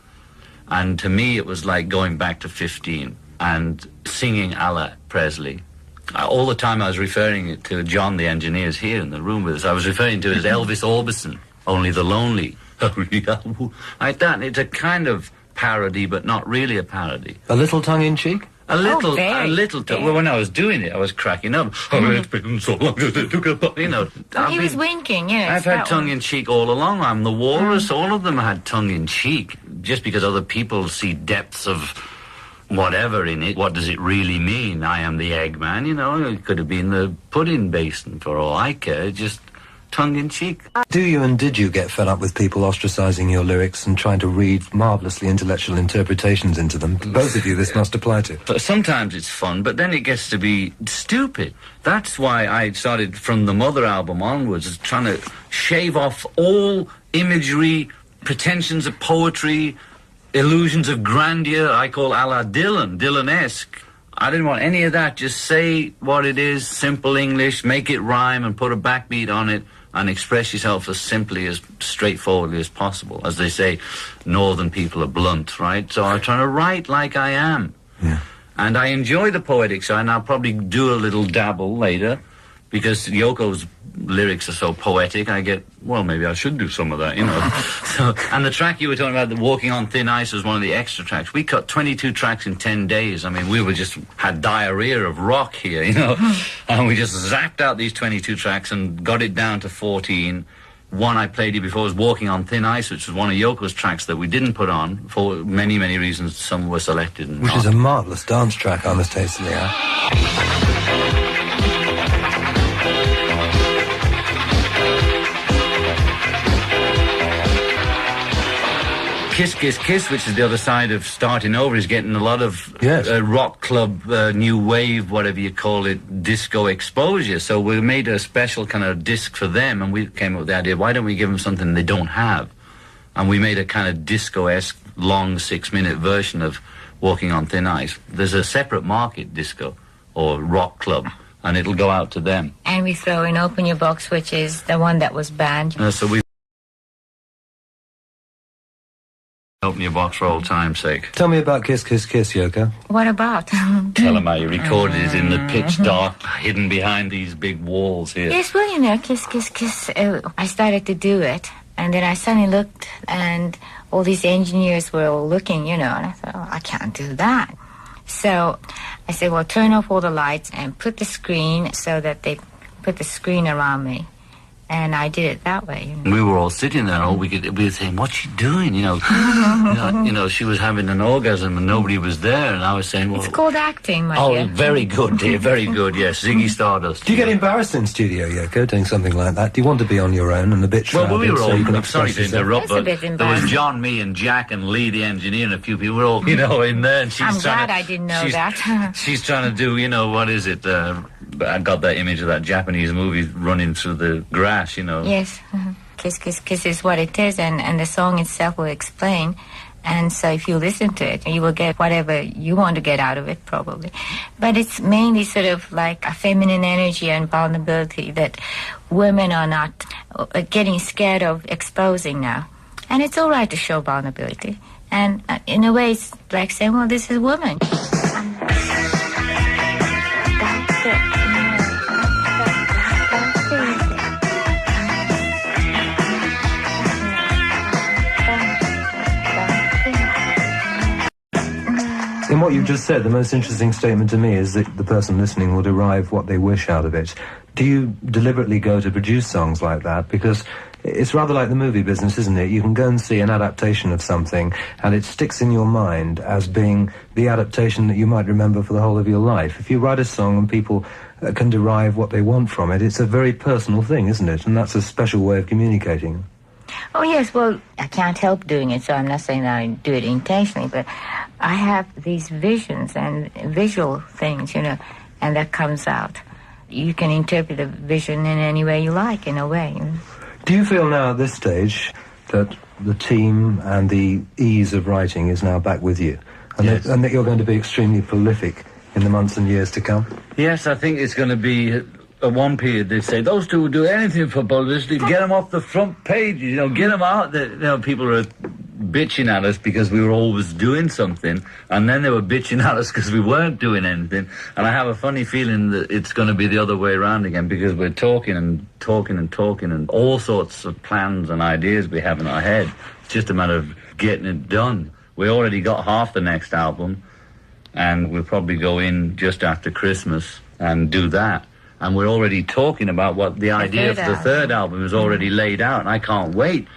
And to me, it was like going back to 15 and singing a la Presley. All the time I was referring it to John, the engineer's here in the room with us. I was referring to it as Elvis Orbison, only the lonely. Like that. It's a kind of parody, but not really a parody. A little tongue-in-cheek? A little. very. Well, when I was doing it, I was cracking up. Oh, it's been so long since I took a... You know. He was winking, yes. I've had that one. tongue-in-cheek all along. I'm the walrus. All of them had tongue-in-cheek. Just because other people see depths of whatever in it, what does it really mean? I am the Eggman, you know. It could have been the pudding basin for all I care. Just tongue-in-cheek. Do you and did you get fed up with people ostracizing your lyrics and trying to read marvelously intellectual interpretations into them? Both of you, this must apply to. But sometimes it's fun, but then it gets to be stupid. That's why I started from the Mother album onwards, trying to shave off all imagery, pretensions of poetry, illusions of grandeur, I call a la Dylan-esque. I didn't want any of that. Just say what it is, simple English, make it rhyme and put a backbeat on it and express yourself as simply, as straightforwardly as possible. As they say, northern people are blunt, right? So I'm trying to write like I am. Yeah. And I enjoy the poetic side, and I'll probably do a little dabble later, because Yoko's lyrics are so poetic. I get, well, maybe I should do some of that, you know. So, and the track you were talking about, the Walking on Thin Ice, was one of the extra tracks. We cut 22 tracks in 10 days. I mean, we were just had diarrhea of rock here, you know. And we just zapped out these 22 tracks and got it down to 14. One I played you before was Walking on Thin Ice, which was one of Yoko's tracks that we didn't put on for many, many reasons. Some were selected and Which not. is a marvellous dance track, I must hastily add. Kiss, Kiss, Kiss, which is the other side of Starting Over, is getting a lot of Yes. rock club, new wave, whatever you call it, disco exposure. So we made a special kind of disc for them, and we came up with the idea, why don't we give them something they don't have? And we made a kind of disco-esque, long 6-minute version of Walking on Thin Ice. There's a separate market, disco, or rock club, and it'll go out to them. And we throw in Open Your Box, which is the one that was banned. So we open your box for old time's sake. Tell me about Kiss, Kiss, Kiss, Yoko. What about? Tell them how you recorded it in the pitch dark, hidden behind these big walls here. Yes, well, you know, Kiss, Kiss, Kiss. I started to do it, and then I suddenly looked, and all these engineers were all looking, you know, and I thought, oh, I can't do that. So I said, well, turn off all the lights and put the screen so that they put the screen around me. And I did it that way. You know. We were all sitting there, we were saying, "What's she doing?" You know, you know, she was having an orgasm and nobody was there, and I was saying, "Well, it's called acting, my dear." Oh, very good, dear, very good. Yes, Ziggy Stardust. Do you get embarrassed in studio, Yoko, doing something like that? Do you want to be on your own and a bit shrouded? Well, we were all. So you can I'm sorry to interrupt, but there was John, me, and Jack, and Lee, the engineer, and a few people. We're all, you know, in there. And I'm glad I didn't know that. She's trying to do, you know, what is it? I got that image of that Japanese movie running through the grass, you know. Yes. Kiss, Kiss, Kiss is what it is, and the song itself will explain. And so if you listen to it, you will get whatever you want to get out of it, probably. But it's mainly sort of like a feminine energy and vulnerability that women are not getting scared of exposing now. And it's all right to show vulnerability. And in a way, it's like saying, well, this is woman. In what you've just said, the most interesting statement to me is that the person listening will derive what they wish out of it. Do you deliberately go to produce songs like that? Because it's rather like the movie business, isn't it? You can go and see an adaptation of something, and it sticks in your mind as being the adaptation that you might remember for the whole of your life. If you write a song and people can derive what they want from it, it's a very personal thing, isn't it? And that's a special way of communicating. Oh, yes, well, I can't help doing it, so I'm not saying that I do it intentionally, but I have these visions and visual things, you know, and that comes out. You can interpret a vision in any way you like, in a way. You know? Do you feel now at this stage that the team and the ease of writing is now back with you? And, yes. And that you're going to be extremely prolific in the months and years to come? Yes, I think it's going to be... At one period, they say, those two will do anything for publicity, get them off the front page, you know, get them out. You know, people are bitching at us because we were always doing something, and then they were bitching at us because we weren't doing anything. And I have a funny feeling that it's going to be the other way around again, because we're talking and talking and talking, and all sorts of plans and ideas we have in our head. It's just a matter of getting it done. We already got half the next album, and we'll probably go in just after Christmas and do that. And we're already talking about what the idea for the third album is already laid out, and I can't wait.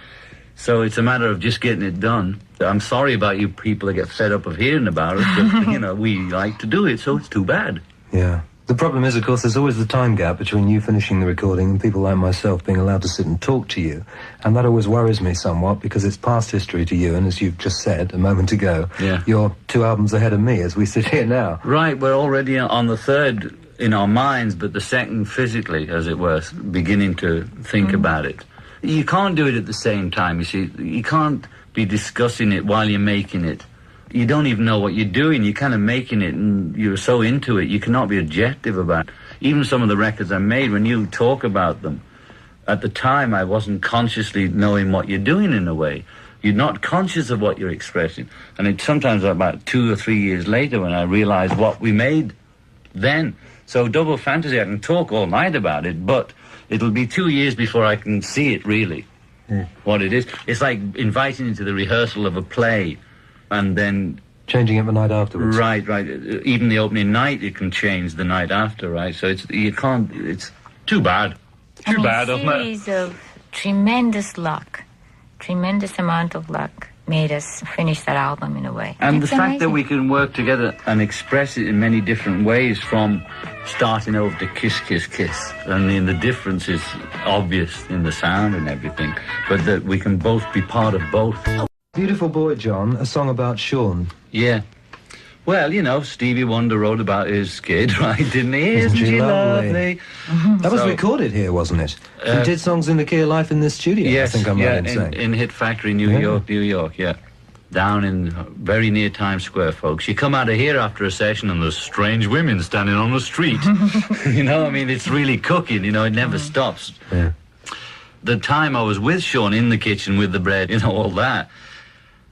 So it's a matter of just getting it done. I'm sorry about you people that get fed up of hearing about it, but, you know, we like to do it, so it's too bad. Yeah. The problem is, of course, there's always the time gap between you finishing the recording and people like myself being allowed to sit and talk to you. And that always worries me somewhat, because it's past history to you, and as you've just said a moment ago, you're 2 albums ahead of me as we sit here now. Right, we're already on the third in our minds, but the second physically, as it were, beginning to think about it. You can't do it at the same time, you see. You can't be discussing it while you're making it. You don't even know what you're doing. You're kind of making it, and you're so into it, you cannot be objective about it. Even some of the records I made, when you talk about them, at the time I wasn't consciously knowing what you're doing in a way. You're not conscious of what you're expressing. And it's sometimes about 2 or 3 years later when I realized what we made then. So Double Fantasy, I can talk all night about it, but it'll be 2 years before I can see it really, what it is. It's like inviting into the rehearsal of a play and then... changing it the night afterwards. Right. Even the opening night, it can change the night after, right? So it's too bad. Too bad. A series of tremendous luck, tremendous amount of luck made us finish that album in a way. And it's the fact amazing. that we can work together and express it in many different ways, from starting over to Kiss, Kiss, Kiss. I mean, the difference is obvious in the sound and everything, but that we can both be part of both. Beautiful Boy, John, a song about Sean. Yeah. Well, you know, Stevie Wonder wrote about his kid, right, didn't he? Isn't she lovely? That was recorded here, wasn't it? You did songs in the Key of Life in this studio, yes, I think I'm right in saying. In Hit Factory, New York, yeah. Down in very near Times Square, folks. You come out of here after a session and there's strange women standing on the street. You know, I mean, it's really cooking, you know, it never stops. Yeah. The time I was with Sean in the kitchen with the bread, you know, all that,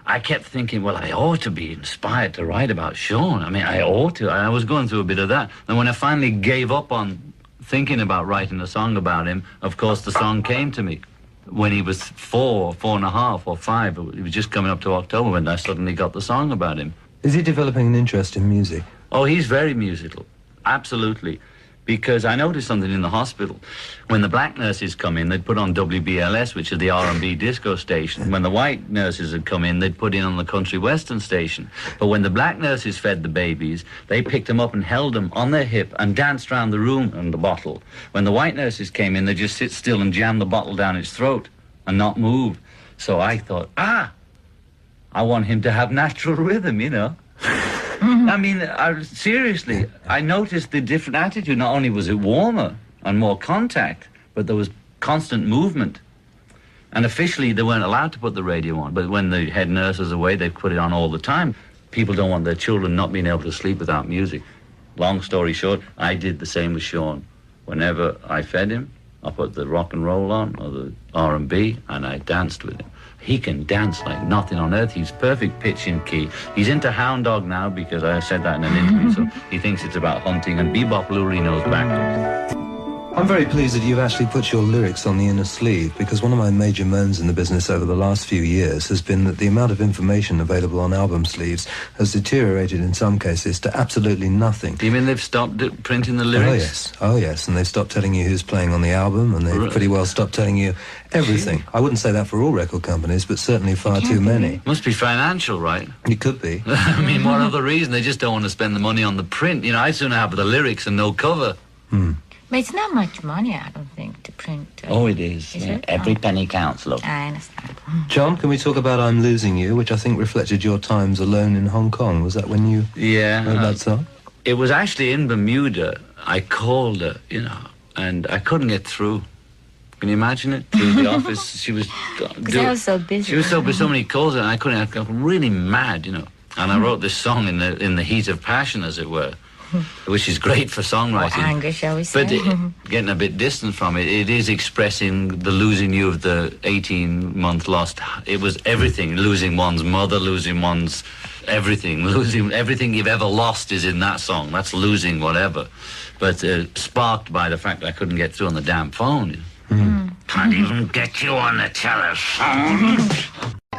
I kept thinking, well, I ought to be inspired to write about Sean. I mean, I ought to. I was going through a bit of that. And when I finally gave up on thinking about writing a song about him, of course, the song came to me. When he was 4 and a half, or 5, it was just coming up to October when I suddenly got the song about him. Is he developing an interest in music? Oh, he's very musical. Absolutely. Because I noticed something in the hospital. When the black nurses come in, they'd put on WBLS, which is the R&B disco station. When the white nurses had come in, they'd put in on the country western station. But when the black nurses fed the babies, they picked them up and held them on their hip and danced around the room on the bottle. When the white nurses came in, they'd just sit still and jam the bottle down its throat and not move. So I thought, I want him to have natural rhythm, you know. I mean, seriously, I noticed the different attitude. Not only was it warmer and more contact, but there was constant movement. And officially, they weren't allowed to put the radio on. But when the head nurse was away, they put it on all the time. People don't want their children not being able to sleep without music. Long story short, I did the same with Sean. Whenever I fed him, I put the rock and roll on, or the R&B, and I danced with him. He can dance like nothing on earth. He's perfect pitch and key. He's into hound dog now because I said that in an interview, so he thinks it's about hunting, and bebop Lou he knows backwards. I'm very pleased that you've actually put your lyrics on the inner sleeve, because one of my major moans in the business over the last few years has been that the amount of information available on album sleeves has deteriorated in some cases to absolutely nothing. Do you mean they've stopped printing the lyrics? Oh yes, and they've stopped telling you who's playing on the album, and they've pretty well stopped telling you everything. I wouldn't say that for all record companies, but certainly far too many. Must be financial, right? It could be. I mean, what other reason? They just don't want to spend the money on the print. You know, I'd sooner have the lyrics and no cover. But it's not much money, I don't think, to print. Oh, it is. Is it? Every penny counts, look. I understand. John, can we talk about I'm Losing You, which I think reflected your times alone in Hong Kong? Was that when you wrote that song? It was actually in Bermuda. I called her, you know, and I couldn't get through. Can you imagine it? To the office, she was... Because I was so busy. She was so busy, so many calls, and I couldn't... I got really mad, you know. And I wrote this song in the heat of passion, as it were, which is great for songwriting. Or anger, shall we say. But getting a bit distant from it, it is expressing the losing you of the 18-month lost. It was everything, losing one's mother, losing one's everything, losing everything you've ever lost is in that song. That's losing whatever. But sparked by the fact that I couldn't get through on the damn phone. Can't even get you on the telephone.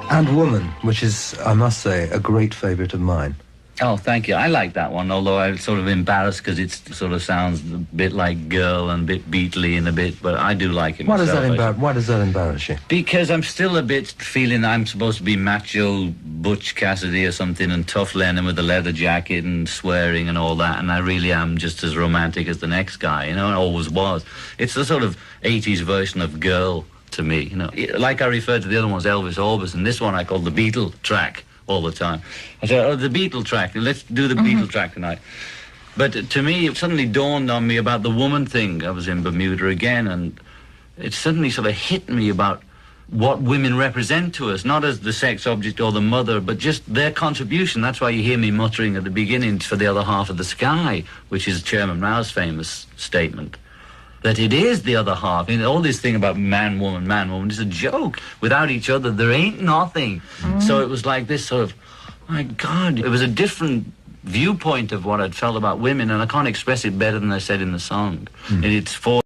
And Woman, which is, I must say, a great favourite of mine. Oh, thank you. I like that one, although I'm sort of embarrassed because it sort of sounds a bit like Girl and a bit Beatley and a bit, but I do like it Why myself. does that embarrass you? Because I'm still a bit feeling I'm supposed to be macho Butch Cassidy or something, and tough Lennon with a leather jacket and swearing and all that, and I really am just as romantic as the next guy, you know, and always was. It's the sort of 80s version of Girl to me, you know. Like I referred to the other ones, Elvis Orbison, this one I call the Beatle track all the time. I said, the Beatle track, let's do the Beatle track tonight. But to me, it suddenly dawned on me about the woman thing. I was in Bermuda again, and it suddenly sort of hit me about what women represent to us, not as the sex object or the mother, but just their contribution. That's why you hear me muttering at the beginning for the other half of the sky, which is Chairman Mao's famous statement. That it is the other half. I mean, all this thing about man, woman is a joke. Without each other, there ain't nothing. So it was like this sort of, my God, it was a different viewpoint of what I'd felt about women, and I can't express it better than I said in the song. And it's for...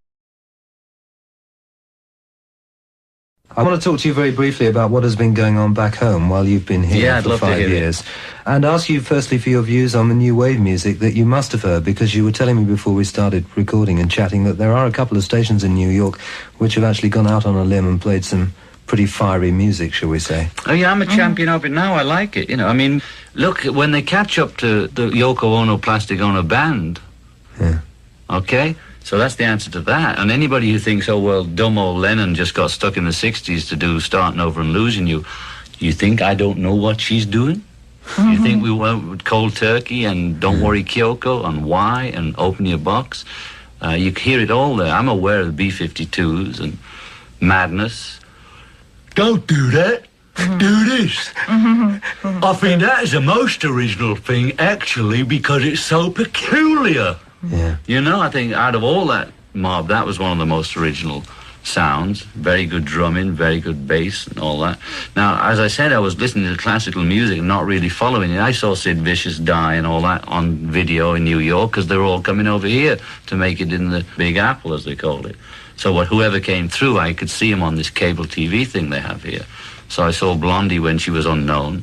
I want to talk to you very briefly about what has been going on back home while you've been here for 5 years. And ask you firstly for your views on the new wave music that you must have heard, because you were telling me before we started recording and chatting that there are a couple of stations in New York which have actually gone out on a limb and played some pretty fiery music, shall we say. Oh yeah, I'm a champion of it now. I like it, you know. I mean, look, when they catch up to the Yoko Ono Plastic Ono band, okay? So that's the answer to that. And anybody who thinks, oh, well, dumb old Lennon just got stuck in the 60s to do Starting Over and Losing You, you think I don't know what she's doing? You think we went with Cold Turkey and Don't Worry Kyoko and Why and Open Your Box? You hear it all there. I'm aware of the B-52s and Madness. Don't do that. Do this. I think that is the most original thing, actually, because it's so peculiar. Yeah. You know, I think out of all that mob, that was one of the most original sounds, very good drumming, very good bass and all that. Now, as I said, I was listening to classical music and not really following it. I saw Sid Vicious die and all that on video in New York because they were all coming over here to make it in the Big Apple, as they called it. So whoever came through, I could see him on this cable TV thing they have here. So I saw Blondie when she was unknown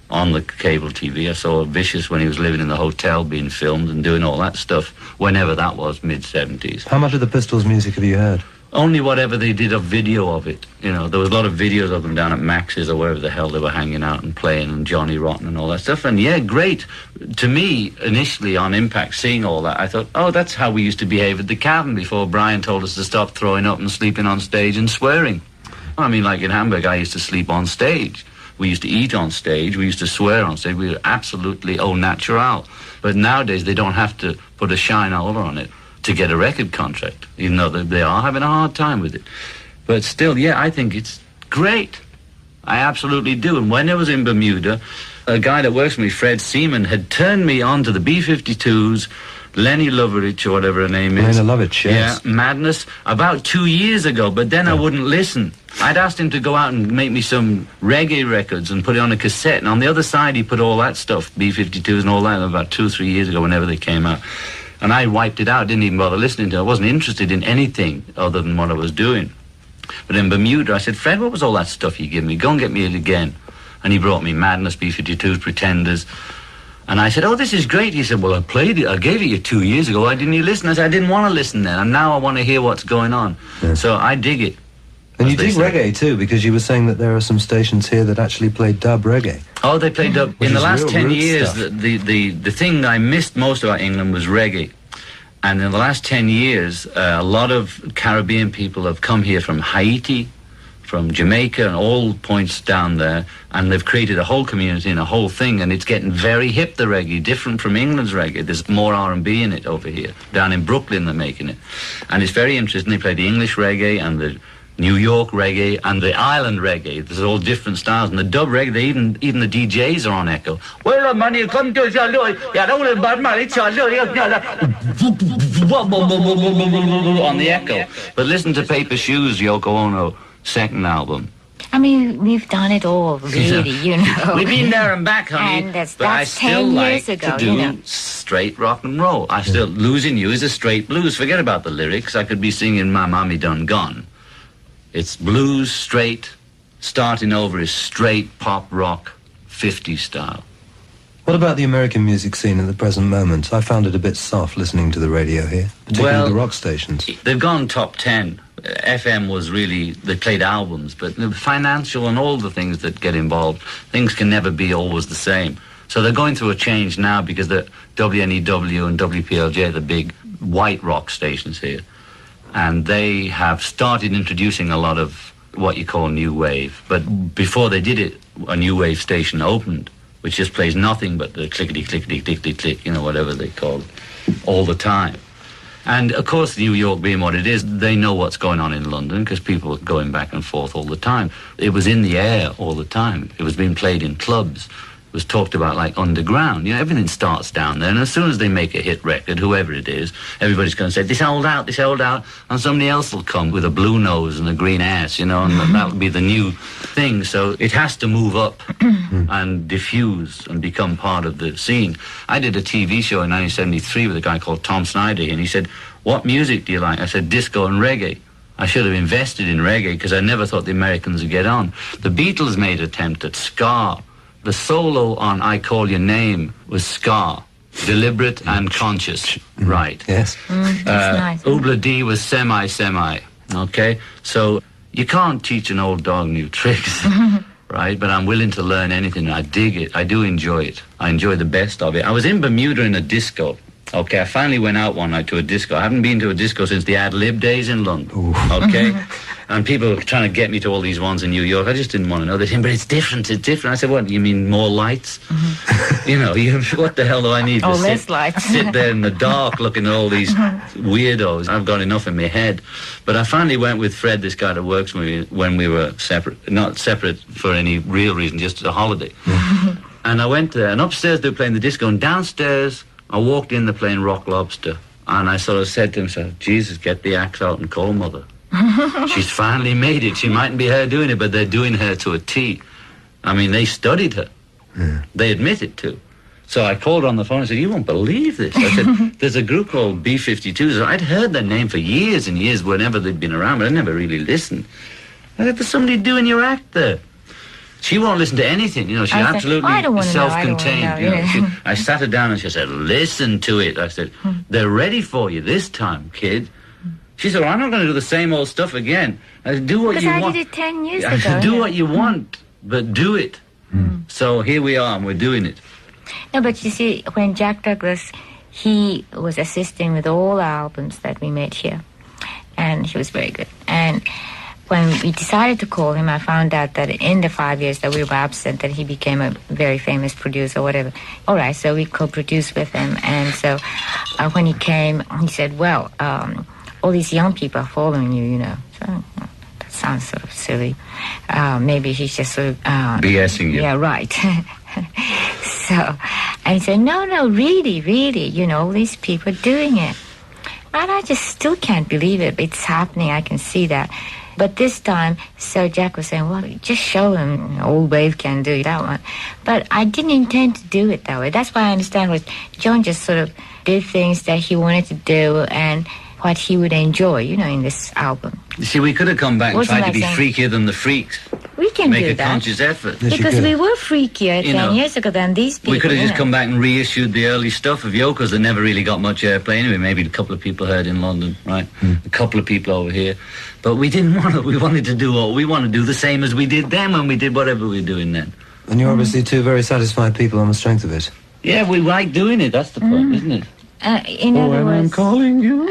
on the cable TV. I saw Vicious when he was living in the hotel being filmed and doing all that stuff, whenever that was, mid-70s. How much of the Pistols' music have you heard? Only whatever they did a video of it. You know, there was a lot of videos of them down at Max's or wherever the hell they were hanging out and playing, and Johnny Rotten and all that stuff. And yeah, great. To me, initially on Impact, seeing all that, I thought, oh, that's how we used to behave at the Cavern before Brian told us to stop throwing up and sleeping on stage and swearing. I mean, like in Hamburg, I used to sleep on stage. We used to eat on stage. We used to swear on stage. We were absolutely au natural. But nowadays, they don't have to put a shine over on it to get a record contract, even though they are having a hard time with it. But still, yeah, I think it's great. I absolutely do. And when I was in Bermuda, a guy that works for me, Fred Seaman, had turned me on to the B-52s, Lenny Loveridge, or whatever her name is. Lenny Loveridge, yes. Yeah, Madness, about 2 years ago, but then I wouldn't listen. I'd asked him to go out and make me some reggae records and put it on a cassette, and on the other side he put all that stuff, B-52s and all that, about 2 or 3 years ago, whenever they came out. And I wiped it out, didn't even bother listening to it. I wasn't interested in anything other than what I was doing. But in Bermuda, I said, Fred, what was all that stuff you give me? Go and get me it again. And he brought me Madness, B-52s, Pretenders. And I said, oh, this is great. He said, well, I played it. I gave it you 2 years ago. Why didn't you listen? I said, I didn't want to listen then. And now I want to hear what's going on. Yeah. So I dig it. And you dig reggae, too, because you were saying that there are some stations here that actually play dub reggae. Oh, they played dub. In the last 10 years, the thing I missed most about England was reggae. And in the last 10 years, a lot of Caribbean people have come here from Haiti, from Jamaica, and all points down there, and they've created a whole community and a whole thing, and it's getting very hip, the reggae, different from England's reggae. There's more R&B in it over here. Down in Brooklyn, they're making it. And it's very interesting. They play the English reggae and the New York reggae and the island reggae. There's all different styles. And the dub reggae, even the DJs are on echo. Well, man, you come to on the echo. But listen to Paper Shoes, Yoko Ono, second album. I mean, we've done it all, really, you know. We've been there and back, honey. And that's but I still 10 like years ago, to do you know. straight rock and roll. I still, Losing You is a straight blues. Forget about the lyrics. I could be singing My Mommy Done Gone. It's blues, straight. Starting over is straight pop rock, 50s style. What about the American music scene at the present moment? I found it a bit soft listening to the radio here, particularly the rock stations. They've gone top 10. FM was really, they played albums, but the financial and all the things that get involved, things can never be always the same. So they're going through a change now because the WNEW and WPLJ, the big white rock stations here, and they have started introducing a lot of what you call new wave. But before they did it, a new wave station opened, which just plays nothing but the clickety, clickety, clickety, click, you know, whatever they call it, all the time. And, of course, New York being what it is, they know what's going on in London because people are going back and forth all the time. It was in the air all the time. It was being played in clubs. It was talked about like underground. You know, everything starts down there. And as soon as they make a hit record, whoever it is, everybody's going to say, this old out, and somebody else will come with a blue nose and a green ass, you know, and that'll be the new thing. So it has to move up and diffuse and become part of the scene. I did a TV show in 1973 with a guy called Tom Snyder, and he said, what music do you like? I said, disco and reggae. I should have invested in reggae because I never thought the Americans would get on. The Beatles made an attempt at ska. The solo on I Call Your Name was ska, deliberate and conscious, right? Yes. That's nice. Oobla Dee was semi, okay? So you can't teach an old dog new tricks, right? But I'm willing to learn anything. I dig it. I do enjoy it. I enjoy the best of it. I was in Bermuda in a disco. Okay, I finally went out one night to a disco. I haven't been to a disco since the ad-lib days in London, okay? And people were trying to get me to all these ones in New York. I just didn't want to know. They said, but it's different. I said, what, you mean more lights? You know, what the hell do I need to less lights. sit there in the dark looking at all these weirdos? I've got enough in my head. But I finally went with Fred, this guy that works with me, when we were separate, not separate for any real reason, just a holiday. And I went there, and upstairs they were playing the disco, and downstairs I walked in, they're playing Rock Lobster, and I sort of said to him, Jesus, get the axe out and call Mother. She's finally made it. She mightn't be her doing it, but they're doing her to a T. I mean, they studied her. Yeah. They admit it too. So I called her on the phone and said, you won't believe this. I said, there's a group called B-52s. I'd heard their name for years and years whenever they'd been around, but I never really listened. I said, there's somebody doing your act there. She won't listen to anything, you know. She's absolutely self-contained. I sat her down and she said, listen to it. I said, they're ready for you this time, kid. She said, well, I'm not going to do the same old stuff again. I said, do what you want. Because I did it 10 years ago. Do what you want, but do it. So here we are, and we're doing it. No, but you see, when Jack Douglas, he was assisting with all the albums that we made here. And he was very good. And when we decided to call him, I found out that in the 5 years that we were absent, that he became a very famous producer, whatever. All right, so we co-produced with him. And so when he came, he said, well, all these young people are following you, you know. So, that sounds sort of silly. Maybe he's just sort of... BSing you. Yeah, right. So, and he said, no, really, you know, all these people are doing it. And I just still can't believe it. It's happening. I can see that. But this time, so Jack was saying, well, just show him. Old Wave can do that one. But I didn't intend to do it that way. That's why I understand what John just sort of did things that he wanted to do and what he would enjoy, you know, in this album. You see, we could have come back and tried to be freakier than the freaks. We can Make do a that. conscious effort. Yes, Because we were freakier 10 years ago than these people. We could have you just know. come back and reissued the early stuff of Yoko's that never really got much airplay anyway. Maybe a couple of people heard in London, right? A couple of people over here. But we didn't want to. We wanted to do what we want to do, the same as we did then when we did whatever we were doing then. And you're obviously two very satisfied people on the strength of it. Yeah, we like doing it. That's the point, isn't it? In other words, I'm calling you.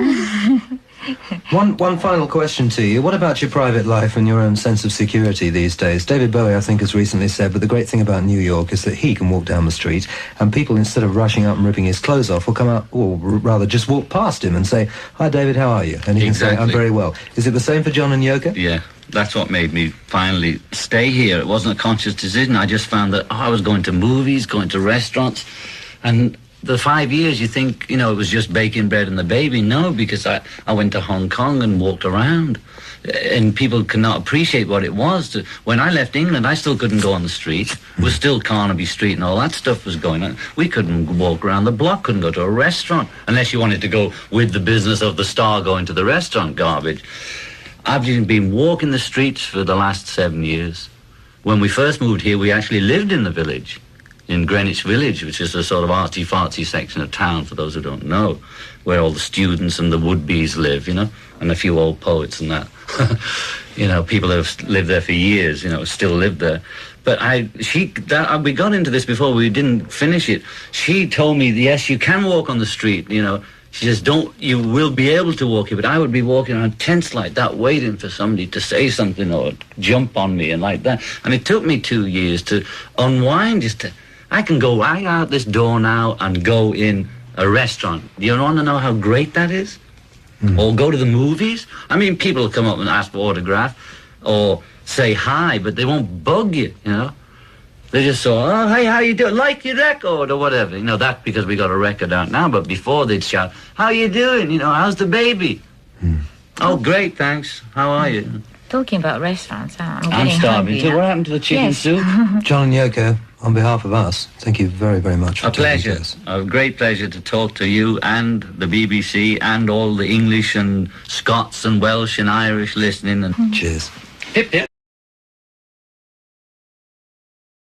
One final question to you. What about your private life and your own sense of security these days? David Bowie, I think, has recently said, but the great thing about New York is that he can walk down the street and people, instead of rushing up and ripping his clothes off, will come out, or rather just walk past him and say, hi, David, how are you? And he can say, I'm very well. Is it the same for John and Yoko? Yeah, that's what made me finally stay here. It wasn't a conscious decision. I just found that I was going to movies, going to restaurants, and the 5 years, you think, you know, it was just baking bread and the baby. No, because I went to Hong Kong and walked around, and people cannot appreciate what it was. When I left England, I still couldn't go on the street. It was still Carnaby Street and all that stuff was going on. We couldn't walk around the block, couldn't go to a restaurant, unless you wanted to go with the business of the star going to the restaurant garbage. I've been walking the streets for the last 7 years. When we first moved here, we actually lived in the village. In Greenwich Village, which is a sort of artsy-fartsy section of town, for those who don't know, where all the students and the would-bes live, you know, and a few old poets and that. You know, people who have lived there for years, you know, still live there. But we got into this before, we didn't finish it. She told me, yes, you can walk on the street, you know. She says, you will be able to walk here, but I would be walking around tense like that, waiting for somebody to say something or jump on me and like that. And it took me 2 years to unwind, I can go right out this door now and go in a restaurant. Do you want to know how great that is? Or go to the movies? I mean, people will come up and ask for autograph or say hi, but they won't bug you, you know? They just say, oh, hey, how you doing? Like your record or whatever. You know, that because we got a record out now, but before they'd shout, how you doing? You know, how's the baby? Oh, great, thanks. How are you? talking about restaurants, I'm starving too. What happened to the chicken soup? John and Yoko, on behalf of us, thank you very, very much for A pleasure. A great pleasure to talk to you and the BBC and all the English and Scots and Welsh and Irish listening. And Cheers. Hip, hip.